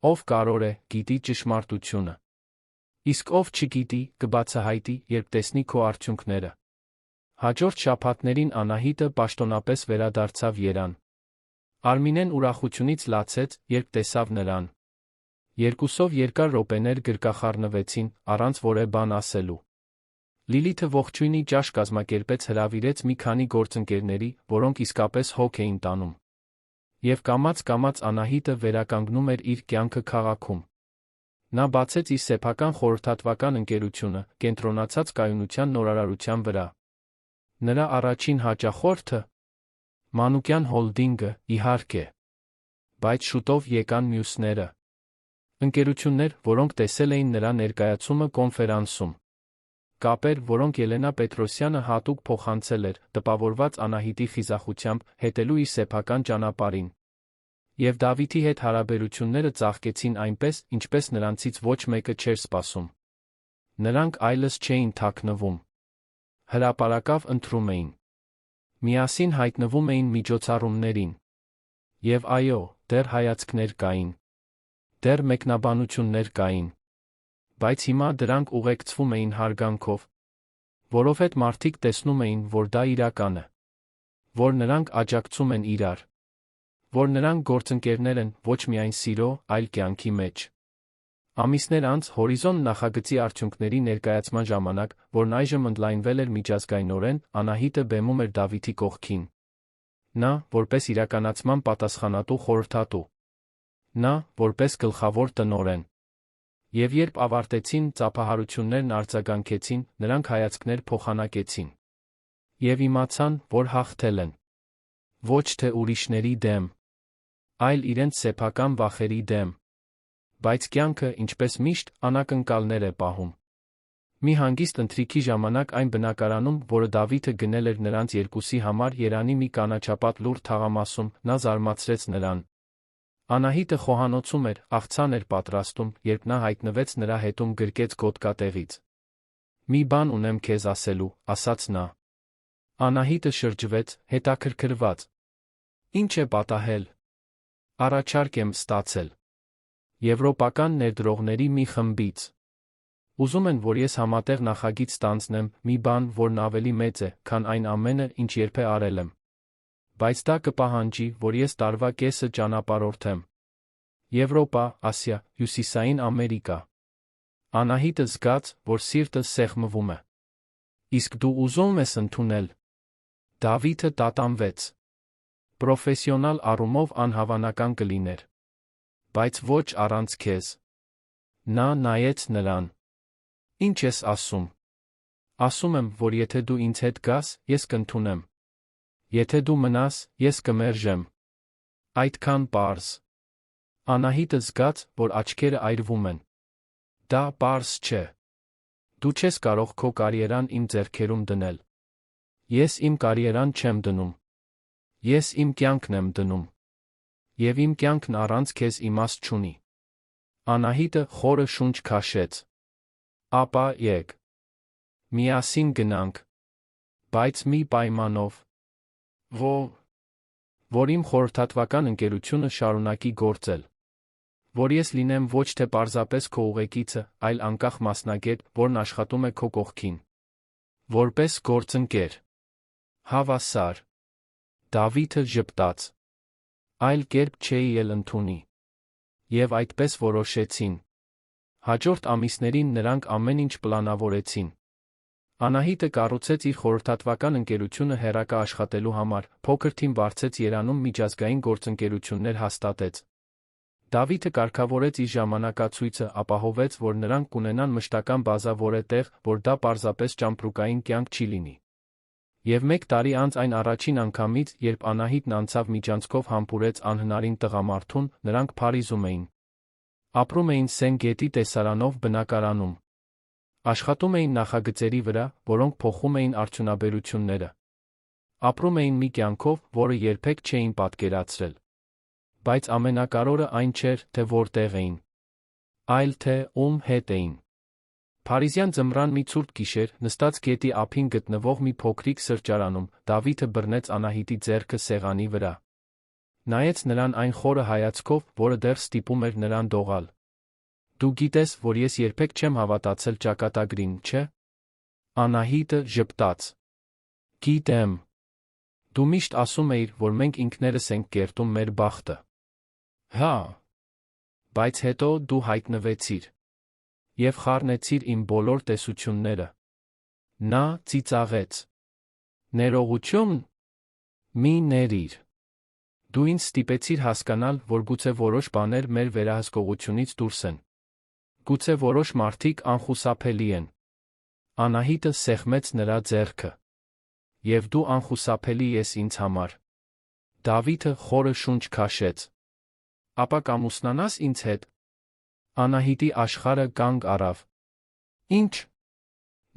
Ով կարող է, գիտի ճշմարտությունը։ Իսկ ով չգիտի, կբացահայտի, երբ տեսնի քո արդյունքները։ Հաջորդ շաբաթներին Անահիտը պաշտոնապես վերադարձավ Երան։ Արմինեն ուրախությունից լացեց, երբ տեսավ նրան։ Երկուսով երկար րոպեներ գրկախառնվեցին, առանց որևէ բան ասելու։ Լիլիթը ողջույնի ճաշ կազմակերպեց, հրավիրեց մի քանի գործընկերների, որոնք իսկապես հոգ էին տանում։ Եվ կամաց-կամաց Անահիտը վերականգնում էր իր կյանքը քաղաքում։ Նա բացեց իր սեփական խորհրդատվական ընկերությունը, կենտրոնացած կայունության նորարարության վրա։ Նրա առաջին հաճախորդը Մանուկյան հոլդինգը, իհարկե։ Բայց շուտով եկան մյուսները։ Ընկերություններ, որոնք տեսել էին նրա ներկայացումը կոնֆերանսում։ Կապեր, որոնք Ելենա Պետրոսյանը հատուկ փոխանցել էր, տպավորված Անահիտի խիզախությամբ, հետելու իր սեփական ճանապարհին։ Եվ Դավիթի հետ հարաբերությունները ծաղկեցին այնպես, ինչպես նրանցից ոչ մեկը չէր սպասում։ Նրանք այլս չէին թաքնվում։ Հրապարակավ ընտրում էին։ Միասին հայտնվում էին միջոցառումներին։ Եվ այո, դեռ հայացքներ կային։ Դեռ մեկնաբանություններ կային։ Բայց հիմա դրանք ուղեկցվում էին հարգանքով, որովհետև մարդիկ տեսնում էին, որ դա իրական է, որ նրանք աջակցում են իրար, որ նրանք գործընկերներ են ոչ միայն սիրո, այլ կյանքի մեջ։ Ամիսներ անց Հորիզոն նախագծի արդյունքների ներկայացման ժամանակ, որն այժմ ընդլայնվել էր միջազգայնորեն, Անահիտը բեմում էր Դավիթի կողքին։ Նա, որպես իրականացման պատասխանատու խորհրդատու։ Նա, որպես գլխավոր տնօրեն։ Եվ երբ ավարտեցին, ծափահարություններն արձագանքեցին, նրանք հայացքներ փոխանակեցին։ Եվ իմացան, որ հաղթել են։ Ոչ թե ուրիշների դեմ, այլ իրենց սեփական վախերի դեմ։ Բայց կյանքը, ինչպես միշտ, անակնկալներ է պահում։ Մի հանգիստ ընթրիքի ժամանակ այն բնակարանում, որը Դավիթը գնել էր նրանց երկուսի համար Երանի մի կանաչապատ լուռ թաղամասում, նա զարմացրեց նրան։ Անահիտը խոհանոցում էր, աղցան էր պատրաստում, երբ նա հայտնվեց նրա հետում գրկեց գոտկատեղից։ Մի բան ունեմ քեզ ասելու, ասաց նա։ Անահիտը շրջվեց, հետաքրքրված։ Ինչ է պատահել։ Առաջարկ եմ ստացել։ Եվրոպական ներդրողների մի խմբից։ Ուզում են, որ ես համատեղ նախագիծ ստանձնեմ, մի բան, որն ավելի մեծ է, քան այն ամենը, ինչ երբևէ արել եմ։ Բայց դա կպահանջի, որ ես տարվա կեսը ճանապարհորդեմ։ Եվրոպա, Ասիա, Հյուսիսային Ամերիկա։ Անահիտը զգաց, որ սիրտը սեղմվում է։ Իսկ դու ուզում ես ընդունել։ Դավիթը տատանվեց։ Պրոֆեսիոնալ առումով անհավանական կլիներ։ Բայց ոչ առանց քեզ։ Նա նայեց նրան։ Ինչ ես ասում։ Ասում եմ, որ եթե դու ինձ հետ գաս, ես կընդունեմ։ Եթե դու մնաս, ես կմերժեմ։ Այդքան պարզ։ Անահիտը զգաց, որ աչքերը այրվում են։ Դա պարզ չէ։ Դու չես կարող քո կարիերան իմ ձեռքերում դնել։ Ես իմ կարիերան չեմ դնում։ Ես իմ կյանքն եմ դնում։ Եվ իմ կյանքն առանց քեզ իմաստ չունի։ Անահիտը խորը շունչ քաշեց։ Ապա եկ։ Միասին գնանք։ Բայց մի պայմանով։ Որ իմ խորհրդատվական ընկերությունը շարունակի գործել։ Որ ես լինեմ ոչ թե պարզապես քո ուղեկիցը, այլ անկախ մասնագետ, որն աշխատում է քո կողքին։ Որպես գործընկեր։ Հավասար։ Դավիթը ժպտաց։ Այլ կերպ չէի էլ ընդունի։ Եվ այդպես որոշեցին։ Հաջորդ ամիսներին նրանք ամեն ինչ պլանավորեցին։ Անահիտը կառուցեց իր խորհրդատվական ընկերությունը հեռակա աշխատելու համար, փոքր թիմ վարձեց Երանում միջազգային գործընկերություններ հաստատեց։ Դավիթը կարգավորեց իր ժամանակացույցը, ապահովեց, որ նրանք կունենան մշտական բազա որտեղ, որ դա պարզապես ճամպրուկային կյանք չի լինի։ Եվ 1 տարի անց այն առաջին անգամից, երբ Անահիտն անցավ միջանցքով համբուրեց անհնարին տղամարդուն, նրանք Փարիզում էին։ Ապրում էին Սեն գետի տեսարանով բնակարանում։ Աշխատում էին նախագծերի վրա, որոնք փոխում էին արդյունաբերությունները։ Ապրում էին մի կյանքով, որը երբեք չէին պատկերացրել։ Բայց ամենակարևորը այն չէր, թե որտեղ էին, այլ թե ում հետ էին։ Փարիզյան ձմռան մի ցուրտ գիշեր, նստած գետի ափին գտնվող մի փոքրիկ սրճարանում, Դավիթը բռնեց Անահիտի ձեռքը սեղանի վրա։ Նայեց նրան այն խորը հայացքով, որը դեռ ստիպում էր նրան դողալ։ Դու գիտես, որ ես երբեք չեմ հավատացել ճակատագրին, չէ՞։ Անահիտը ժպտաց։ Գիտեմ։ Դու միշտ ասում էիր, որ մենք ինքներս ենք կերտում մեր բախտը։ Հա։ Բայց հետո դու հայտնվեցիր։ Եվ խառնեցիր իմ բոլոր տեսությունները։ Նա ծիծաղեց։ Ներողություն։ Մի ներիր։ Դու ինձ ստիպեցիր հասկանալ, որ գուցե որոշ բաներ մեր վերահսկողությունից դուրս են։ Գուցե որոշ մարդիկ անխուսափելի են։ Անահիտը սեղմեց նրա ձեռքը։ Եվ դու անխուսափելի ես ինձ համար։ Դավիթը խորը շունչ քաշեց։ Ապա կամուսնանաս ինձ հետ։ Անահիտի աշխարհը կանգ առավ։ Ինչ։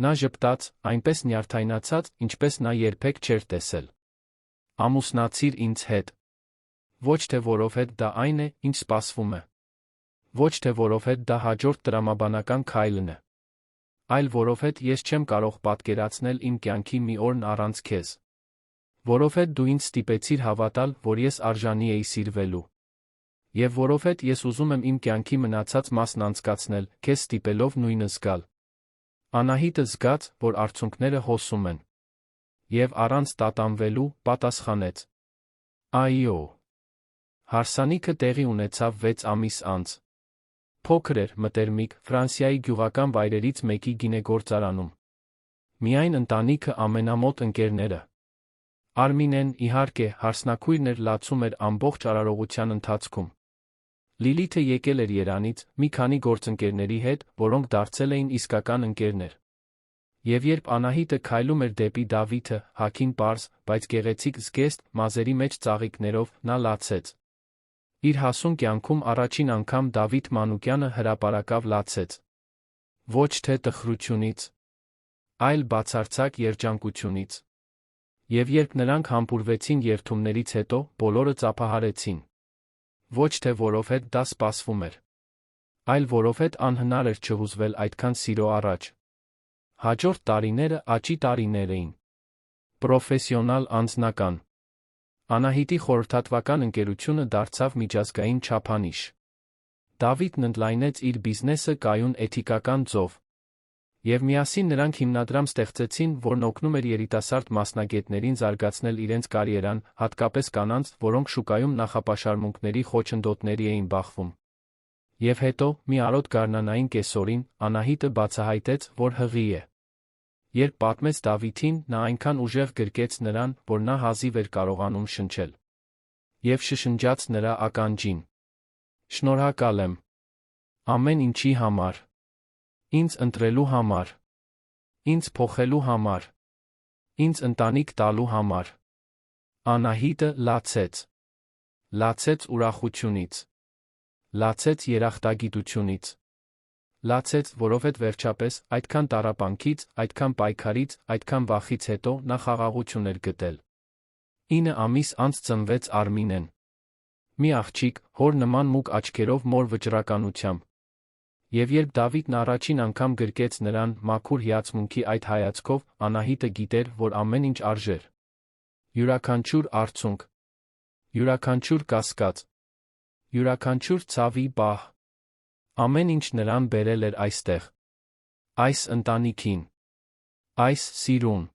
Նա ժպտաց, այնպես նյարդայնացած, ինչպես նա երբեք չէր տեսել։ Ամուսնացիր ինձ հետ։ Ոչ թե որովհետև դա այն է, ինչ սպասվում է։ Ոչ թե որովհետև դա հաջորդ տրամաբանական քայլն է։ Այլ որովհետև ես չեմ կարող պատկերացնել իմ կյանքի մի օրն առանց քեզ։ Որովհետև դու ինձ ստիպեցիր հավատալ, որ ես արժանի էի սիրվելու։ Եվ որովհետև ես ուզում եմ իմ կյանքի մնացած մասն անցկացնել, քեզ ստիպելով նույնը զգալ։ Անահիտը զգաց, որ արցունքները հոսում են։ Եվ առանց տատանվելու, պատասխանեց. Այո։ Հարսանիքը տեղի ունեցավ 6 ամիս անց։ Փոքր էր, մտերմիկ, Ֆրանսիայի գյուղական վայրերից մեկի գինեգործարանում։ Միայն ընտանիքը ամենամոտ ընկերները։ Արմինեն, իհարկե, հարսնաքույրն էր, լացում էր ամբողջ արարողության ընթացքում։ Լիլիթը եկել էր Երանից, մի քանի գործընկերների հետ, որոնք դարձել էին իսկական ընկերներ։ Եվ երբ Անահիտը քայլում էր դեպի Դավիթը, հագին պարզ, բայց գեղեցիկ զգեստ, մազերի մեջ ծաղիկներով, նա լացեց։ Իր հասուն կյանքում առաջին անգամ Դավիթ Մանուկյանը հրապարակավ լացեց։ Ոչ թե տխրությունից, այլ բացարձակ երջանկությունից։ Եվ երբ նրանք համբուրվեցին երթումներից հետո, բոլորը ծափահարեցին։ Ոչ թե որովհետև դա սպասվում էր, այլ որովհետև անհնար էր չհուզվել այդքան սիրո առաջ։ Հաջորդ տարիները աճի տարիներ էին։ Պրոֆեսիոնալ անձնական։ Անահիտի խորհրդատվական ընկերությունը դարձավ միջազգային չափանիշ։ Դավիթն ընդլայնեց իր բիզնեսը կայուն էթիկական ձով։ Եվ միասին նրանք հիմնադրամ ստեղծեցին, որն օգնում էր երիտասարդ մասնագետներին զարգացնել իրենց կարիերան, հատկապես կանանց, որոնք շուկայում նախապաշարմունքների խոչընդոտների էին բախվում։ Եվ հետո, մի արոտ գարնանային կեսօրին, Անահիտը բացահայտեց, որ հղի է։ Երբ պատմեց Դավիթին, նա այնքան ուժեղ գրկեց նրան, որ նա հազիվ էր կարողանում շնչել։ Եվ շշնջաց նրա ականջին. Շնորհակալ եմ։ Ամեն ինչի համար։ Ինձ ընտրելու համար։ Ինձ փոխելու համար։ Ինձ ընտանիք տալու համար։ Անահիտը լացեց։ Լացեց ուրախությունից։ Լացեց երախտագիտությունից։ Լացեց, որովհետև վերջապես այդքան տառապանքից, այդքան պայքարից, այդքան վախից հետո նա խաղաղություն էր գտել։ 9 ամիս անց ծնվեց Արմինեն։ Մի աղջիկ, հոր նման մուգ աչքերով մոր վճռականությամբ։ Եվ երբ Դավիթն առաջին անգամ գրկեց նրան մաքուր հիացմունքի այդ հայացքով, Անահիտը գիտեր, որ ամեն ինչ արժեր։ Յուրաքանչյուր արցունք, յուրաքանչյուր կասկած, յուրաքանչյուր ցավի պահ, ամեն ինչ նրան բերել էր այստեղ, այս ընտանիքին, այս սիրուն։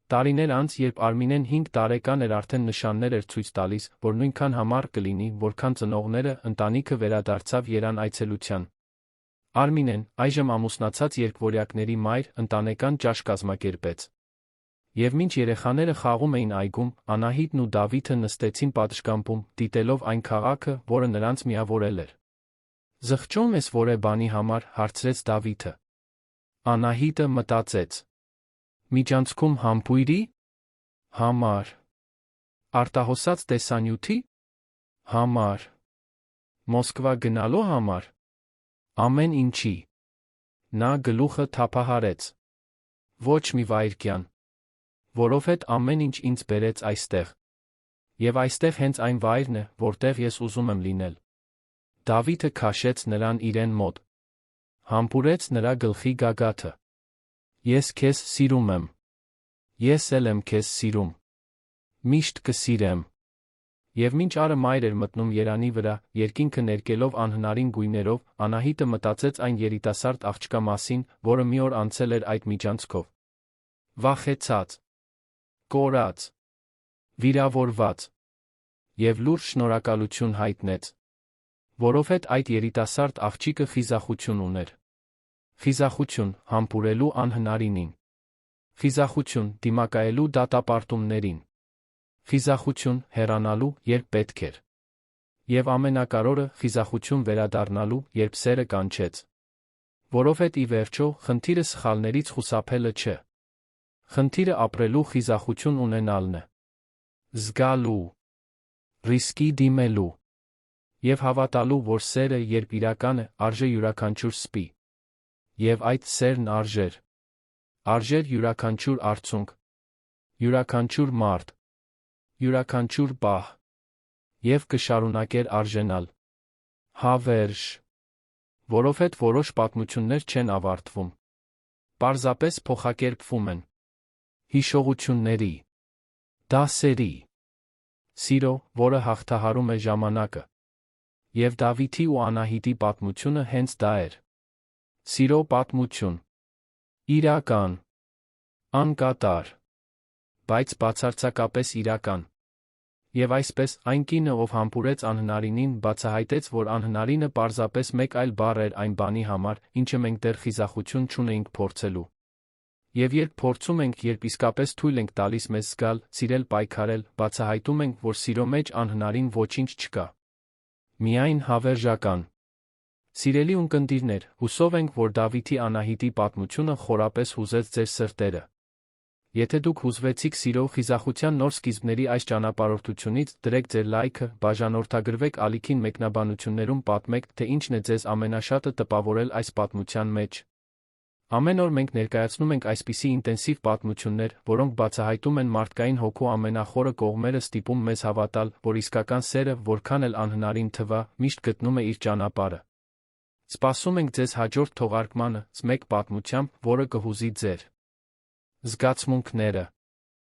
Տարիներ անց, երբ Արմինեն 5 տարեկան էր, արդեն նշաններ էր ցույց տալիս, որ նույնքան համառ կլինի, որքան ծնողները, ընտանիքը վերադարձավ Երան այցելության։ Արմինեն, այժմ ամուսնացած երկվորյակների մայր, ընտանեկան ճաշ կազմակերպեց։ Եվ մինչ երեխաները խաղում էին այգում, Անահիտն ու Դավիթը նստեցին պատշգամբում, դիտելով այն քաղաքը, որը նրանց միավորել էր։ Զղջում ես որե բանի համար, հարցրեց Դավիթը։ Անահիտը մտածեց։ Միջանցքում համբույրի համար։ Արտահոսած տեսանյութի համար։ Մոսկվա գնալու համար։ Ամեն ինչի։ Նա գլուխը թափահարեց։ Ոչ մի վայրկյան։ Որովհետև ամեն ինչ ինձ բերեց այստեղ։ Եվ այստեղ հենց այն վայրն է, որտեղ ես ուզում եմ լինել։ Դավիթը քաշեց նրան իրեն մոտ։ Համբուրեց նրա գլխի գագաթը։ Ես քեզ սիրում եմ։ Ես էլ եմ քեզ սիրում։ Միշտ կսիրեմ։ Եվ մինչ արը մայր էր մտնում Երանի վրա, երկինքը ներկելով անհնարին գույներով, Անահիտը մտածեց այն երիտասարդ աղջկա մասին, որը մի օր անցել էր այդ միջանցքով։ Վախեցած, կորած, վիրավորված, և լուրջ շնորհակալություն հայտնեց։ Որովհետև այդ երիտասարդ աղջիկը խիզախություն ուներ։ Խիզախություն համբուրելու անհնարինին։ Խիզախություն դիմակայելու դատապարտումներին։ Խիզախություն հեռանալու, երբ պետք էր։ Եվ ամենակարևորը խիզախություն վերադառնալու, երբ սերը կանչեց։ Որովհետև ի վերջո, խնդիրը սխալներից խուսափելը չէ։ Խնդիրը ապրելու խիզախություն ունենալն է։ Զգալու, ռիսկի դիմելու և հավատալու, որ սերը, երբ իրական է, արժե յուրաքանչյուր սպի։ Եվ այդ սերն արժեր։ Արժեր յուրաքանչյուր արցունք, յուրաքանչյուր մարդ, յուրաքանչյուր պահ։ Եվ կշարունակեր արժենալ։ Հավերժ։ Որովհետև որոշ պատմություններ չեն ավարտվում։ Պարզապես փոխակերպվում են։ Հիշողությունների, դասերի, սիրո, որը հաղթահարում է ժամանակը։ Եվ Դավիթի ու Անահիտի պատմությունը հենց դա էր։ Սիրո պատմություն։ Իրական։ Անկատար։ Բայց բացարձակապես իրական։ Եվ այսպես, այն կինը, ով համբուրեց անհնարինին, բացահայտեց, որ անհնարինը պարզապես մեկ այլ բառ էր այն բանի համար, ինչը մենք դեռ խիզախություն չունեինք փորձելու։ Եվ երբ փորձում ենք, երբ իսկապես թույլ ենք տալիս մեզ զգալ, սիրել, պայքարել, բացահայտում ենք, որ սիրո մեջ անհնարին ոչինչ չկա։ Միայն հավերժական։ Սիրելի ունկնդիրներ, հուսով ենք, որ Դավիթի Անահիտի պատմությունը խորապես հուզեց ձեր սրտերը։ Եթե դուք հուզվեցիք սիրո խիզախության նոր սկիզբների այս ճանապարհորդությունից, դրեք ձեր լայքը, բաժանորդագրվեք ալիքին մեկնաբանություններում պատմեք, թե ինչն է ձեզ ամենաշատը տպավորել այս պատմության մեջ։ Ամեն օր մենք ներկայացնում ենք այսպիսի ինտենսիվ պատմություններ, որոնք բացահայտում են մարդկային հոգու ամենախորը կողմերը, ստիպում մեզ հավատալ, որ իսկական սերը, որքան էլ անհնարին թվա, միշտ գտնում է իր ճանապարհը։ Սպասում ենք ձեզ հաջորդ թողարկմանը, մեկ պատմությամբ, որը կհուզի ձեր զգացմունքները։